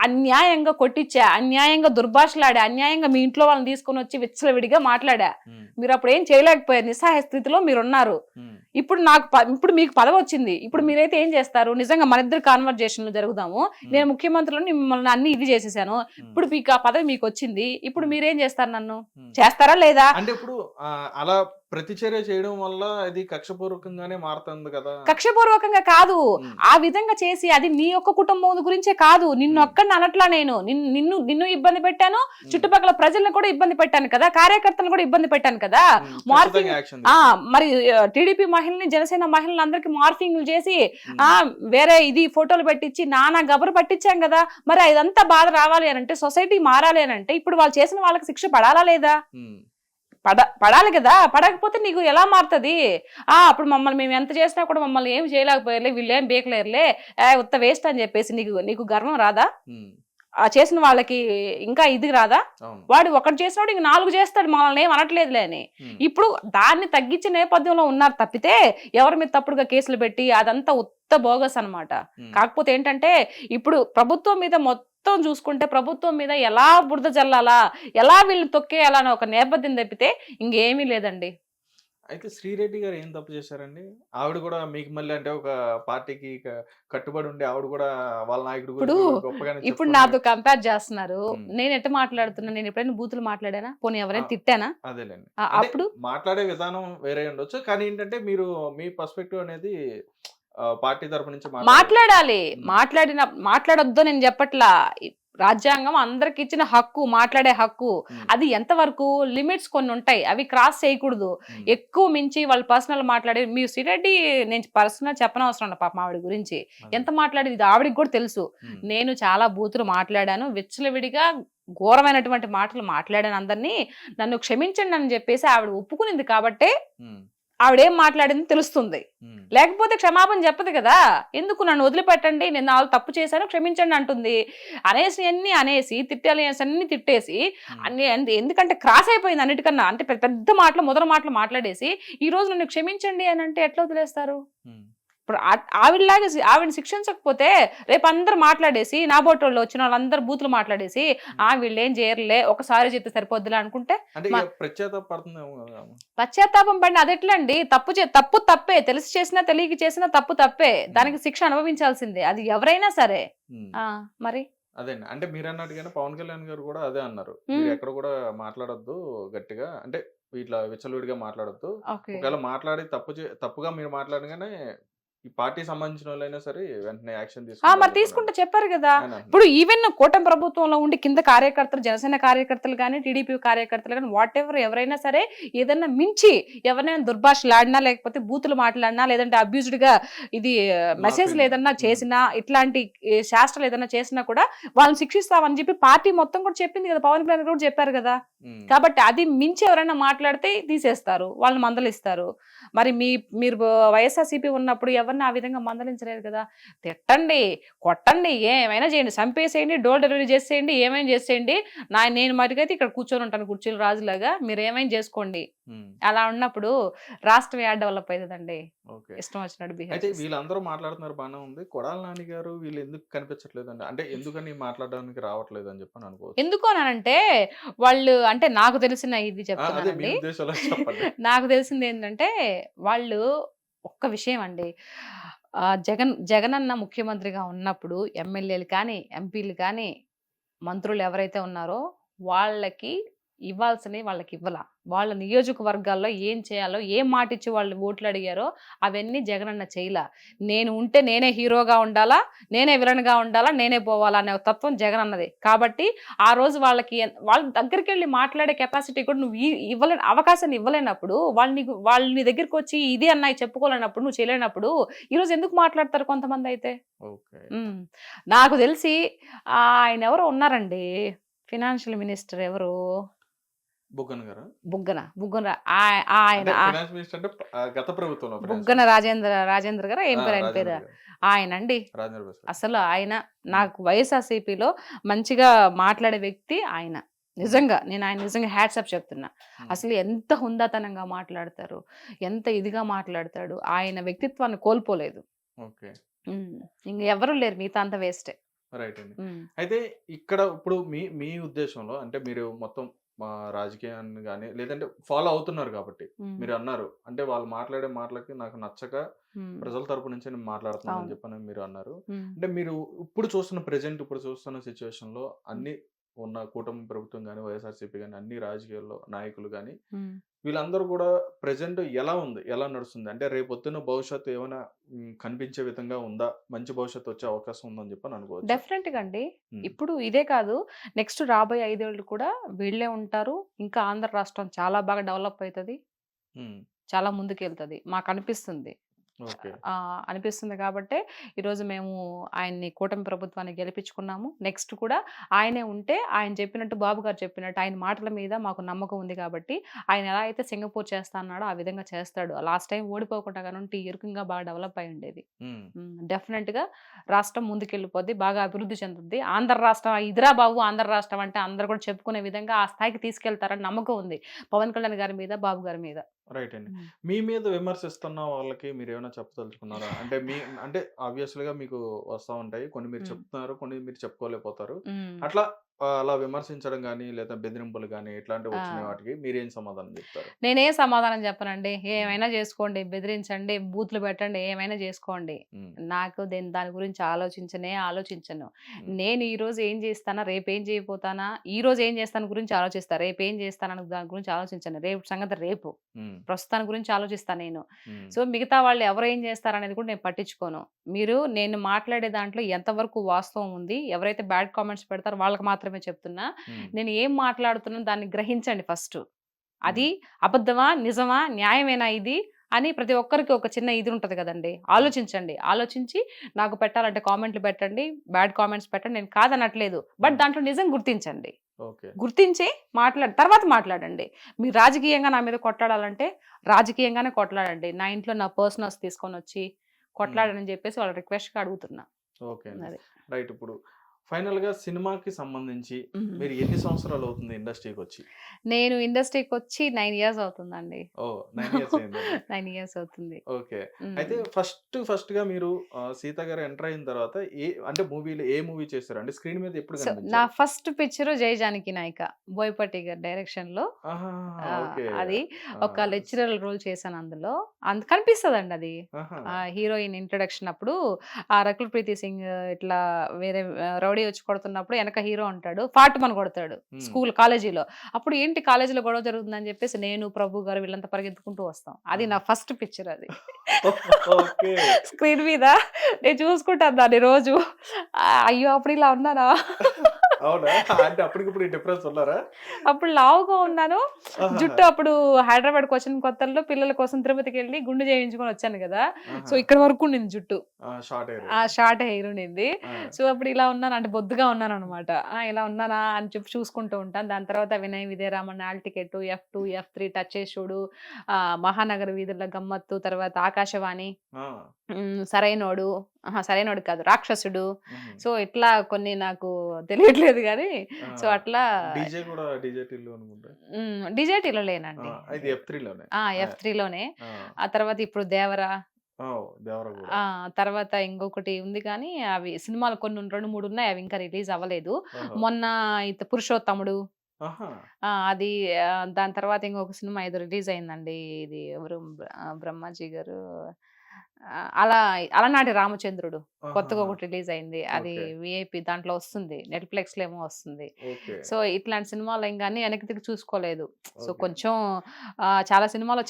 అన్యాయంగా కొట్టించా, అన్యాయంగా దుర్భాషలాడా, అన్యాయంగా మీ ఇంట్లో వాళ్ళని తీసుకొని వచ్చి విచ్చలవిడిగా మాట్లాడా, మీరు అప్పుడు ఏం చేయలేకపోయారు, నిస్సహాయ స్థితిలో మీరున్నారు. ఇప్పుడు మీకు పదవి వచ్చింది, ఇప్పుడు మీరైతే ఏం చేస్తారు? నిజంగా మన ఇద్దరు కాన్వర్జేషన్లు జరుగుదాము, నేను ముఖ్యమంత్రిలో మిమ్మల్ని అన్ని ఇది చేసేసాను, ఇప్పుడు మీకు ఆ పదవి మీకు వచ్చింది, ఇప్పుడు మీరేం చేస్తారు? నన్ను చేస్తారా లేదా? అంటే ఇప్పుడు అలా ప్రతిచర్య చేయడం వల్ల అది కక్షపూర్వకంగానే మారుతుంది కదా. కక్షపూర్వకంగా కాదు, ఆ విధంగా చేసి అది నీ యొక్క కుటుంబం గురించే కాదు, నిన్ను ఒక్కడిని అనట్లా, నేను నిన్ను ఇబ్బంది పెట్టాను, చుట్టుపక్కల ప్రజలను కూడా ఇబ్బంది పెట్టాను కదా, కార్యకర్తలను కూడా ఇబ్బంది పెట్టాను కదా. మార్ఫింగ్ మరి టీడీపీ మహిళని, జనసేన మహిళని అందరికి మార్ఫింగ్ చేసి వేరే ఇది ఫోటోలు పెట్టించి నానా గబరు పట్టించాం కదా. మరి ఇదంతా బాధ రావాలి అని అంటే, సొసైటీ మారాలి అని అంటే, ఇప్పుడు వాళ్ళు చేసిన వాళ్ళకి శిక్ష పడాలా లేదా? పడాలి కదా. పడకపోతే నీకు ఎలా మారుతుంది? అప్పుడు మమ్మల్ని మేము ఎంత చేసినా కూడా మమ్మల్ని ఏమి చేయలేకపోయారులే, వీళ్ళు ఏం బేకలేరులే, ఉత్త వేస్ట్ అని చెప్పేసి నీకు గర్వం రాదా? చేసిన వాళ్ళకి ఇంకా ఇది రాదా? వాడు ఒకటి చేసినప్పుడు ఇంక 4 చేస్తాడు, మనల్ని ఏం అనట్లేదులే అని. ఇప్పుడు దాన్ని తగ్గించే నేపథ్యంలో ఉన్నారు తప్పితే ఎవరి మీద తప్పుడుగా కేసులు పెట్టి అదంతా ఉత్త బోగస్ అన్నమాట. కాకపోతే ఏంటంటే ఇప్పుడు ప్రభుత్వం మీద మొత్తం చూసుకుంటే, ప్రభుత్వం మీద ఎలా బురద జల్లాలా, ఎలా వీళ్ళని తొక్కేయాలా అని ఒక నేపథ్యం తప్పితే ఇంకేమీ లేదండి. అయితే శ్రీరెడ్డి గారు ఏం తప్పు చేశారండి? ఆవిడ కూడా మీకు మళ్ళీ అంటే ఒక పార్టీకి కట్టుబడి ఉండి ఆవిడ కూడా వాళ్ళ నాయకుడు ఇప్పుడు నాతో కంపేర్ చేస్తున్నారు. నేను ఎట్లా మాట్లాడుతున్నా? నేను ఎప్పుడైనా బూతులు మాట్లాడానా? పోనీ ఎవరైనా తిట్టానా? అదేలేండి. అప్పుడు మాట్లాడే విధానం వేరే ఉండొచ్చు, కానీ ఏంటంటే మీరు మీ పర్స్పెక్టివ్ అనేది పార్టీ తరపు నుంచి మాట్లాడాలి. మాట్లాడొద్దు నేను చెప్పట్లా. రాజ్యాంగం అందరికి ఇచ్చిన హక్కు, మాట్లాడే హక్కు. అది ఎంతవరకు లిమిట్స్ కొన్ని ఉంటాయి, అవి క్రాస్ చేయకూడదు. ఎక్కువ మించి వాళ్ళు పర్సనల్ మాట్లాడే, మీ శ్రీరెడ్డి నేను పర్సనల్ చెప్పనవసరం పాప ఆవిడ గురించి ఎంత మాట్లాడేది ఇది ఆవిడకి కూడా తెలుసు. నేను చాలా బూతులు మాట్లాడాను, విచ్చలవిడిగా ఘోరమైనటువంటి మాటలు మాట్లాడాను అందరినీ, నన్ను క్షమించండి అని చెప్పేసి ఆవిడ ఒప్పుకునింది కాబట్టే ఆవిడేం మాట్లాడింది తెలుస్తుంది. లేకపోతే క్షమాపణ చెప్పదు కదా. ఎందుకు నన్ను వదిలిపెట్టండి, నేను నాలుగు తప్పు చేశాను క్షమించండి అంటుంది. అనేసి తిట్టాలి అన్ని తిట్టేసి ఎందుకంటే క్రాస్ అయిపోయింది అన్నిటికన్నా. అంటే పెద్ద మాటలు మొదటి మాటలు మాట్లాడేసి ఈ రోజు నన్ను క్షమించండి అని అంటే ఎట్లా వదిలేస్తారు? ఇప్పుడు ఆవిడలాగా ఆవిడని శిక్షించకపోతే రేపు అందరు మాట్లాడేసి నా బోటోళ్ళు వచ్చిన వాళ్ళందరూ బూతులు మాట్లాడేసి వీళ్ళు ఏం చేయరులే ఒకసారి చెప్తే సరిపోద్దులే అనుకుంటే పశ్చాత్తాపం పడిన అది ఎట్లా అండి? తప్పు తప్పే, తెలిసి చేసినా తెలియక చేసినా తప్పు తప్పే, దానికి శిక్ష అనుభవించాల్సిందే, అది ఎవరైనా సరే. మరి అదే అంటే మీరు అన్నట్టుగానే పవన్ కళ్యాణ్ గారు కూడా అదే అన్నారు, మీరు ఎక్కడ కూడా మాట్లాడొద్దు గట్టిగా, అంటే ఇట్లా విచ్చలవిడిగా మాట్లాడొద్దు, ఒకవేళ మాట్లాడి తప్పుగా మీరు మాట్లాడగానే ఈ పార్టీ సంబంధించిన వాళ్ళైనా సరే వెంటనే యాక్షన్ మరి తీసుకుంటే చెప్పారు కదా. ఇప్పుడు ఈవెన్ కూటమి ప్రభుత్వంలో ఉండి కింద కార్యకర్తలు, జనసేన కార్యకర్తలు కానీ, టీడీపీ కార్యకర్తలు కానీ, వాట్ ఎవర్ ఎవరైనా సరే ఏదైనా మించి ఎవరైనా దుర్భాషలాడినా, లేకపోతే బూతులు మాట్లాడినా, లేదంటే అబ్యూజ్డ్ గా ఇది మెసేజ్లు ఏదన్నా చేసినా, ఇట్లాంటి శాస్త్రాలు ఏదన్నా చేసినా కూడా వాళ్ళని శిక్షిస్తామని చెప్పి పార్టీ మొత్తం కూడా చెప్పింది కదా, పవన్ కళ్యాణ్ కూడా చెప్పారు కదా. కాబట్టి అది మించి ఎవరైనా మాట్లాడితే తీసేస్తారు, వాళ్ళని మందలిస్తారు. మరి మీరు వైఎస్ఆర్సీపీ ఉన్నప్పుడు ఎవరిని ఆ విధంగా మందలించలేదు కదా. తిట్టండి, కొట్టండి, ఏమైనా చేయండి, చంపేసేయండి, డోర్ డెలివరీ చేసేయండి, ఏమైనా చేసేయండి, నేను మటుకైతే ఇక్కడ కూర్చొని ఉంటాను కుర్చీలు రాజులాగా, మీరు ఏమైనా చేసుకోండి. అలా ఉన్నప్పుడు రాష్ట్రం యాడ్ డెవలప్ అవుతుందండి. ఇష్టం వచ్చినట్టు బిహేవ్. అయితే వీళ్ళందరూ మాట్లాడుతున్నారు, బాగానే ఉంది, కొడాలి నాని గారు వీళ్ళు ఎందుకు కనిపించట్లేదండి, అంటే ఎందుకని మాట్లాడడానికి రావట్లేదు అని చెప్పని అనుకోవచ్చు. ఎందుకు అనంటే వాళ్ళు, అంటే నాకు తెలిసిన ఇది చెప్తానండి, నాకు తెలిసింది ఏంటంటే వాళ్ళు ఒక్క విషయం అండి, జగనన్న ముఖ్యమంత్రిగా ఉన్నప్పుడు ఎమ్మెల్యేలు కానీ, ఎంపీలు కానీ, మంత్రులు ఎవరైతే ఉన్నారో వాళ్ళకి ఇవ్వాల్సినవి వాళ్ళకి ఇవ్వాల. వాళ్ళ నియోజకవర్గాల్లో ఏం చేయాలో, ఏం మాట ఇచ్చి వాళ్ళు ఓట్లు అడిగారో అవన్నీ జగనన్న చేయలా. నేను ఉంటే నేనే హీరోగా ఉండాలా, నేనే విలన్గా ఉండాలా, నేనే పోవాలా అనే తత్వం జగనన్నది. కాబట్టి ఆ రోజు వాళ్ళ దగ్గరికి వెళ్ళి మాట్లాడే కెపాసిటీ కూడా నువ్వు అవకాశాన్ని ఇవ్వలేనప్పుడు, వాళ్ళని దగ్గరికి వచ్చి ఇది అన్నాయి చెప్పుకోలేనప్పుడు, నువ్వు చేయలేనప్పుడు ఈరోజు ఎందుకు మాట్లాడతారు కొంతమంది అయితే. నాకు తెలిసి ఆయన ఎవరో ఉన్నారండి, ఫినాన్షియల్ మినిస్టర్ ఎవరు, బుగ్గన రాజేంద్ర గారు ఏం పేరు ఆయన పేరు, ఆయన అండి. అసలు ఆయన నాకు వైఎస్ఆర్సీపీలో మంచిగా మాట్లాడే వ్యక్తి ఆయన. నిజంగా నేను ఆయన నిజంగా హ్యాట్సాప్ చెప్తున్నా. అసలు ఎంత హుందాతనంగా మాట్లాడతారు, ఎంత ఇదిగా మాట్లాడతాడు, ఆయన వ్యక్తిత్వాన్ని కోల్పోలేదు. ఇంక ఎవరు లేరు, మిగతా అంతా వేస్టే. రైట్ అండి. అయితే ఇక్కడ ఇప్పుడు మీ ఉద్దేశంలో, అంటే మీరు మొత్తం రాజకీయాన్ని కానీ లేదంటే ఫాలో అవుతున్నారు కాబట్టి మీరు అన్నారు, అంటే వాళ్ళు మాట్లాడే మాటలకి నాకు నచ్చక ప్రజల తరపు నుంచి నేను మాట్లాడుతున్నాను అని చెప్పని మీరు అన్నారు. అంటే మీరు ఇప్పుడు చూస్తున్న సిచ్యువేషన్ లో అన్ని ఉన్న కూటమి ప్రభుత్వం కానీ, వైఎస్ఆర్సీపీ కానీ, అన్ని రాజకీయాల్లో నాయకులు కానీ వీళ్ళందరూ కూడా ప్రెజెంట్ ఎలా నడుస్తుంది, అంటే రేపొద్దున భవిష్యత్తు ఏమైనా కనిపించే విధంగా ఉందా, మంచి భవిష్యత్తు వచ్చే అవకాశం ఉందని చెప్పని అనుకోవచ్చు. డెఫినెట్ గా అండి. ఇప్పుడు ఇదే కాదు, నెక్స్ట్ రాబోయే 5 ఏళ్ళు కూడా వీళ్ళే ఉంటారు. ఇంకా ఆంధ్ర రాష్ట్రం చాలా బాగా డెవలప్ అవుతుంది, చాలా ముందుకు వెళ్తుంది, మాకు అనిపిస్తుంది. అనిపిస్తుంది కాబట్టి ఈరోజు మేము ఆయన్ని కూటమి ప్రభుత్వాన్ని గెలిపించుకున్నాము. నెక్స్ట్ కూడా ఆయనే ఉంటే, ఆయన చెప్పినట్టు, బాబు గారు చెప్పినట్టు, ఆయన మాటల మీద మాకు నమ్మకం ఉంది కాబట్టి ఆయన ఎలా అయితే సింగపూర్ చేస్తా అన్నాడో ఆ విధంగా చేస్తాడు. లాస్ట్ టైం ఓడిపోకుండా కానుంటే ఇరుకంగా బాగా డెవలప్ అయి ఉండేది. డెఫినెట్ గా రాష్ట్రం ముందుకెళ్ళిపోద్ది, బాగా అభివృద్ధి చెందుద్ది. ఆంధ్ర రాష్ట్రం ఇదిరా బాబు, ఆంధ్ర రాష్ట్రం అంటే అందరు కూడా చెప్పుకునే విధంగా ఆ స్థాయికి తీసుకెళ్తారని నమ్మకం ఉంది పవన్ కళ్యాణ్ గారి మీద, బాబు గారి మీద. రైట్ అండి. మీ మీద విమర్శిస్తున్న వాళ్ళకి మీరు ఏమైనా చెప్పదలుచుకున్నారా? అంటే ఆబ్వియస్లీగా మీకు వస్తూ ఉంటాయి, కొన్ని మీరు చెప్తున్నారు, కొన్ని మీరు చెప్పుకోలేకపోతారు. అట్లా అలా విమర్శించడం కానీ లేదా బెదిరింపులు కానీ ఇట్లాంటివి వచ్చిన వాటికి మీరేం సమాధానం చెప్తారు? నేనేం సమాధానం చెప్పనండి. ఏమైనా చేసుకోండి, బెదిరించండి, బూత్లు పెట్టండి, ఏమైనా చేసుకోండి. నాకు దాని గురించి ఆలోచించను. నేను ఈ రోజు ఏం చేస్తానా, రేపు ఏం చేయబోతానా, ఈ రోజు ఏం చేస్తాను గురించి ఆలోచిస్తా, రేపు ఏం చేస్తాను దాని గురించి ఆలోచించను. రేపు సంగతి రేపు, ప్రస్తుతాన్ని గురించి ఆలోచిస్తాను నేను. సో మిగతా వాళ్ళు ఎవరు ఏం చేస్తారనేది కూడా నేను పట్టించుకోను. నేను మాట్లాడే దాంట్లో ఎంతవరకు వాస్తవం ఉంది, ఎవరైతే బ్యాడ్ కామెంట్స్ పెడతారో వాళ్ళకి మాత్రమే చెప్తున్నా. నేను ఏం మాట్లాడుతున్నా దాన్ని గ్రహించండి ఫస్ట్. అది అబద్ధమా, నిజమా, న్యాయమేనా ఇది అని ప్రతి ఒక్కరికి ఒక చిన్న ఇది ఉంటుంది కదండి. ఆలోచించండి, ఆలోచించి నాకు పెట్టాలంటే కామెంట్లు పెట్టండి, బ్యాడ్ కామెంట్స్ పెట్టండి, నేను కాదనట్లేదు. బట్ దాంట్లో నిజం గుర్తించండి, గుర్తించి తర్వాత మాట్లాడండి. మీరు రాజకీయంగా నా మీద కొట్లాడాలంటే రాజకీయంగానే కొట్లాడండి. నా ఇంట్లో నా పర్సనల్స్ తీసుకొని వచ్చి కొట్లాడని చెప్పేసి వాళ్ళ రిక్వెస్ట్గా అడుగుతున్నా. Okay right. ఇప్పుడు ఫైనల్‌గా సినిమాకి సంబంధించి హ్మ్. మీరు ఎన్ని సంవత్సరాలు అవుతుంది ఇండస్ట్రీకొచ్చి? నేను ఇండస్ట్రీకొచ్చి 9 ఇయర్స్ అవుతుందండి. ఓహ్! 9 ఇయర్స్ అయిందండి. 9 ఇయర్స్ అవుతుంది. ఓకే. అయితే హ్మ్. ఫస్ట్‌గా మీరు 'సీత' గారు ఎంటర్ అయిన తర్వాత అంటే మూవీలో ఏ మూవీ చేశారు? అంటే స్క్రీన్ మీద ఎప్పుడు సో, నా కనిపించారు? ఫస్ట్ పిక్చరు 'జై జానకి నాయిక' బోయపాటి గారి డైరెక్షన్‌లో. ఆహాహాహా! ఓకే. అది ఆ! ఒక లెక్చరర్ రోల్ చేశాను అందులో. కనిపిస్తదండి అది. ఆహా! హీరోయిన్ ఇంట్రొడక్షన్ అప్పుడు 'రకుల్ ప్రీతి సింగ్' ఇట్లా వేరే రౌడీ వచ్చి కొడుతున్నప్పుడు ఎనక హీరో ఉంటాడు. ఫాటుమని కొడతాడు. హ్మ్. కాలేజీలో. అప్పుడు ఏంటి కాలేజీలో గొడవ జరుగుతుందని చెప్పేసి నేను, ప్రభు గారు వీళ్ళంతా పరిగెత్తుకుంటూ వస్తాం. అది ఆహా! నా ఫస్ట్ పిక్చర్ అది. ఓకే. స్క్రీన్ మీద నేను చూసుకుంటాను దాన్ని రోజు. అయ్యో! అప్పుడు ఇలా ఉన్నానా? అవునా? అంటే అప్పటికిప్పుడు డిఫరెన్స్ ఉన్నారా? అప్పుడు లావుగా ఉన్నాను. ఆహాహా! జుట్టు అప్పుడు హైదరాబాద్‌కొచ్చిన కొత్తల్లో పిల్లల కోసం తిరుపతికెళ్ళి గుండు చేయించుకొని వచ్చాను గదా! సో, ఆహా! ఇక్కడ వరకు ఉండింది జుట్టు. Short hair. షార్ట్ హెయిర్ ఉండింది. ఆ! సో, అప్పుడు ఇలా ఉన్నాను అంటే బొద్దుగా ఉన్నాననమాట. ఇలా ఉన్నానా అని చెప్పి చూసుకుంటూ ఉంటాను. దాని తర్వాత 'Vinay Vijayaraman', 'all ticket', 'F two, ఎఫ్3, 'టచ్ చేసి చూడు', 'మహానగర వీధుల గమ్మత్తు', తర్వాత 'ఆకాశవాణి', ఆ! 'సరైనోడు', సరైనోడు కాదు 'రాక్షసుడు'. హుహు. సో, ఇట్లా కొన్ని నాకు తెలియట్లేదు గానీ, ఆ! సో, అట్లా డీజే కూడా 'డీజే టిల్లు' అనుకుంటా. డిజెటీలో ఆ! లేనండి. ఇది ఎఫ్3లోనే. ఆ! ఎఫ్3లోనే. ఆ! ఆ తర్వాత ఇప్పుడు 'దేవర'. ఓహ్! 'దేవర' గూడా. తర్వాత ఇంకొకటి ఉంది కానీ, అవి సినిమాలు కొన్ని 2, 3 ఉన్నాయి. అవి ఇంకా రిలీజ్ అవ్వలేదు. ఓహో! మొన్న 'పురుషోత్తముడు'. ఆహా! అది దాని తర్వాత ఇంకొక సినిమా ఏదో రిలీజ్ అయిందండి. ఇది ఎవరు 'బ్రహ్మాజీ' గారు, అలా 'అలనాటి రామచంద్రుడు' కొత్తగా ఆహాహా! ఒకటి రిలీజ్ అయింది. అది ఓకే. వీఐపీ దాంట్లో వస్తుంది. నెట్‌ఫ్లిక్స్‌లో ఏమో వస్తుంది. ఓకే. సో, ఇట్లాంటి సినిమాలు ఇంగన్నీ వెనక్కి తిరిగి చూసుకోలేదు. So, okay. కొంచెం చాలా సినిమాలు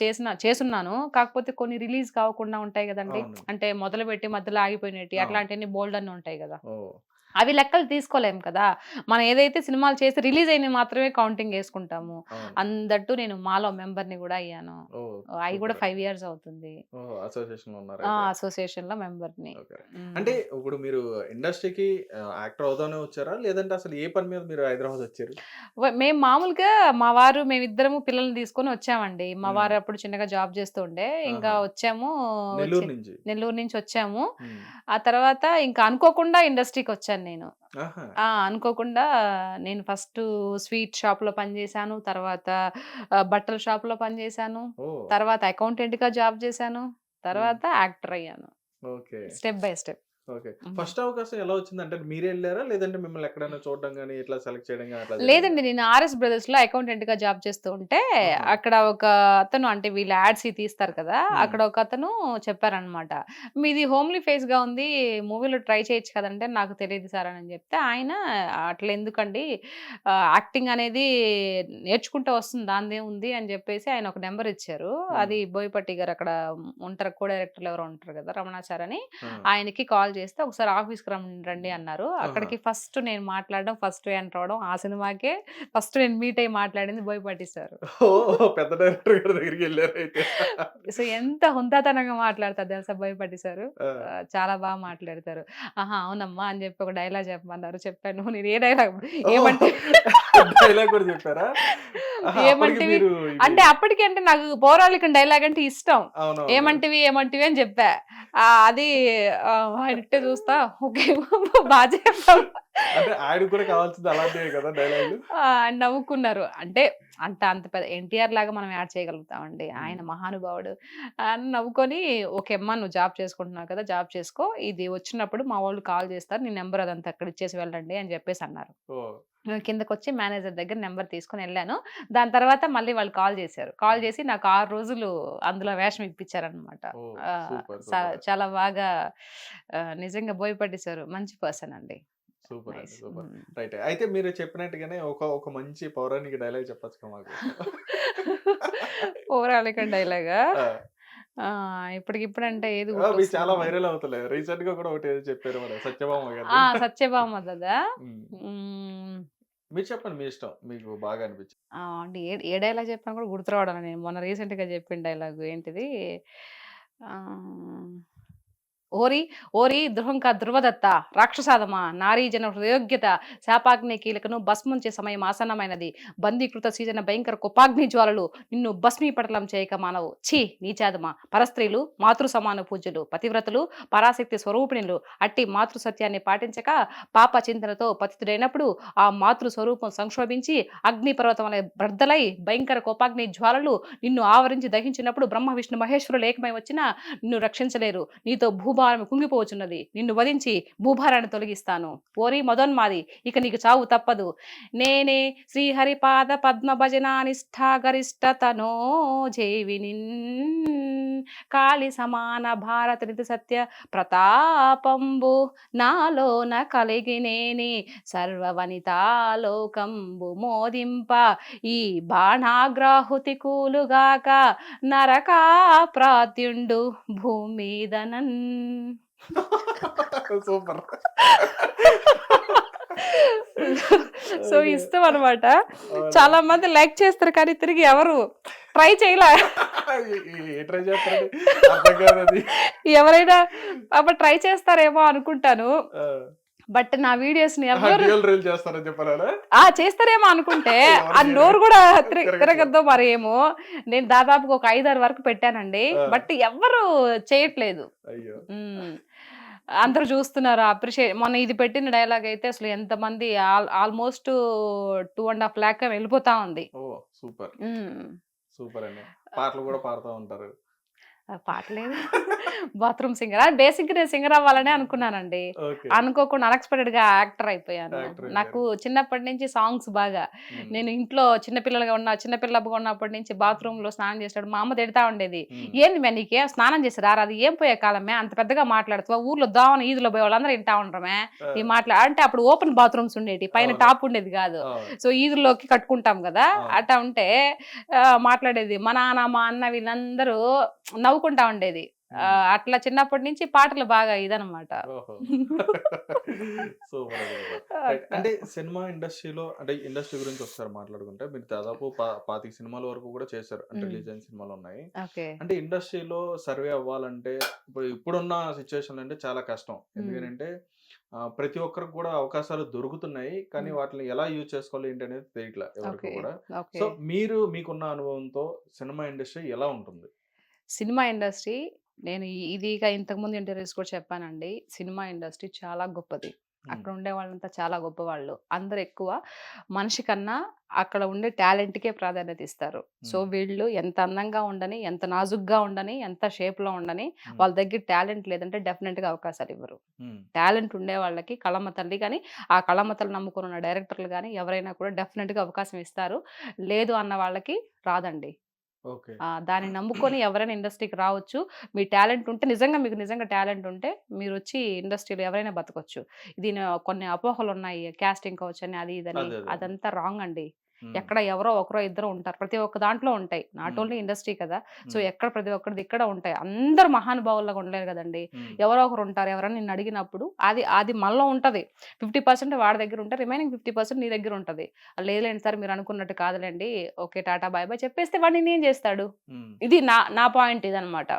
చేసున్నాను. కాకపోతే కొన్ని రిలీజ్ కాకుండా ఉంటాయి గదండీ! అవును. అంటే మొదలుపెట్టి మధ్యలో ఆగిపోయినటియి అవును. అట్లాంటియన్ని బోలెడన్ని ఉంటాయి గదా! ఓహ్! అవి లెక్కలు తీసుకోలేం కదా! మనం ఏదైతే సినిమాలు చేసి రిలీజ్ అయినవి మాత్రమే కౌంటింగ్ యేసుకుంటాము. అవును. దట్టు నేను మాలో మెంబర్‌ని గూడా అయ్యాను. ఓహ్! అయి గూడా సూపర్. 5 ఇయర్స్ అవుతుంది. ఓహో! అసోసియేషన్‌లో ఉన్నారైతే. అసోసియేషన్‌లో మెంబర్‌ని. ఓకే. అంటే హ్మ్. ఇప్పుడు మీరు ఇండస్ట్రీకి యాక్టర్ అవుదామనే వచ్చారా? లేదంటే అసలు ఏ పని మీద మీరు హైదరాబాద్ వచ్చారు? మేము మామూలుగా మా వారు మేమిద్దరము పిల్లల్ని తీసుకొని వచ్చామండి. మా హ్మ్. వారు అప్పుడు చిన్నగా జాబ్ చేస్తూ ఉండే. ఇంకా ఆహా! వచ్చాము. నెల్లూరు నుంచి. నెల్లూరు నుంచి వచ్చాము. హ్మ్. ఆ తర్వాత ఇంకా అనుకోకుండా ఇండస్ట్రీకొచ్చాను నేను. ఆహా! అనుకోకుండా నేను ఫస్టు స్వీట్ షాప్‌లో పనిజేశాను. తర్వాత బట్టల షాప్‌లో పనిజేశాను. ఓహ్! తర్వాత అకౌంటెంట్‌గా జాబ్ జేశాను. హ్మ్. తర్వాత యాక్టర్ అయ్యాను. Okay. Step by step. Okay. హ్మ్. ఫస్ట్ అవకాశం ఎలా వచ్చింది? అంటే మీరే ఎళ్లారా? లేదంటే మిమ్మల్ని ఎక్కడైనా చూడడం గాని, ఇట్లా సెలెక్ట్ చేయడం గాని అట్లా జరిగిందా? లేదండి. నేను 'ఆర్ఎస్ బ్రదర్స్‌లో' అకౌంటెంట్‌గా జాబ్ చేస్తూ ఉంటే, ఆహా! అక్కడ ఒక అతను అంటే వీళ్ళు యాడ్స్‌యి తీస్తారు కదా! హ్మ్. అక్కడ ఒకతను చెప్పారనమాట. "మీది హోమ్లీ ఫేస్‌గా ఉంది. మూవీలో ట్రై చేయొచ్చు కదంటే" "నాకు తెలీదు సార్" అని చెప్తే, ఆయన "అట్లెందుకండి యాక్టింగ్ అనేది నేర్చుకుంటే వస్తుంది. దానిదేముంది" అని చెప్పేసి ఆయన ఒక నంబర్ ఇచ్చారు. హ్మ్. అది బోయపాటి గారు అక్కడ ఉంటారు. కో డైరెక్టర్‌లు ఎవరో ఉంటారు కదా! రమణాచార్ అని. ఆ! ఆయనకి కాల్ చేస్తే, "ఒకసారి ఆఫీస్‌కి రండి" అన్నారు. ఆహా! అక్కడికి ఫస్ట్ నేను మాట్లాడడం, ఫస్ట్ ఎంటర్ అవ్వడం, ఆ సినిమాకే ఫస్ట్ నేను మీట్ అయ్యి మాట్లాడింది బోయపాటి సారు. ఓహ్! పెద్ద డైరెక్టర్ గారి దగ్గరికెళ్లారైతే. సో, ఎంత హుందాతనంగా మాట్లాడతారు తెలుసా బోయపాటి సారు. ఆ! చాలా మాట్లాడతారు. "ఆహా! అవునమ్మా" అని చెప్పి ఒక డైలాగ్ చెప్పమన్నారు. చెప్పాను. నేను ఏ డైలాగ్ ఓహ్! ఏమంటే డైలాగ్ కూడా చెప్పారా? ఆహా! అప్పటికి ఏమంటివి మీరు ఇది అంటే అప్పటికి అంటే నాకు పౌరాణికం డైలాగ్ అంటే ఇష్టం. అవునవును. ఏమంటివి అని చెప్పా. అది ఆయన ఇట్టే చూస్తా ఓకే. బా చెప్పావు. అంటే ఆయనకి కూడా కావాల్సింది అలాంటివే కదా డైలాగులు? నవ్వుకున్నారు. అంటే అంత పెద్ద ఎన్టీఆర్ లాగా మనం యాడ్ చేయగలుగుతామండి. ఆయన హ్మ్. మహానుభావుడు. అని నవ్వుకొని ఓకే అమ్మా! నువ్వు జాబ్ చేసుకుంటున్నావు కదా! జాబ్ చేసుకో. ఇది వచ్చినప్పుడు మా వోళ్ళు కాల్ చేస్తారు. నీ నంబర్ అదంతా అక్కడ ఇచ్చేసి వెళ్ళండి అని చెప్పేసి అన్నారు. ఓహ్! కిందకొచ్చి మేనేజర్ దగ్గర నంబర్ తీసుకొనెళ్ళాను. దాని తర్వాత మళ్ళీ వాళ్ళు కాల్ చేశారు. కాల్ హ్మ్. చేసి నాకు 6 రోజులు అందులో వేషం ఇప్పించారనమాట. ఓహ్! ఆహ్, సూపర్. స సూపర్. చాలా బాగా నిజంగా బోయపాటి సారు మంచి పర్సన్ అండి. సూపర్ అండి. నైస్. సూపర్. హ్మ్. రైటే. అయితే మీరు చెప్పినట్టుగానే ఒక మంచి పౌరాణిక డైలాగ్ చెప్పచ్చుగా మాకు? పౌరాణికం డైలాగా? ఆ! ఇప్పటికిప్పుడంటే ఏది అవి చాలా గుర్తొస్తుంది? వైరల్ అవుతున్నాయి. రీసెంట్‌గా కూడా ఒకటేదో చెప్పారు మన సత్యభామ గారిది. సత్యభామదదా? హ్మ్. హ్మ్. మీరు చెప్పండి మీ ఇష్టం. మీకు బాగా అనిపించింది. అంటే ఏ డైలాగ్ చెప్పినా కూడా గుర్తు రావడం లేదు. నేను మొన్న రీసెంట్‌గా చెప్పిన డైలాగు ఏంటిది? ఆహ్, ఓరి ఓరి దుర్హంక ధ్రువదత్త రాక్షసాదమా నారీజన హృదయోగ్యత శాపాగ్ని కీలకను భస్మంచే సమయం ఆసన్నమైనది బందీకృత సీజన భయంకర కుపాగ్ని జ్వాలలు నిన్ను భస్మీపటలం చేయక మానవు ఛీ నీచాదమా పరస్త్రీలు మాతృ సమాన పూజ్యులు పతివ్రతలు పరాశక్తి స్వరూపిణులు అట్టి మాతృ సత్యాన్ని పాటించక పాప చింతనతో పతితుడైనప్పుడు ఆ మాతృ స్వరూపం సంక్షోభించి అగ్ని పర్వతం వలె బ్రద్దలై భయంకర కోపాగ్ని జ్వాలలు నిన్ను ఆవరించి దహించినప్పుడు బ్రహ్మ విష్ణు మహేశ్వరులు ఏకమై వచ్చినా నిన్ను రక్షించలేరు నీతో భూభారం కుంగిపోవచ్చున్నది నిన్ను వధించి భూభారాన్ని తొలగిస్తాను ఓరి మదోన్మాది ఇక నీకు చావు తప్పదు నేనే శ్రీహరిపాద పద్మ భజనానిష్ఠా గరిష్టతనో జేవిని కాళి సమాన భారత నితి సత్య ప్రతాపంబు నాలోన కలిగినేని సర్వవనితాలోకంబు మోదింప ఈ బాణాగ్రాహుతి కూలుగాక నరకా ప్రాత్యుండు భూమిదనన్ సూపర్. సో ఇష్టం అనమాట. చాలా మంది లైక్ చేస్తారు కానీ తిరిగి ఎవరు ట్రై చేయలే. ఏ ట్రై చేస్తారండి అర్థం కాదు అది. ఎవరైనా అప్పుడు ట్రై చేస్తారేమో అనుకుంటాను. బట్ నా వీడియోస్ ని ఎవరు రీల్ చేస్తారని చెప్పారా? చేస్తారేమో అనుకుంటే ఆ నోరు కూడా తిరగద్దో మరి ఏమో. నేను దాదాపుగా ఒక 5-6 వరకు పెట్టానండి. బట్ ఎవరు చేయట్లేదు. అయ్యో అందరూ చూస్తున్నారు అప్రిషియేట్. మొన్న ఇది పెట్టిన డైలాగ్ అయితే అసలు ఎంతమంది ఆల్మోస్ట్ 2.5 lakh వెళ్ళిపోతా ఉంది. ఓ సూపర్ సూపర్ అండి. పాటలు కూడా పాడుతూ ఉంటారు. పాటలేదు బాత్రూమ్ సింగర్. బేసిక్ నేను సింగర్ అవ్వాలనే అనుకున్నానండి. అనుకోకుండా అన్ఎక్స్పెక్టెడ్ గా యాక్టర్ అయిపోయాను. నాకు చిన్నప్పటి నుంచి సాంగ్స్ బాగా. నేను ఇంట్లో చిన్నపిల్లగా ఉన్నప్పటి నుంచి బాత్రూమ్ లో స్నానం చేస్తాడు. మా అమ్మ తిడతా ఉండేది, ఏంది మే నీకే స్నానం చేసి రారా, అది ఏం పోయే కాలమే అంత పెద్దగా మాట్లాడుతావా, ఊర్లో దావన ఈదులో పోయే వాళ్ళందరూ వింటా ఉండరమే ఈ అంటే అప్పుడు ఓపెన్ బాత్రూమ్స్ ఉండేవి, పైన టాప్ ఉండేది కాదు. సో ఈదులోకి కట్టుకుంటాం కదా, అట్లా ఉంటే మాట్లాడేది. మా నాన్న మా అన్న వీళ్ళందరూ నవ్వుకుంటా ఉండేది. అట్లా చిన్నప్పటి నుంచి పాటలు బాగా ఇదనమాట. అంటే సినిమా ఇండస్ట్రీలో అంటే ఇండస్ట్రీ గురించి ఒకసారి మాట్లాడుకుంటే మీరు దాదాపు 25 సినిమాల వరకు కూడా చేశారు. అంటే రిలీజ్ అయిన సినిమాలు ఉన్నాయి. అంటే ఇండస్ట్రీలో సర్వే అవ్వాలంటే ఇప్పుడున్న సిచ్యువేషన్ అంటే చాలా కష్టం. ఎందుకంటే ప్రతి ఒక్కరికి కూడా అవకాశాలు దొరుకుతున్నాయి, కానీ వాటిని ఎలా యూజ్ చేసుకోవాలి ఏంటి అనేది తెలియట్లా ఎవరికి కూడా. సో మీకున్న అనుభవంతో సినిమా ఇండస్ట్రీ ఎలా ఉంటుంది? సినిమా ఇండస్ట్రీ నేను ఇదిగా ఇంతకుముందు ఇంటర్వ్యూస్ కూడా చెప్పానండి. సినిమా ఇండస్ట్రీ చాలా గొప్పది. అక్కడ ఉండే వాళ్ళంతా చాలా గొప్పవాళ్ళు. అందరు ఎక్కువ మనిషి కన్నా అక్కడ ఉండే టాలెంట్కే ప్రాధాన్యత ఇస్తారు. సో వీళ్ళు ఎంత అందంగా ఉండని, ఎంత నాజుగ్గా ఉండని, ఎంత షేప్లో ఉండని, వాళ్ళ దగ్గర టాలెంట్ లేదంటే డెఫినెట్గా అవకాశాలు ఇవ్వరు. టాలెంట్ ఉండే వాళ్ళకి కళమ్మ తల్లి కానీ ఆ కళమ్మ తల్లి నమ్ముకుని ఉన్న డైరెక్టర్లు కానీ ఎవరైనా కూడా డెఫినెట్గా అవకాశం ఇస్తారు. లేదు అన్న వాళ్ళకి రాదండి. దాన్ని నమ్ముకొని ఎవరైనా ఇండస్ట్రీకి రావచ్చు. మీ టాలెంట్ ఉంటే మీకు నిజంగా టాలెంట్ ఉంటే మీరు వచ్చి ఇండస్ట్రీలో ఎవరైనా బతకొచ్చు. దీని కొన్ని అపోహలు ఉన్నాయి, క్యాస్టింగ్ కావచ్చు అని అది ఇదని. అదంతా రాంగ్ అండి. ఎక్కడ ఎవరో ఒకరో ఇద్దరు ఉంటారు, ప్రతి ఒక్క దాంట్లో ఉంటాయి. నాట్ ఓన్లీ ఇండస్ట్రీ కదా. సో ఎక్కడ ప్రతి ఒక్కరిది ఇక్కడ ఉంటాయి. అందరు మహానుభావులుగా ఉండలేరు కదండి. ఎవరో ఒకరు ఉంటారు. ఎవరైనా నిన్ను అడిగినప్పుడు అది మనలో ఉంటది. 50% వాడి దగ్గర ఉంటే రిమైనింగ్ 50% నీ దగ్గర ఉంటది. లేదులేండి సార్ మీరు అనుకున్నట్టు కాదులేండి, ఓకే టాటా బాయ్ బాయ్ చెప్పేస్తే వాడిని ఏం చేస్తాడు? ఇది నా పాయింట్ ఇదనమాట.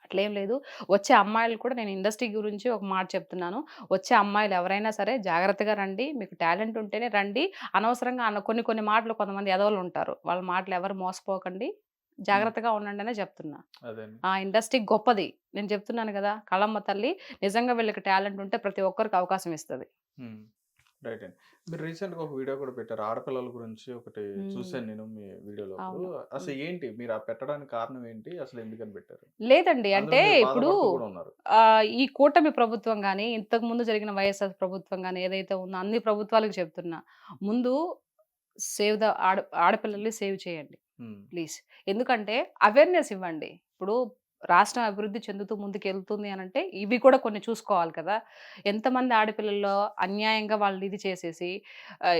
అట్లేం లేదు. వచ్చే అమ్మాయిలు కూడా నేను ఇండస్ట్రీ గురించి ఒక మాట చెప్తున్నాను. వచ్చే అమ్మాయిలు ఎవరైనా సరే జాగ్రత్తగా రండి. మీకు టాలెంట్ ఉంటేనే రండి. అనవసరంగా కొన్ని మాటలు కొంతమంది ఎదవలు ఉంటారు. వాళ్ళ మాటలు ఎవరు మోసపోకండి, జాగ్రత్తగా ఉండండి అనే చెప్తున్నా. ఆ ఇండస్ట్రీ గొప్పది. నేను చెప్తున్నాను కదా, కళమ్మ తల్లి నిజంగా వీళ్ళకి టాలెంట్ ఉంటే ప్రతి ఒక్కరికి అవకాశం ఇస్తుంది. రైట్ అండి. మీరు రీసెంట్గా ఒక వీడియో కూడా పెట్టారు ఆడపిల్లల గురించి. ఒకటి చూసాను నేను మీ వీడియోలో. అసలు ఏంటి మీరు పెట్టడానికి కారణం ఏంటి, అసలు ఎందుకని పెట్టారు? లేదండి, అంటే ఇప్పుడు ఈ కూటమి ప్రభుత్వం కానీ ఇంతకు ముందు జరిగిన వైఎస్ఆర్ ప్రభుత్వం కానీ ఏదైతే ఉందో అన్ని ప్రభుత్వాలకు చెప్తున్నా, ముందు సేవ్ ద ఆడపిల్లల్ని సేవ్ చేయండి ప్లీజ్. ఎందుకంటే అవేర్నెస్ ఇవ్వండి. ఇప్పుడు రాష్ట్రం అభివృద్ధి చెందుతూ ముందుకెళ్తుంది అని అంటే ఇవి కూడా కొన్ని చూసుకోవాలి కదా. ఎంతమంది ఆడపిల్లల్లో అన్యాయంగా వాళ్ళు ఇది చేసేసి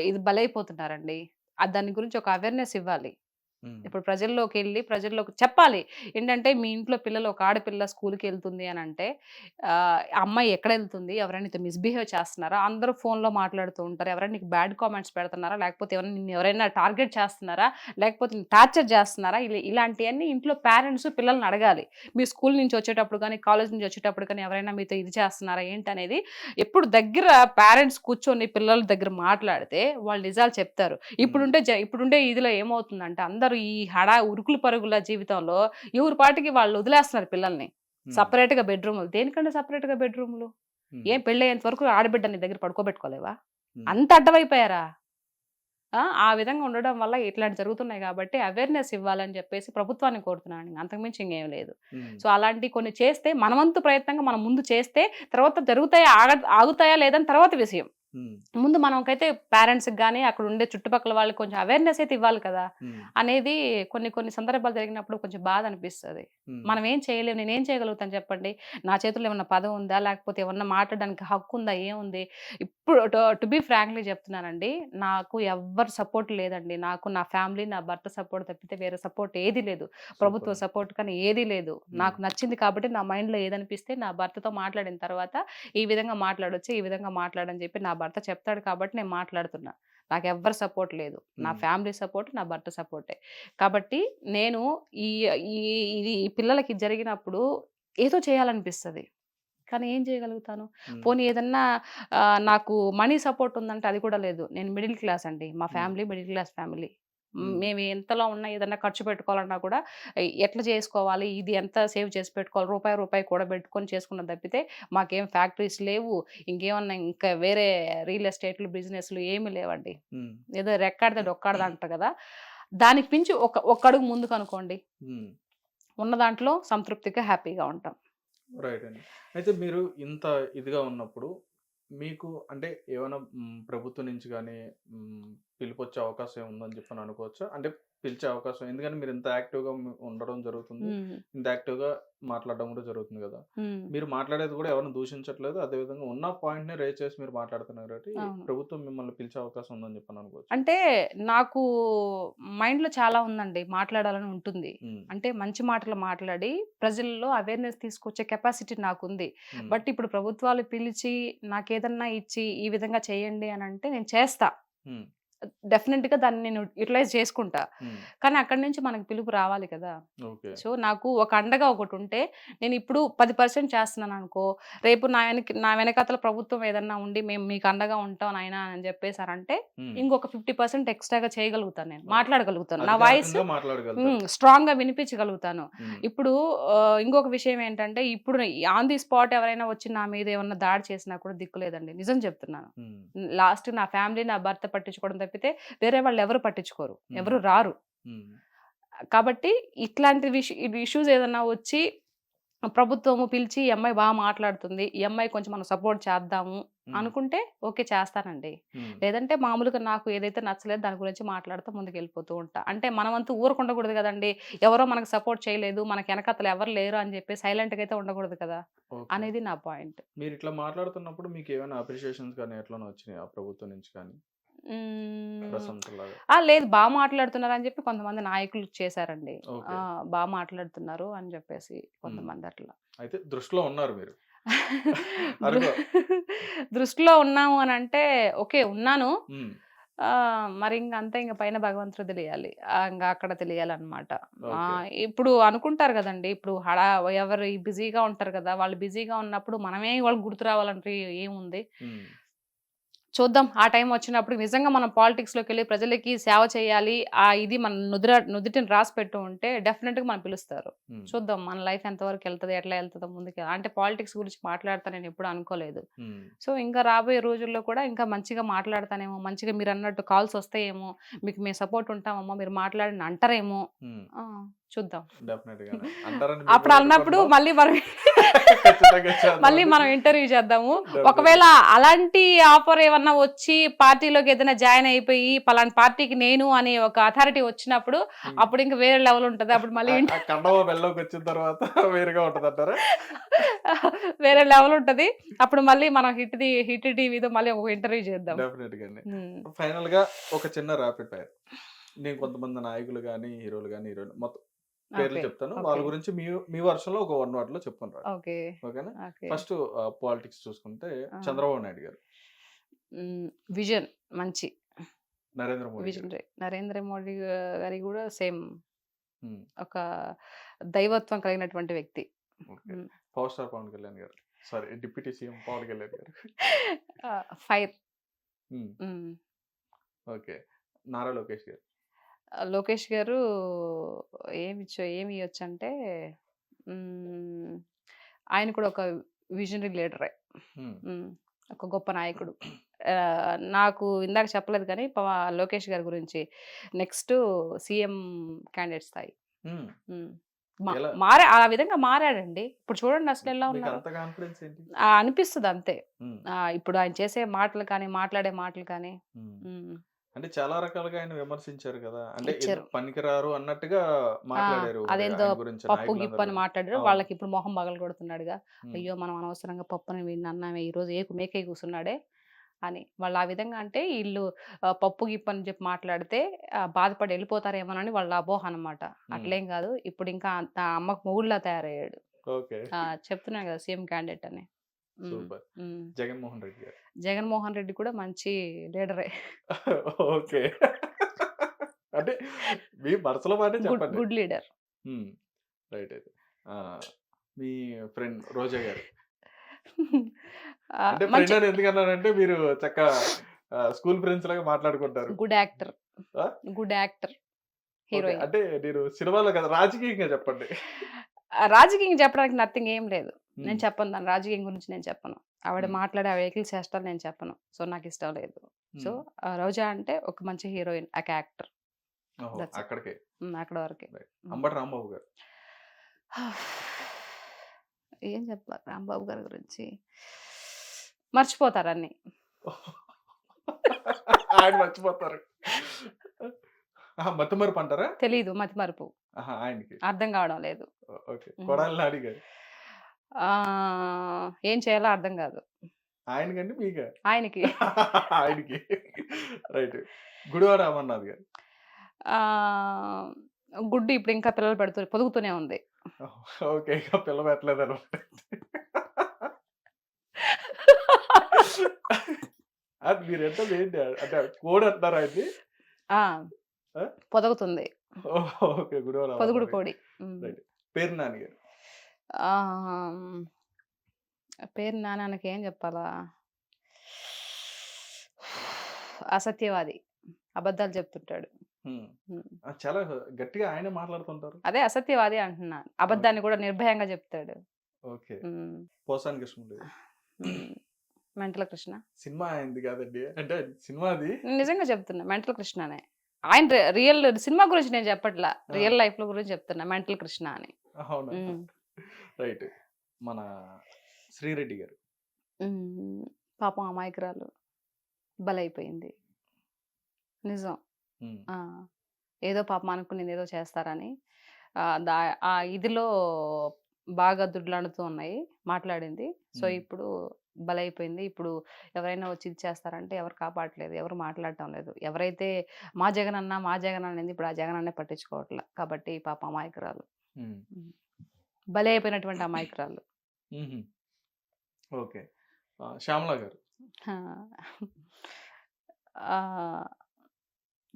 ఇది బలైపోతున్నారండి. దాని గురించి ఒక అవేర్నెస్ ఇవ్వాలి. ఇప్పుడు ప్రజల్లోకి చెప్పాలి. ఏంటంటే మీ ఇంట్లో పిల్లలు ఒక ఆడపిల్ల స్కూల్‌కి ఎళ్తుంది అనంటే అమ్మాయి ఎక్కడెళ్తుంది? ఎవరైనా నీతో మిస్‌బిహేవ్ చేస్తున్నారా? అందరూ ఫోన్‌లో మాట్లాడుతూ ఉంటారు. ఎవరైనా నీకు బ్యాడ్ కామెంట్స్ పెడుతున్నారా? లేకపోతే నిన్ను ఎవరైనా టార్గెట్ చేస్తున్నారా? లేకపోతే నిన్ను టార్చర్ చేస్తున్నారా? ఇలాంటియన్నీ ఇంట్లో పేరెంట్స్ పిల్లల్ని అడగాలి. మీరు స్కూల్ నుంచి వచ్చేటప్పుడు గానీ, కాలేజ్ నుంచి వచ్చేటప్పుడు కానీ ఎవరైనా మీతో ఇది చేస్తున్నారా? ఏంటనేది ఎప్పుడు దగ్గర పేరెంట్స్ కూర్చొని పిల్లల దగ్గర మాట్లాడితే వాళ్ళు నిజాలు చెప్తారు. ఇప్పుడుండే ఇదిలో ఏమవుతుందంటే అందరూ ఈ ఉరుకులు పరుగుల జీవితంలో ఎవరి పాటికి వాళ్ళు వదిలేస్తున్నారు పిల్లల్ని. సెపరేట్‌గా బెడ్‌రూములు. దేనికండి సెపరేట్‌గా బెడ్‌రూములు? ఏం పెళ్ళయ్యేంత వరకు ఆడబిడ్డ నీ దగ్గర పడుకోబెట్టుకోలేవా? అంత అడ్డమైపోయారా? ఆ విధంగా ఉండడం వల్ల ఇట్లాంటివి జరుగుతున్నాయి కాబట్టి అవేర్‌నెస్ ఇవ్వాలని చెప్పేసి ప్రభుత్వాన్ని కోరుతున్నానండి. అంతకుమించి ఇంకేం లేదు. సో అలాంటివి కొన్ని చేస్తే మన వంతు ప్రయత్నంగా మనం ముందు చేస్తే తర్వాత జరుగుతాయా ఆగుతాయా లేదని తర్వాత విషయం. ముందు మనకైతే పేరెంట్స్‌కి గాని, అక్కడ ఉండే చుట్టుపక్కల వాళ్ళకి కొంచెం అవేర్‌నెస్ అయితే ఇవ్వాలి కదా! అనేది కొన్ని సందర్భాలు జరిగినప్పుడు కొంచెం బాధ అనిపిస్తది. మనం ఏం చేయలేం. నేనేం చేయగలుగుతాను చెప్పండి? నా చేతుల్లో ఏమన్నా పదం ఉందా? లేకపోతే ఏమన్నా మాట్లాడడానికి హక్కు ఉందా? ఏముంది? ఇప్పుడు టు బీ ఫ్రాంక్లీ చెప్తున్నానండి. నాకు ఎవ్వరి సపోర్ట్ లేదండి. నాకు నా ఫ్యామిలీ, నా భర్త సపోర్ట్ తప్పితే వేరే సపోర్ట్ ఏది లేదు. ప్రభుత్వ సపోర్ట్ కానీ ఏదీ లేదు. నాకు నచ్చింది కాబట్టి నా మైండ్‌లో ఏదనిపిస్తే నా భర్తతో మాట్లాడిన తర్వాత ఈ విధంగా మాట్లాడొచ్చు, ఈ విధంగా మాట్లాడని చెప్పి నా భర్త చెప్తాడు కాబట్టి నేను మాట్లాడుతున్నా. నాకెవ్వరి సపోర్ట్ లేదు. నా ఫ్యామిలీ సపోర్ట్, నా భర్త సపోర్టే. కాబట్టి నేను ఈ ఈ ఇది ఈ పిల్లలకి జరిగినప్పుడు ఏదో చేయాలనిపిస్తది. కానీ ఏం చేయగలుగుతాను? పోనీ ఏదన్నా నాకు మనీ సపోర్ట్ ఉందంటే అది కూడా లేదు. నేను మిడిల్ క్లాస్ అండి. మా ఫ్యామిలీ మిడిల్ క్లాస్ ఫ్యామిలీ. మేము ఎంతలో ఉన్నా ఏదన్నా ఖర్చు పెట్టుకోవాలన్నా కూడా ఎట్లా చేసుకోవాలి? ఇది ఎంత సేవ్ చేసి పెట్టుకోవాలి? రూపాయి కూడబెట్టుకొని చేసుకున్నాం తప్పితే మాకేం ఫ్యాక్టరీస్ లేవు. ఇంకా వేరే రియల్ ఎస్టేట్‌లు, బిజినెస్‌లు ఏమి లేవండి. ఏదో రెక్కాడితే డొక్కాడదా అంటారు కదా! దానికి మించి ఒక అడుగు ముందుకనుకోండి. ఉన్న దాంట్లో సంతృప్తిగా, హ్యాపీగా ఉంటాం. రైట్ అండి. అయితే మీరు ఇంత ఇదిగా ఉన్నప్పుడు మీకు అంటే ఏమైనా ప్రభుత్వం నుంచి గానీ పిలుపొచ్చే అవకాశం ఉందని చెప్పని అనుకోవచ్చా? అంటే పిలిచే అవకాశం ఎందుకంటే మీరు ఇంత యాక్టివ్‌గా ఉండడం జరుగుతుంది. ఇంత యాక్టివ్‌గా మాట్లాడడం కూడా జరుగుతుంది గదా! మీరు మాట్లాడేది కూడా ఎవరిని దూషించట్లేదు. అదే విధంగా ఉన్న పాయింట్‌ని రైజ్ చేసి మీరు మాట్లాడుతున్నారు కాబట్టి అవును. ప్రభుత్వం మిమ్మల్ని పిలిచే అవకాశం ఉందని చెప్పని అనుకోవచ్చా? అంటే నాకు మైండ్‌లో చాలా ఉందండి. మాట్లాడాలని ఉంటుంది. అంటే మంచి మాటలు మాట్లాడి ప్రజల్లో అవేర్‌నెస్ తీసుకొచ్చే కెపాసిటీ నాకుంది. బట్ ఇప్పుడు ప్రభుత్వాలు పిలిచి నాకేదన్నా ఇచ్చి ఈ విధంగా చేయండి అనంటే నేను చేస్తా. డెఫినిట్‌గా దాన్ని నేను యుటిలైజ్ చేసుకుంటా. కానీ అక్కడి నుంచి మనకు పిలుపు రావాలి కదా! ఓకే. సో, నాకు ఒక అండగా ఒకటుంటే నేనిప్పుడు 10% చేస్తున్నాననుకో, రేపు నా వెనకాతల ప్రభుత్వం ఏదన్నా ఉండి మేము మీకు అండగా ఉంటాం నాయనా అని చెప్పేసారంటే, ఇంకొక 50% ఎక్స్‌ట్రాగా చేయగలుగుతాను నేను. మాట్లాడగలుగుతాను. నా వాయిస్ అధికారికంగా మాట్లాడగలుగుతారు. స్ట్రాంగ్‌గా వినిపించగలుగుతాను. ఇప్పుడు ఇంకొక విషయం ఏంటంటే, ఇప్పుడు ఆన్ ది స్పాట్ ఎవరైనా వచ్చి నా మీద ఏమన్నా దాడి చేసినా కూడా దిక్కు లేదండి. నిజం చెప్తున్నాను. లాస్ట్ నా ఫ్యామిలీ, నా భర్త పట్టించుకోవడం తప్పితే వేరే వాళ్ళెవరు పట్టించుకోరు. ఎవరు రారు. కాబట్టి ఇట్లాంటి ఇష్యూస్ ఏదన్నా వచ్చి ప్రభుత్వము పిలిచి ఈ అమ్మాయి బాగా మాట్లాడుతుంది. ఈ అమ్మాయి కొంచెం మనం సపోర్ట్ చేద్దాము అనుకుంటే ఓకే చేస్తానండి. లేదంటే మామూలుగా నాకు ఏదైతే నచ్చలేదో దాని గురించి మాట్లాడుతూ ముందుకెళ్ళిపోతూ ఉంటా. అంటే మనమంతా ఊరకుండకూడదు కదండీ! ఎవరో మనకు సపోర్ట్ చేయలేదు, మనకి వెనకాతల ఎవరు లేరు అని చెప్పి సైలెంట్‌గా అయితే ఉండకూడదు కదా! అనేది నా పాయింట్. మీరిట్లా మాట్లాడుతున్నప్పుడు మీకేమైనా అప్రిషియేషన్స్ గాని ఎట్లైనా వచ్చినాయా ప్రభుత్వం నుంచి కానీ? ప్రశంసలాగా? లేదు మాట్లాడుతున్నారని చెప్పి కొంతమంది నాయకులు చేశారండి. ఓకే. మాట్లాడుతున్నారు అని చెప్పేసి కొంతమంది అట్లా. అయితే దృష్టిలో ఉన్నారు మీరు. దృ అనుకో. దృష్టిలో ఉన్నాము అనంటే ఓకే. ఉన్నాను. హ్మ్. మరి ఇంక పైన భగవంతుడు తెలియాలి. ఇంగ అక్కడ తెలియాలన్నమాట. ఓకే. ఇప్పుడు అనుకుంటారు గదండీ! ఇప్పుడు ఎవరు బిజీగా ఉంటారు గదా! వాళ్ళు బిజీగా ఉన్నప్పుడు మనమే వాళ్ళకి గుర్తు రావాలంటే ఏముంది? చూద్దాం. ఆ టైం వచ్చినప్పుడు నిజంగా మనం పాలిటిక్స్‌లోకెళ్ళి ప్రజలకి సేవ చేయాలి. ఇది మన నుదిటిన రాసి పెట్టు ఉంటే డెఫినిట్‌గా మనల్ని పిలుస్తారు. చూద్దాం మన లైఫ్ ఎంతవరకు ఎళ్తది, ఎట్లా ఎళ్తదో ముందుకి. అంటే పాలిటిక్స్ గురించి మాట్లాడతా నేను ఎప్పుడు అనుకోలేదు. సో, ఇంకా రాబోయే రోజుల్లో కూడా ఇంకా మంచిగా మాట్లాడతానేమో, మంచిగా మీరన్నట్టు కాల్స్ వస్తాయేమో, మీకు మేము సపోర్ట్ ఉంటామమ్మా, మీరు మాట్లాడండి అంటారేమో. చూద్దాం. డెఫినెట్‌గానే. అంటారని మేము అప్పుడు కూడా అన్నప్పుడు అనుకుంటున్నాం. మళ్ళీ మనం ఖచ్చితంగా మళ్ళీ చేద్దామండి. మనం ఇంటర్వ్యూ చేద్దాము. డెఫినెట్‌గా. ఒకవేళ అలాంటి ఆఫర్ ఏమన్నా వచ్చి పార్టీలోకి ఏదైనా జాయిన్ అయిపోయి పలానా పార్టీకి నేను అనే ఒక అథారిటీ వచ్చినప్పుడు అప్పుడు ఇంక వేరే లెవెల్ ఉంటది. అప్పుడు మళ్ళీ ఆ కండవ బెల్లంకొచ్చిన తర్వాత వేరుగా ఉంటదంటారా? వేరే లెవెల్ ఉంటది. అప్పుడు మళ్ళీ మనం హిట్ టీవీతో మళ్ళీ ఒక ఇంటర్వ్యూ చేద్దాం. డెఫినెట్‌గా అండి. హ్మ్. ఫైనల్‌గా ఒక చిన్న ర్యాపిడ్ ఫైర్. నేను కొంతమంది నాయకులు గాని, హీరోలు గాని, హీరోయిన్ మొత్తం పేర్లు ఓకే. చెప్తాను. వాళ్ళ ఓకే. గురించి మీ వర్షన్‌లో ఒక 1 వర్డ్‌లో చెప్పండి. ఓకే. ఓకేనా? ఓకే. ఫస్ట్ పాలిటిక్స్ చూసుకుంటే ఆ! చంద్రబాబు నాయుడు గారు, విజన్ మంచి నరేంద్ర మోడీ గారు. విజనరీ. నరేంద్ర మోడీ గారి గూడా సేమ్ హ్మ్. ఒక దైవత్వం కలిగినటువంటి వ్యక్తి. ఓకే. హ్మ్. Power star Pavan Kalyan garu. Sorry deputy CM Pavan Kalyan garu. Fire. హ్మ్. హ్మ్. ఓకే. నారా లోకేష్ గారు. లోకేష్ గారు ఏమియ్యొచ్చంటే హ్మ్. ఆయన కూడా ఒక విజనరీ లీడరే. హ్మ్. హ్మ్. ఒక గొప్ప నాయకుడు. నాకు ఇందాక చెప్పలేదు కానీ లోకేష్ గారి గురించి నెక్స్ట్ సీఎం క్యాండిడేట్ స్థాయి. హ్మ్. హ్మ్. ఎలా? ఆ విధంగా మారాడండి. ఇప్పుడు చూడండి అసలెలా మీకు ఉన్నారో. అంత కాన్ఫిడెన్స్ ఏంటి? అనిపిస్తది అంతే. హ్మ్. ఇప్పుడు ఆయన చేసే మాటలు కానీ, మాట్లాడే మాటలు కానీ హ్మ్. హ్మ్. అంటే చాలా రకాలుగా ఆయన విమర్శించారు కదా! అంటే ఇచ్చారు. ఎందుకు పనికిరారు అన్నట్టుగా ఆ! మాట్లాడారు మరి అదేందో ఆయన గురించి పప్పు నాయకులందరూ గిప్పని కూడా. మాట్లాడారు. అవును. వాళ్ళకిప్పుడు మొహం పగలగొడుతున్నాడుగా. హ్మ్. అయ్యో! మనం అనవసరంగా పప్పుని వీడిని అన్నామే ఈరోజు మేకే కూసున్నాడే అని. వాళ్ళు ఆ విధంగా అంటే ఈళ్ళు పప్పు గిప్పని చెప్పి మాట్లాడితే బాధపడి ఎళ్ళిపోతారేమోనని వాళ్ళ అపోహ అనమాట. హ్మ్. అట్లేం గాదు. ఇప్పుడింకా అమ్మకు మొగుడులా తయారయ్యాడు. ఓకే. చెప్తున్నాను గదా! సీఎం క్యాండిడేట్ అని. హ్మ్. సూపర్. హ్మ్. జగన్మోహన్ రెడ్డి గారు. జగన్మోహన్ రెడ్డి కూడా మంచి లీడరే. ఓకే. అంటే మీ మనసులో మాటే గుడ్ చెప్పండి. Good leader. హ్మ్. రైట్ అయితే. ఆ! మీ ఫ్రెండ్ రోజా గారు. అంటే ఫ్రెండ్ మంచి అని ఎందుకన్నానంటే మీరు చక్కగా స్కూల్ ఫ్రెండ్స్ లాగా మాట్లాడుకుంటారు. Good actor. ఆ! Good actor. ఓకే. హీరోయిన్. అంటే నేను సినిమాలో కాదు రాజకీయంగా చెప్పండి. రాజకీయంగా చెప్పడానికి నథింగ్ ఏం లేదు. హ్మ్. నేను చెప్పను దాని రాజకీయం గురించి నేను చెప్పను. ఆవిడ హ్మ్. మాట్లాడే ఆ వెహికల్ చేష్టలు నేను చెప్పను. సో, నాకిష్టం లేదు. సో, హ్మ్. రోజా అంటే ఒక మంచి హీరోయిన్. యాక్టర్. ఓహో! That's it. అక్కడికే. అక్కడి వరకే. రైట్. హ్మ్. అంబటి రాంబాబు గారు. ఏం చెప్పాలి రాంబాబు గారి గురించి? మర్చిపోతారన్నీ. ఆయన మర్చిపోతారు. ఆహా! మతిమరుపు అంటారా? తెలీదు మతిమరుపు. ఆహా! ఆయనకి. అర్థం కావడం లేదు. ఓకే. హ్మ్. కొడాలి నాని గారు. ఏం చేయాలో అర్థం కాదు. ఆయనకండి మీకా? ఆయనకి. ఆయనకి. రైట్. గుడివాడ అమర్నాథ్ గారు. ఆహ్, గుడ్డు ఇప్పుడు ఇంకా పిల్లలు పొదుగుతూనే ఉంది. ఓకే. ఇక పిల్ల పెట్టలేదనమాట. అది మీరంటది ఏంటి? అంటే కోడి అంటున్నారా ఆయన్ని? ఆ! ఆ! పొదుగుతుంది. ఓకే. గుడివాడ పొదుగుడు అమర్నాథ్ గారు. కోడి. హ్మ్. రైట్. పేరు నాని గారు. ఆహ్, పేరు నాన్నకి ఏం చెప్పాలా? అసత్యవాది. అబద్ధాలు చెప్తుంటాడు. హ్మ్. హ్మ్. చాలా గట్టిగా ఆయనే మాట్లాడుతుంటారు. అదే అసత్యవాది అంటున్నా. ఓకే. అబద్ధాన్ని కూడా నిర్భయంగా చెప్తాడు. ఓకే. హ్మ్. పోసాని కృష్ణమూర్తి. హ్మ్. మెంటల్ కృష్ణ. సినిమా ఆయనది కాదండి. అంటే సినిమాది. నేను నిజంగా చెప్తున్నా. మెంటల్ కృష్ణనే. ఆయన రియల్ సినిమా గురించి నేను చెప్పట్లా. ఆ! రియల్ లైఫ్‌లో గురించి చెప్తున్నా. మెంటల్ కృష్ణ అని. అవునా? హ్మ్. రైట్. మన శ్రీరెడ్డి గారు. హ్మ్. పాపం అమాయకురాలు. బలైపోయింది. నిజం. హ్మ్. ఆ! ఏదో పాపం అనుకునిందేదో చేస్తారని ఆహ్, దా ఆ ఇదిలో బాగా దుడ్లాడుతూ ఉన్నాయి. మాట్లాడింది. సో, హ్మ్. ఇప్పుడు బలైపోయింది. ఇప్పుడు ఎవరైనా వచ్చి ఇది చేస్తారంటే ఎవరు కాపాడట్లేదు. ఎవరు మాట్లాడటం లేదు. ఎవరైతే మా జగనన్న, మా జగనన్న అనింది ఇప్పుడు ఆ జగనన్నే పట్టించుకోవట్ల. కాబట్టి పాపం అమాయకురాలు. హ్మ్. హ్మ్. బలైపోయినటువంటి అమాయకురాలు. హుహు. ఓకే. శ్యామల గారు. ఆ! ఆహ్,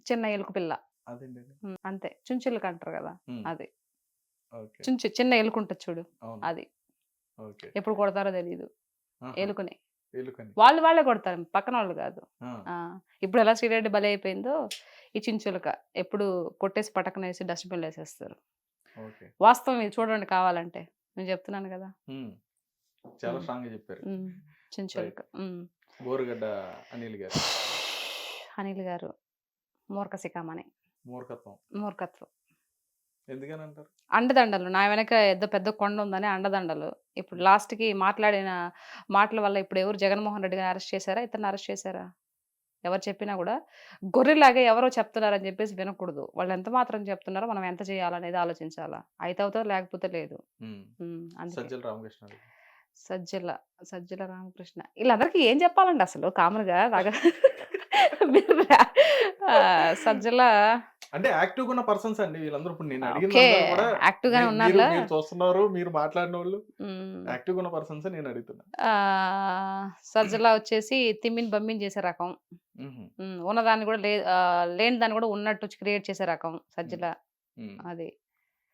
చిన్న ఎలుక పిల్ల. అదేంటండి? అంతే. చుంచులక అంటారు గదా! హ్మ్. అది. ఓకే. చిన్న ఎలుకుంటది చూడు. అవును. అది. ఓకే. ఎప్పుడు కొడతారో తెలీదు. ఆహా! ఎలుకని. ఎలుకని. వాళ్ళే కొడతారు. పక్కనోళ్ళు గాదు. ఆ! ఆ! ఇప్పుడెలా శ్రీరెడ్డి బలైపోయిందో, ఈ చించులక ఎప్పుడు కొట్టేసి పటకనేసి డస్ట్‌బిన్‌లో ఏసేస్తారు. ఓకే. వాస్తవం ఇది చూడండి కావాలంటే. నేను చెప్తున్నాను గదా! హ్మ్. చాలా హ్మ్. స్ట్రాంగ్‌గా చెప్పారు. హ్మ్. చించులక. రైట్. హ్మ్. బోరుగడ్డ అనిల్ గారు. అనిల్ గారు మూర్ఖ శిఖామణి. మూర్ఖత్వం. మూర్ఖత్వం. ఎందుకనంటారు? అండదండలు. నా వెనక ఏదో పెద్ద కొండుందని అండదండలు. ఇప్పుడు లాస్ట్‌కి మాట్లాడిన మాటల వల్ల ఇప్పుడు ఎవరు జగన్మోహన్ రెడ్డి గారిని అరెస్ట్ చేసారా? ఇతన్ని అరెస్ట్ చేసారా? ఎవరు చెప్పినా గూడా గొర్రెలాగా ఎవరో చెప్తున్నారని జెప్పేసి వినకూడదు. వాళ్ళు ఎంత మాత్రం చెప్తున్నారో మనం ఎంత చేయాలనేది ఆలోచించాలా. అయితే అవుతది లేకపోతే లేదు. హ్మ్. అందుకే. సజ్జల రామకృష్ణారెడ్డి. సజ్జల, సజ్జల రామకృష్ణ ఈళ్ళందరికీ ఏం చెప్పాలండి అసలు కామన్‌గా మీరు సజ్జల అంటే యాక్టివ్‌గా ఉన్న పర్సన్స్ అండి వీళ్ళందరూ. ఇప్పుడు నేను ఓకే. అడిగిందందరూ కూడా యాక్టివ్ గానే మీరు ఉన్నారులా. మీరు చూస్తున్నారు, మీరు మాట్లాడినోళ్ళు ఉమ్. యాక్టివ్‌గా ఉన్న పర్సన్సే నేను అడుగుతున్నా. సజ్జలా వచ్చేసి తిమ్మిని బమ్మిని చేసే రకం. హుహు. ఉన్నదాన్ని కూడా లేని దాన్ని కూడా ఉన్నట్టు క్రియేట్ చేసే రకం హ్మ్. సజ్జల. హ్మ్. అది.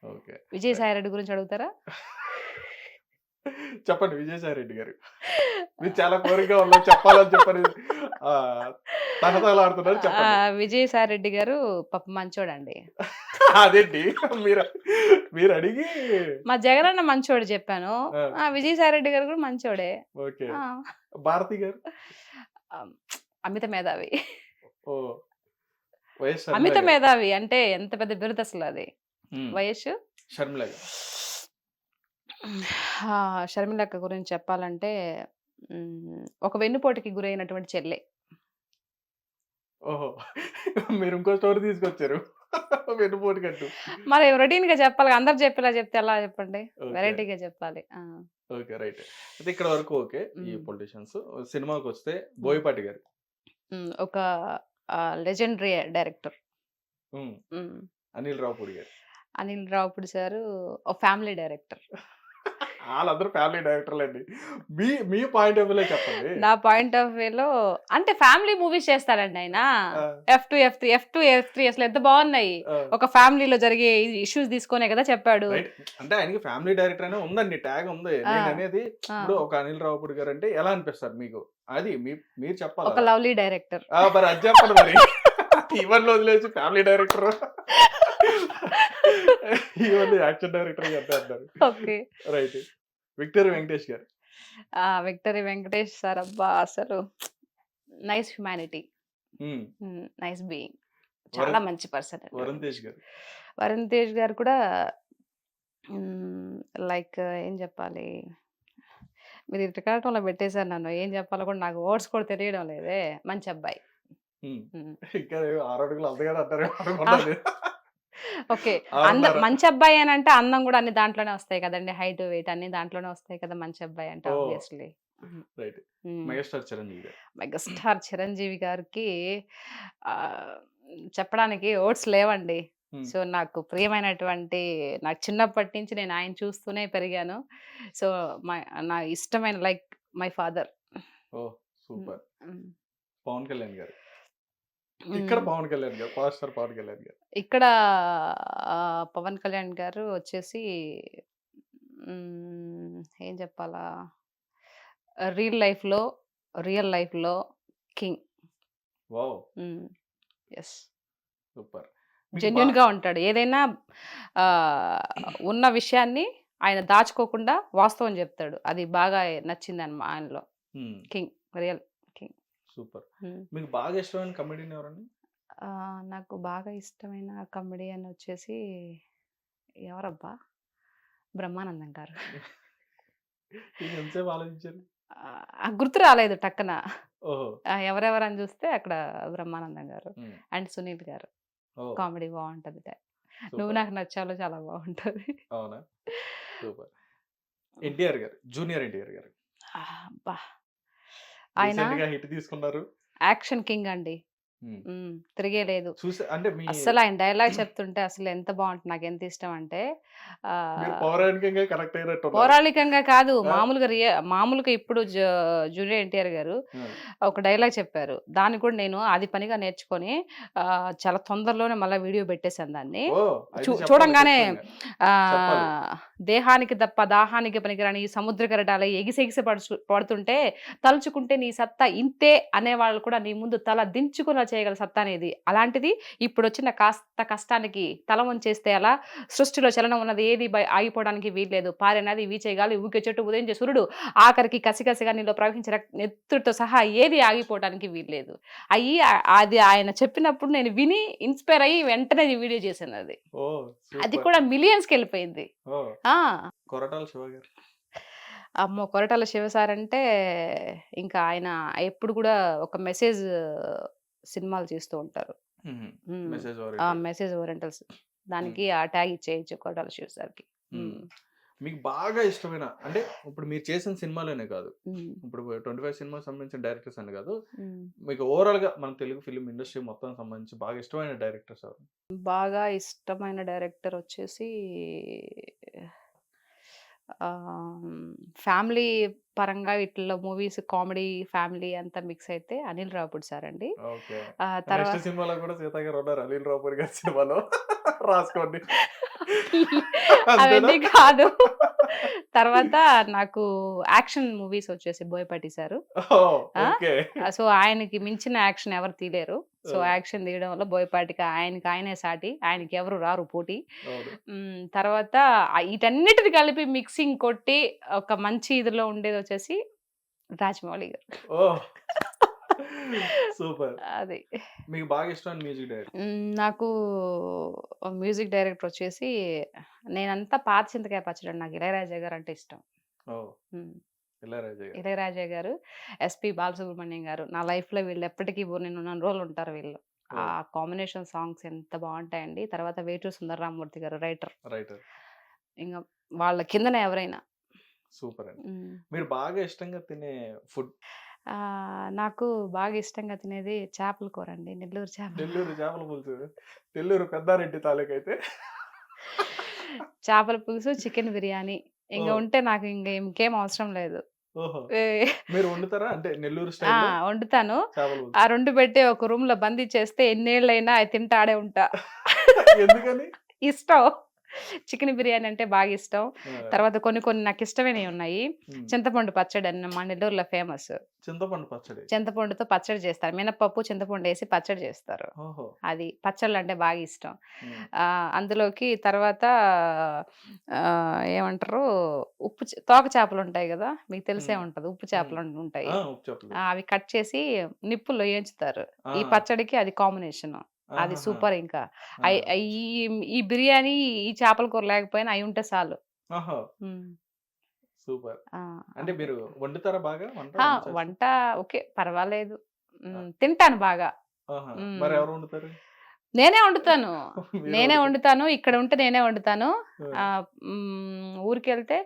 ఓకే. విజయసాయి రెడ్డి గురించి అడుగుతారా? చెప్పండి విజయసాయిరెడ్డి గారు. మీరు చాలా కోరికగా ఉన్నారు చెప్పాలని చెప్పని తహతహలాడుతున్నారు చెప్పండి. విజయసాయి రెడ్డి గారు పాపం మంచోడండి. అదేంటి మీరు మీరు అడిగి మా జగనన్న మంచోడు చెప్పాను. ఆ! విజయసాయి రెడ్డి గారు కూడా మంచోడే. ఓకే. ఆ! భారతి గారు? ఆహ్, అమిత మేధావి. ఓహ్! వైఎస్ షర్మిల అమిత గారు. మేధావి అంటే ఎంత పెద్ద బిరుదసలు అది. హ్మ్. వయస్సు. షర్మిల గారు. షర్మిలక్క గురించి చెప్పాలంటే ఒక వెన్నుపోటుకి గురైనటువంటి చెల్లె. ఓహో! మీరు ఇంకో స్టోరీ తీసుకొచ్చారు. వెన్నుపోటుకంటూ. మరి రొటీన్‌గా చెప్పాలిగా. అందరూ చెప్పేలా చెప్తే ఎలా చెప్పండి? ఓకే. వెరైటీగా చెప్పాలి. ఆ! ఓకే. రైట్. అయితే ఇక్కడ వరకు ఓకే. ఈ హ్మ్. పొలిటీషియన్స్. సినిమాకొస్తే హ్మ్. బోయపాటి గారు. ఒక లెజెండరీ డైరెక్టర్. హ్మ్. హ్మ్. అనిల్ రావుపూడి గారు. అనిల్ రావిపూడి సారు ఒక ఫ్యామిలీ డైరెక్టర్. ఆళ్ళందరూ ఫ్యామిలీ డైరెక్టర్‌లండి. మీ మీ పాయింట్ ఆఫ్ వ్యూలో చెప్పండి. నా పాయింట్ ఆఫ్ వ్యూలో అంటే ఫ్యామిలీ మూవీస్ చేస్తాడండి ఆయన. ఆ! ఎఫ్2, ఎఫ్3 అసలు ఎంత బాగున్నాయి. ఆ! ఒక ఫ్యామిలీలో జరిగే ఇష్యూస్ తీసుకొనే కదా చెప్పాడు. రైట్. అంటే ఆయనకి ఫ్యామిలీ డైరెక్టర్ అనే ఉందండి. ట్యాగ్ ఉంది. ఆ! నేననేది ఆ! ఇప్పుడు ఒక అనిల్ రావుపూడి గారంటే ఎలా అనిపిస్తారు మీకు? అది మీరు చెప్పాలి ఒక అలా. Lovely director. మరి అది చెప్పండి మరి. ఇవన్నీ వదిలేసి ఫ్యామిలీ డైరెక్టర్ ఇవన్నీ యాక్షన్ డైరెక్టర్ అంతే అంటారు. ఓకే. రైట్. విక్టరీ వెంకటేష్ గారు. విక్టరీ వెంకటేష్ సార్ అబ్బా! అసలు నైస్ హ్యుమానిటీ. హ్మ్. Nice being. చాలా వరుణ్ మంచి పర్సన్ అండి. వరుణ్ తేజ్ గారు. వరుణ్ తేజ్ గారు కూడా లైక్ ఏం చెప్పాలి? మీరు ఇరకాటంలో పెట్టేసారు నన్ను. ఏం చెప్పాలో కూడా నాకు వర్డ్స్ కూడా తెలియడం లేదే. మంచి అబ్బాయి. హ్మ్. హ్మ్. ఇంకా 6 అడుగులు అందగాడు అంటారేమో ఆ! అనుకున్నాను. ఓకే. 6:30. మంచి అబ్బాయి అనంటే అందం కూడా అన్ని దాంట్లోనే వస్తాయి కదండీ. హైట్, వెయిట్ అన్ని దాంట్లోనే వస్తాయి కదా! మంచి అబ్బాయి అంటే ఓహ్! ఆబ్వియస్‌లీ. రైట్. హ్మ్. మెగాస్టార్ చిరంజీవి గారు. మెగాస్టార్ చిరంజీవి గారికి ఆహ్, చెప్పడానికి వర్డ్స్ లేవండి. హ్మ్. సో, నాకు ప్రియమైనటువంటి నాకు చిన్నప్పటి నుంచి నేను ఆయన చూస్తూనే పెరిగాను. సో, మై నా ఇష్టమైన లైక్ మై ఫాదర్. ఓహ్! హ్మ్. సూపర్. హ్మ్. పవన్ కళ్యాణ్ గారు. ఇక్కడ హ్మ్. పవన్ కళ్యాణ్ గారు. పవర్ స్టార్ పవన్ కళ్యాణ్ గారు. ఇక్కడ పవన్ కళ్యాణ్ గారు వచ్చేసి ఏం చెప్పాలా? రియల్ లైఫ్‌లో, రియల్ లైఫ్‌లో కింగ్. వావ్! హ్మ్. యెస్. సూపర్. మీకు జెన్యూన్‌గా ఉంటాడు. ఏదైనా ఉన్న విషయాన్ని ఆయన దాచుకోకుండా వాస్తవం జెప్తాడు. అది బాగా నచ్చిందనమా ఆయనలో. హ్మ్. కింగ్. Real king. సూపర్. హ్మ్. మీకు బాగా ఇష్టమైన కమెడియన్ ఎవరండి? నాకు బాగా ఇష్టమైన కమెడియన్ వచ్చేసి ఎవరబ్బా! బ్రహ్మానందం గారు. ఎంతసేపు ఆలోచించారు? గుర్తు రాలేదు టక్కన. ఓహో! ఎవరెవరని జూస్తే అక్కడ బ్రహ్మానందం గారు. హ్మ్. అండ్ సునీల్ గారు. ఓహ్! కామెడీ బావుంటది. 'నువ్వు సూపర్. నాకు నచ్చాలో' చాలా బావుంటది. అవునా? సూపర్. ఎన్టీఆర్ గారు. జూనియర్ ఎన్టీఆర్ గారు. అబ్బా! ఆయన రీసెంట్‌గా హిట్ తీసుకున్నారు. యాక్షన్ కింగ్ అండి. హ్మ్. తిరిగేలేదు. అంటే మీ అస్సలాయన డైలాగ్ చెప్తుంటే అసలెంత బావుంటుంది. నాకెంత ఇష్టమంటే మీరు ఆహ్, పౌరాణికంగా కనెక్ట్ అయినట్టున్నారు. పౌరాణికంగా కాదు. ఆ! మామూలుగా ఇప్పుడు జూనియర్ ఎన్టీఆర్ గారు ఆ! ఒక డైలాగ్ చెప్పారు. దాన్ని కూడా నేను అది పనిగా నేర్చుకొని చాలా తొందరలోనే మళ్ళా వీడియో పెట్టేసాను దాన్ని. ఓహ్! అయితే చెప్పాలి చూడంగానే ఖచ్చితంగా. చెప్పాలి. దేహానికి తప్ప దాహానికి పనికిరాని ఈ సముద్ర కెరటాలై ఎగిసెగిసి పడుతుంటే తలుచుకుంటే నీ సత్తా ఇంతే అనేవాళ్ళు కూడా నీ ముందు తల దించుకునేలా చేయగల సత్తా నీది. అలాంటిది ఇప్పుడొచ్చిన కాస్త కష్టానికి తల వంచేస్తే ఎలా? సృష్టిలో చలనం ఉన్నది ఏది ఆగిపోవడానికి వీల్లేదు. పారే నది, వీచే గాలి, ఊగే చెట్టు, ఉదయించే సూర్యుడు, ఆఖరికి కసికసిగా నీలో ప్రవహించే నెత్తురుతో సహా ఏది ఆగిపోవడానికి వీల్లేదు. అది ఆయన చెప్పినప్పుడు నేను విని ఇన్‌స్పైర్ అయ్యి వెంటనే ఈ వీడియో చేశానది. ఓహ్! అది సూపర్. కూడా మిలియన్స్‌కెళ్ళిపోయింది. ఓహ్! ఆ! కొరటాల శివ గారు. అమ్మో! కొరటాల శివ సార్ అంటే ఇంకా ఆయన ఎప్పుడు కూడా ఒక మెసేజ్ సినిమాలు తీస్తూ ఉంటారు. హుహు. హ్మ్. Message oriented. Message orientals. హ్మ్. దానికి ఆ ట్యాగ్ ఇచ్చేయొచ్చు కొరటాల శివ సార్‌కి. హ్మ్. హ్మ్. మీకు బాగా ఇష్టమైన అంటే ఇప్పుడు మీరు చేసిన సినిమాలోనే కాదు. హ్మ్. ఇప్పుడు 25 సినిమాకి సంబంధించిన డైరెక్టర్స్ అని కాదు. హ్మ్. మీకు ఓవరాల్‌గా మన తెలుగు ఫిల్మ్ ఇండస్ట్రీ మొత్తం సంబంధించి బాగా ఇష్టమైన డైరెక్టర్స్ ఎవరు? బాగా ఇష్టమైన డైరెక్టర్ వచ్చేసి ఫ్యామిలీ పరంగా వీటిల్లో మూవీస్ కామెడీ, ఫ్యామిలీ అంతా మిక్స్ అయితే అనిల్ రావిపూడి సార్ అండి. ఓకే. నెక్స్ట్ తర్వాత సినిమాలో కూడా సీత గారు ఉన్నారు. అనిల్ రావిపూడి గారి సినిమాలో. రాసుకోండి. అంతేనా? అవన్నీ కాదు. తర్వాత నాకు యాక్షన్ మూవీస్ వచ్చేసి బోయపాటి సారు. ఓహ్! ఆ! ఓకే. సో, ఆయనకి మించిన యాక్షన్ ఎవరు తీయలేరు. సో, ఆ! యాక్షన్ తీయడం వల్ల బోయపాటికి ఆయనకి ఆయనే సాటి. ఆయనకి ఎవరు రారు పోటీ. అవును. తర్వాత ఈటన్నిటిని కలిపి మిక్సింగ్ కొట్టి ఒక మంచి ఇదిలో ఉండేదొచ్చేసి రాజమౌళి గారు. ఓహ్! సూపర్. అది. మీకు బాగా ఇష్టమైన మ్యూజిక్ డైరెక్టర్? నాకు మ్యూజిక్ డైరెక్టర్ వచ్చేసి నేనంతా పాత చింతకాయ పచ్చడండి. నాకు ఇళయరాజా గారంటే ఇష్టం. ఓహ్! హ్మ్. ఇళయరాజా గారు. ఇళయరాజా గారు, ఎస్‌పి బాలసుబ్రహ్మణ్యం గారు. నా లైఫ్‌లో వీళ్ళు ఎప్పటికి నేనున్నన్ని రోజులు ఉంటారు వీళ్ళు. ఆ ఓహ్! కాంబినేషన్ సాంగ్స్ ఎంత బావుంటాయండి. తర్వాత వేటూరి సుందరరామూర్తి గారు రైటర్. రైటర్. ఇంగ వాళ్ళ కిందనే ఎవరైనా. సూపర్ అండి. హ్మ్. మీరు బాగా ఇష్టంగా తినే ఫుడ్? నాకు బాగా ఇష్టంగా తినేది చేపల కూరండి. నెల్లూరు చేపల నెల్లూరు చేపల పులుసు. నెల్లూరు పెద్దారెడ్డి తాలూకైతే. చేపల పులుసు, చికెన్ బిర్యానీ. ఇంగ ఓహ్! ఉంటే నాకు ఇంకేం అవసరం లేదు. ఓహో! ఏ మీరు వండుతారా? అంటే నెల్లూరు ఆ! స్టైల్‌లో వండుతాను. చేపల ఆ పులుసు. 2 పెట్టి ఒక రూమ్‌లో బంధించేస్తే ఎన్నేళ్లైనా అయి తింటా ఆడే ఉంటా. ఎందుకని? ఇష్టం. చికెన్ బిర్యానీ అంటే బాగా ఇష్టం. ఆ! తర్వాత కొన్ని నాకిష్టమైనయి ఉన్నాయి. హ్మ్. చింతపండు పచ్చడని మా నెల్లూరులో ఫేమస్. చింతపండు పచ్చడి. చింతపండుతో పచ్చడి చేస్తారు. మినపప్పు, చింతపండేసి పచ్చడి చేస్తారు. ఓహో! అది పచ్చళ్ళంటే బాగా ఇష్టం. హ్మ్. అందులోకి తర్వాత ఏమంటారు తోక చేపలుంటాయి గదా! మీకు తెలిసే హ్మ్. ఉంటది. ఉప్పు హ్మ్. చేపలుంటాయి. ఆ! ఉప్పు చేపలు. అవి కట్ చేసి నిప్పుల్లో ఏంచుతారు. ఈ ఆ! పచ్చడికి అది కాంబినేషను. అది ఆహాహా! సూపర్ ఇంకా. ఆ! అయి అయి ఈ ఈ బిర్యానీ, ఈ చేపల కూర లేకపోయినా అయుంటే సాలు. ఓహో! హ్మ్. సూపర్. ఆ! అంటే అంతే. మీరు వండుతారా బాగా? వంట ఆ! చేస్తారా? వంట ఓకే. పర్వాలేదు. ఆ! తింటాను బాగా. ఆహా! హ్మ్. మరెవరు వండుతారు? నేనే వండుతాను. మీరే నేనే వండుతారు. వండుతాను. ఇక్కడ ఉంటే నేనే వండుతాను. ఆ! ఊరికెళ్తే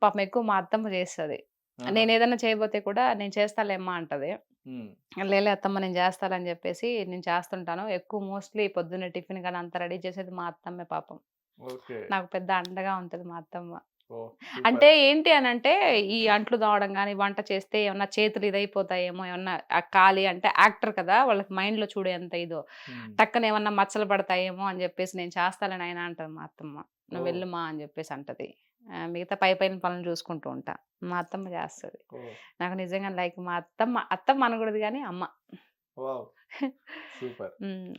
పాపం ఎక్కువ మా అత్తమ్మ చేస్తది. ఆహా! నేనేదన్నా చేయబోతే కూడా "నేను చేస్తాలేమ్మా" అంటది. హ్మ్. లేలే అత్తమ్మ నేను చేస్తాలే అని చెప్పేసి నేను చేస్తుంటాను. ఎక్కువ మోస్ట్‌లీ పొద్దున్నే టిఫిన్ గాని అంతా రెడీ చేసేది మా అత్తమ్మే పాపం. ఓకే. నాకు పెద్ద అండగా ఉంటది మా అత్తమ్మ. ఓహ్! అంటే సూపర్. ఏంటి అనంటే, ఈ అంట్లు తోమడం గాని, వంట చేస్తే ఏమన్నా చేతులు ఇదైపోతాయేమో, ఏమన్నా కాలి అంటే యాక్టర్ కదా! వాళ్ళకి మైండ్‌లో చూడు ఎంత ఇదో. హ్మ్. టక్కన ఏమన్నా మచ్చలు పడతాయేమో అని జెప్పేసి, నేను చేస్తాలే నాయనా అంటది మా అత్తమ్మ. ఓహ్! "నువ్వెళ్ళుమా" అని జెప్పేసి అంటది. మిగతా పైపైన పనులు చూసుకుంటూ ఉంటా. మా అత్తమ్మ జేస్తది. ఓహ్! నాకు నిజంగా లైక్ మా అత్తమ్మ, అత్తమ్మ అనకూడదు గానీ అమ్మ. వావ్! సూపర్.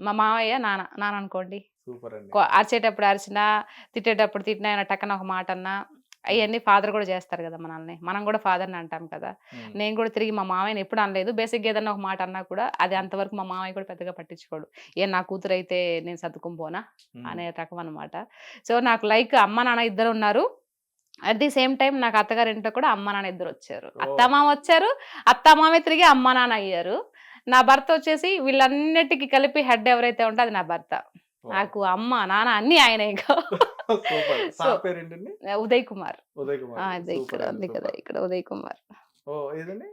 మా మావయ్య నాన్న. నాన్న అనుకోండి. సూపర్ అండి. అరిచేటప్పుడు అరిచినా, తిట్టేటప్పుడు తిట్టినా, ఏమైనా టక్కన ఒక మాటన్నా, హ్మ్. అయన్నీ ఫాదర్ గూడా జేస్తారు గదా! మనల్ని. మనం గూడా ఫాదర్‌ని అంటాం కదా! హ్మ్. నేను గూడా తిరిగి మా మామయ్యని ఎప్పుడు అనలేదు. బేసిక్‌గా ఏదన్నా ఒక మాట అన్నా కూడా, అది అంతవరకు మా మామయ్య కూడా పెద్దగా పట్టించుకోడు. "ఏం నా కూతురైతే నేను సర్దుకొని పోనా?" హ్మ్. అనే రకం అనమాట. సో, నాకు లైక్ అమ్మ, నాన్న ఇద్దరున్నారు. అట్ ది సేమ్ టైమ్ నాకు అత్తగారింట్లో కూడా అమ్మ, నాన్న ఇద్దరొచ్చారు. ఓహ్! అత్తామామ వచ్చారు. అత్తామామే తిరిగి అమ్మ, నాన్న అయ్యారు. నా భర్త వచ్చేసి వీళ్ళన్నిటికి కలిపి హెడ్ ఎవరైతే ఉంటే అది నా భర్త. వావ్! నాకు అమ్మ, నాన్న అన్నీ ఆయనే ఇక. సూపర్. సో, సార్ పేరేంటండి? ఉదయ్ కుమార్. ఉదయ్ కుమార్. అదే ఇక్కడ సూపర్ అండి. ఉంది కదా! సూపర్. ఇక్కడ ఉదయ్ కుమార్. ఓహ్! ఏదండి?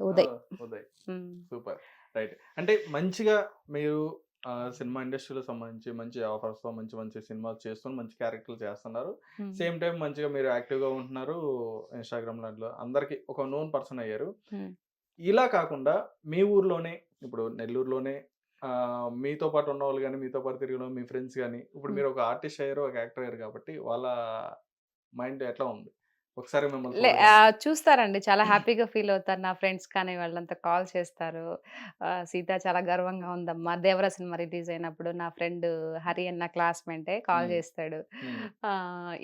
ఉదయ్. ఓహ్! ఉదయ్. హ్మ్. సూపర్. రైట్. అంటే మంచిగా మీరు సినిమా ఇండస్ట్రీలో సంబంధించి మంచి ఆఫర్స్‌తో మంచి మంచి సినిమాలు చేస్తూ మంచి క్యారెక్టర్‌లు చేస్తున్నారు. హ్మ్. సేమ్ టైమ్ మంచిగా మీరు యాక్టివ్‌గా ఉంటున్నారు. ఇన్‌స్టాగ్రామ్ దాంట్లో అందరికి ఒక నోన్ పర్సన్ అయ్యారు. హ్మ్. ఇలా కాకుండా మీ ఊర్లోనే ఇప్పుడు నెల్లూరులోనే మీతో పాటు ఉన్నవాళ్ళు గాని, మీతో పాటు తిరిగిన మీ ఫ్రెండ్స్ గాని, ఇప్పుడు హ్మ్. మీరు ఒక ఆర్టిస్ట్ అయ్యారు, ఒక యాక్టర్ అయ్యారు కాబట్టి వాళ్ళ మైండ్ ఎట్లా ఉంది? ఒకసారి మిమ్మల్ని లే చూడగానే. చూస్తారండి. చాలా హ్యాపీగా ఫీల్ అవుతారు. నా ఫ్రెండ్స్ కానీ వాళ్ళంతా కాల్ చేస్తారు. "సీత చాలా గర్వంగా ఉందమ్మా." 'దేవర' సినిమా రిలీజ్ అయినప్పుడు నా ఫ్రెండ్ హరి అని నా క్లాస్‌మేటే కాల్ హ్మ్. చేస్తాడు. హ్మ్.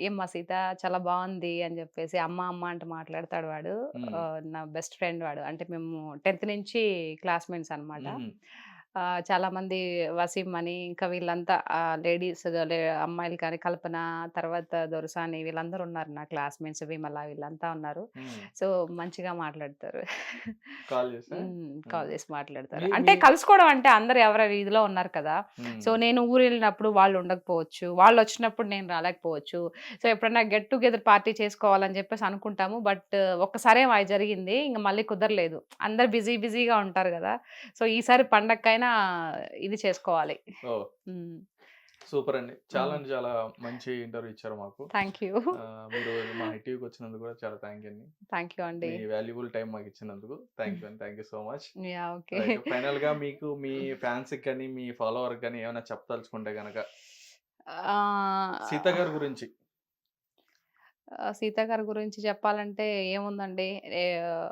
"ఏమ్మా సీత చాలా బావుంది" అని చెప్పేసి అమ్మ, అమ్మ అంటూ మాట్లాడతాడు వాడు. హ్మ్. నా బెస్ట్ ఫ్రెండ్ వాడు. అంటే మేము 10థ్ నుంచి క్లాస్‌మేట్స్ అనమాట. హుహు. చాలామంది వసీం అని ఇంకా వీళ్ళంతా లేడీస్ అమ్మాయిలు కానీ కల్పన, తర్వాత దొరసాని వీళ్ళందరూ ఉన్నారు నా క్లాస్‌మేట్స్ విమల వీళ్ళంతా ఉన్నారు. హ్మ్. సో, మంచిగా మాట్లాడతారు. కాల్ చేసా? కాల్ చేసి మాట్లాడతారు. మీ అంటే మీ కలుసుకోవడం అంటే అందరూ ఎవరి వీధిలో ఉన్నారు కదా! సో, హ్మ్. నేను ఊరెళ్ళినప్పుడు వాళ్ళు ఉండకపోవచ్చు. వాళ్ళొచ్చినప్పుడు నేను రాలేకపోవచ్చు. సో, ఎప్పుడైనా గెట్ టుగెదర్ పార్టీ చేసుకోవాలని చెప్పేసి అనుకుంటాము. బట్ ఒక్కసారేమో అది జరిగింది. ఇంక మళ్ళీ కుదరలేదు. అందరూ బిజీగా ఉంటారు గదా! సో, ఈసారి పండగకైనా ఇది చేసుకోవాలి. ఓహ్! హ్మ్. సూపర్ అండి. చాలా హ్మ్. అంటే చాలా మంచి ఇంటర్వ్యూ ఇచ్చారు మాకు. Thank you. మీరు మా హిట్ టీవీకి వచ్చినందుకు కూడా చాలా థాంక్ యూ అండి. థాంక్ యూ అండి. మీ వాల్యుబుల్ టైం మాకు ఇచ్చినందుకు థాంక్ యూ అండి. Thank you so much. Yeah! Okay. Right. ఫైనల్‌గా మీకు మీ ఫ్యాన్స్‌కి గాని, మీ ఫాలోవర్‌కి గాని ఏమైనా చెప్పదలుచుకుంటే గనక సీత ఆహ్, గారి గురించి. సీత గారి గురించి చెప్పాలంటే ఏముందండి. ఆహ్,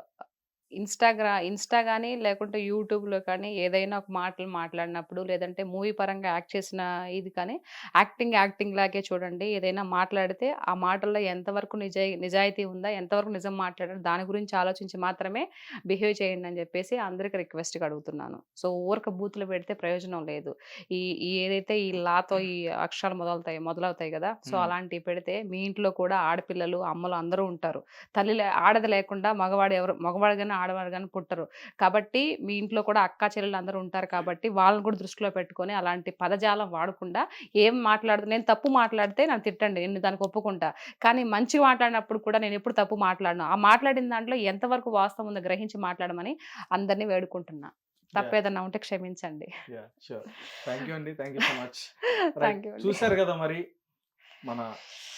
ఇన్‌స్టా గాని, లేకుంటే యూట్యూబ్‌లో కానీ ఏదైనా ఒక మాటలు మాట్లాడినప్పుడు, లేదంటే మూవీ పరంగా యాక్ట్ చేసిన ఇది కానీ, యాక్టింగ్ లాగే చూడండి. ఏదైనా మాట్లాడితే ఆ మాటల్లో ఎంతవరకు నిజాయితీ ఉందా? ఎంతవరకు నిజం మాట్లాడారు? దాని గురించి ఆలోచించి మాత్రమే బిహేవ్ చేయండి అని చెప్పేసి అందరికి రిక్వెస్ట్‌గా అడుగుతున్నాను. సో, ఊరక బూతులు పెడితే ప్రయోజనం లేదు. ఈ ఈ ఏదైతే ఈ లాతో ఈ అక్షరాలు మొదలవుతాయి గదా! సో, హ్మ్. అలాంటివి పెడితే మీ ఇంట్లో కూడా ఆడపిల్లలు, అమ్మలు అందరూ ఉంటారు. ఆడది లేకుండా మగవాడు గాని, ఆడవాడు గాని పుట్టరు. కాబట్టి మీ ఇంట్లో కూడా అక్కా చెల్లెలు అందరూ ఉంటారు కాబట్టి వాళ్ళని కూడా దృష్టిలో పెట్టుకొని అలాంటి పదజాలం వాడకుండా నేను తప్పు మాట్లాడితే నన్ను తిట్టండి. నేను దానికి ఒప్పుకుంటా. కానీ మంచిగా మాట్లాడినప్పుడు కూడా నేనెప్పుడు తప్పు మాట్లాడను. ఆ మాట్లాడిన దాంట్లో ఎంతవరకు వాస్తవం ఉందో గ్రహించి మాట్లాడమని అందరిని వేడుకుంటున్నా. యాహ్! తప్పేదన్నా ఉంటే క్షమించండి. యాహ్! ష్యూర్. థాంక్ యూ అండి. Thank you so much. Right. Thank you అండి. చూసారు గదా మరి మన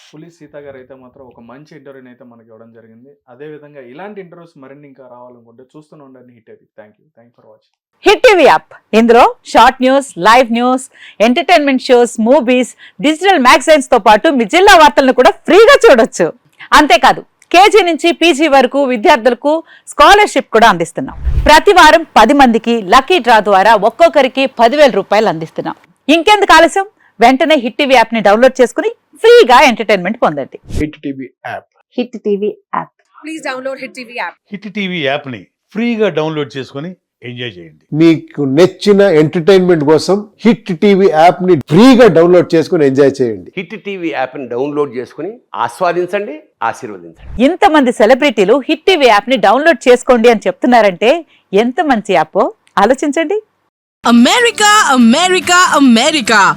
పులి సీత గారైతే మాత్రం ఒక మంచి ఇంటర్వ్యూనైతే మనకి ఇవ్వడం జరిగింది. అదే విధంగా ఇలాంటి ఇంటర్వ్యూస్ మరిన్ని ఇంకా రావాలనుకుంటే చూస్తూనే ఉండండి hit TV. Thank you. Thank you for watching. Hit TV app ఇందులో short news, live news, entertainment shows, movies, digital magazines తో పాటు మీ జిల్లా వార్తలను కూడా ఫ్రీగా చూడొచ్చు. అంతేకాదు కేజీ నుంచి పీజీ వరకు విద్యార్థులకు స్కాలర్షిప్ కూడా అందిస్తున్నాం. ప్రతి వారం 10 మందికి లక్కీ డ్రా ద్వారా ఒక్కొక్కరికి 10,000 రూపాయలు అందిస్తున్నాం. ఇంకెందుకు ఆలస్యం? వెంటనే హిట్ టీవీ యాప్ ని డౌన్లోడ్ చేసుకుని ఫ్రీగా ఎంటర్టైన్మెంట్ పొందండి. Hit TV app. Hit TV app. Hit TV యాప్ని ఫ్రీగా డౌన్లోడ్ చేసుకొని ఎంజాయ్ చేయండి. మీకు నచ్చిన ఎంటర్టైన్మెంట్ కోసం హిట్ టీవీ యాప్ ని ఫ్రీగా డౌన్లోడ్ చేసుకుని ఎంజాయ్ చేయండి. హిట్ టీవీ యాప్ని డౌన్లోడ్ చేసుకుని ఆస్వాదించండి, ఆశీర్వదించండి. ఇంతమంది సెలబ్రిటీలు హిట్ టీవీ యాప్ ని డౌన్లోడ్ చేసుకోండి అని చెప్తున్నారంటే ఎంత మంచి యాప్ ఆలోచించండి.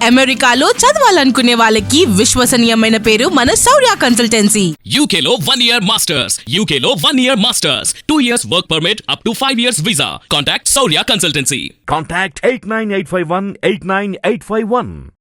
అమెరికాలో చదవాలనుకునే వాళ్ళకి విశ్వసనీయమైన పేరు మన శౌర్య consultancy. UK Law 1 Year Masters. UK Law 1 Year Masters. 2 years work permit up to 5 years visa. Contact Saurya Consultancy. Contact 89851 89851.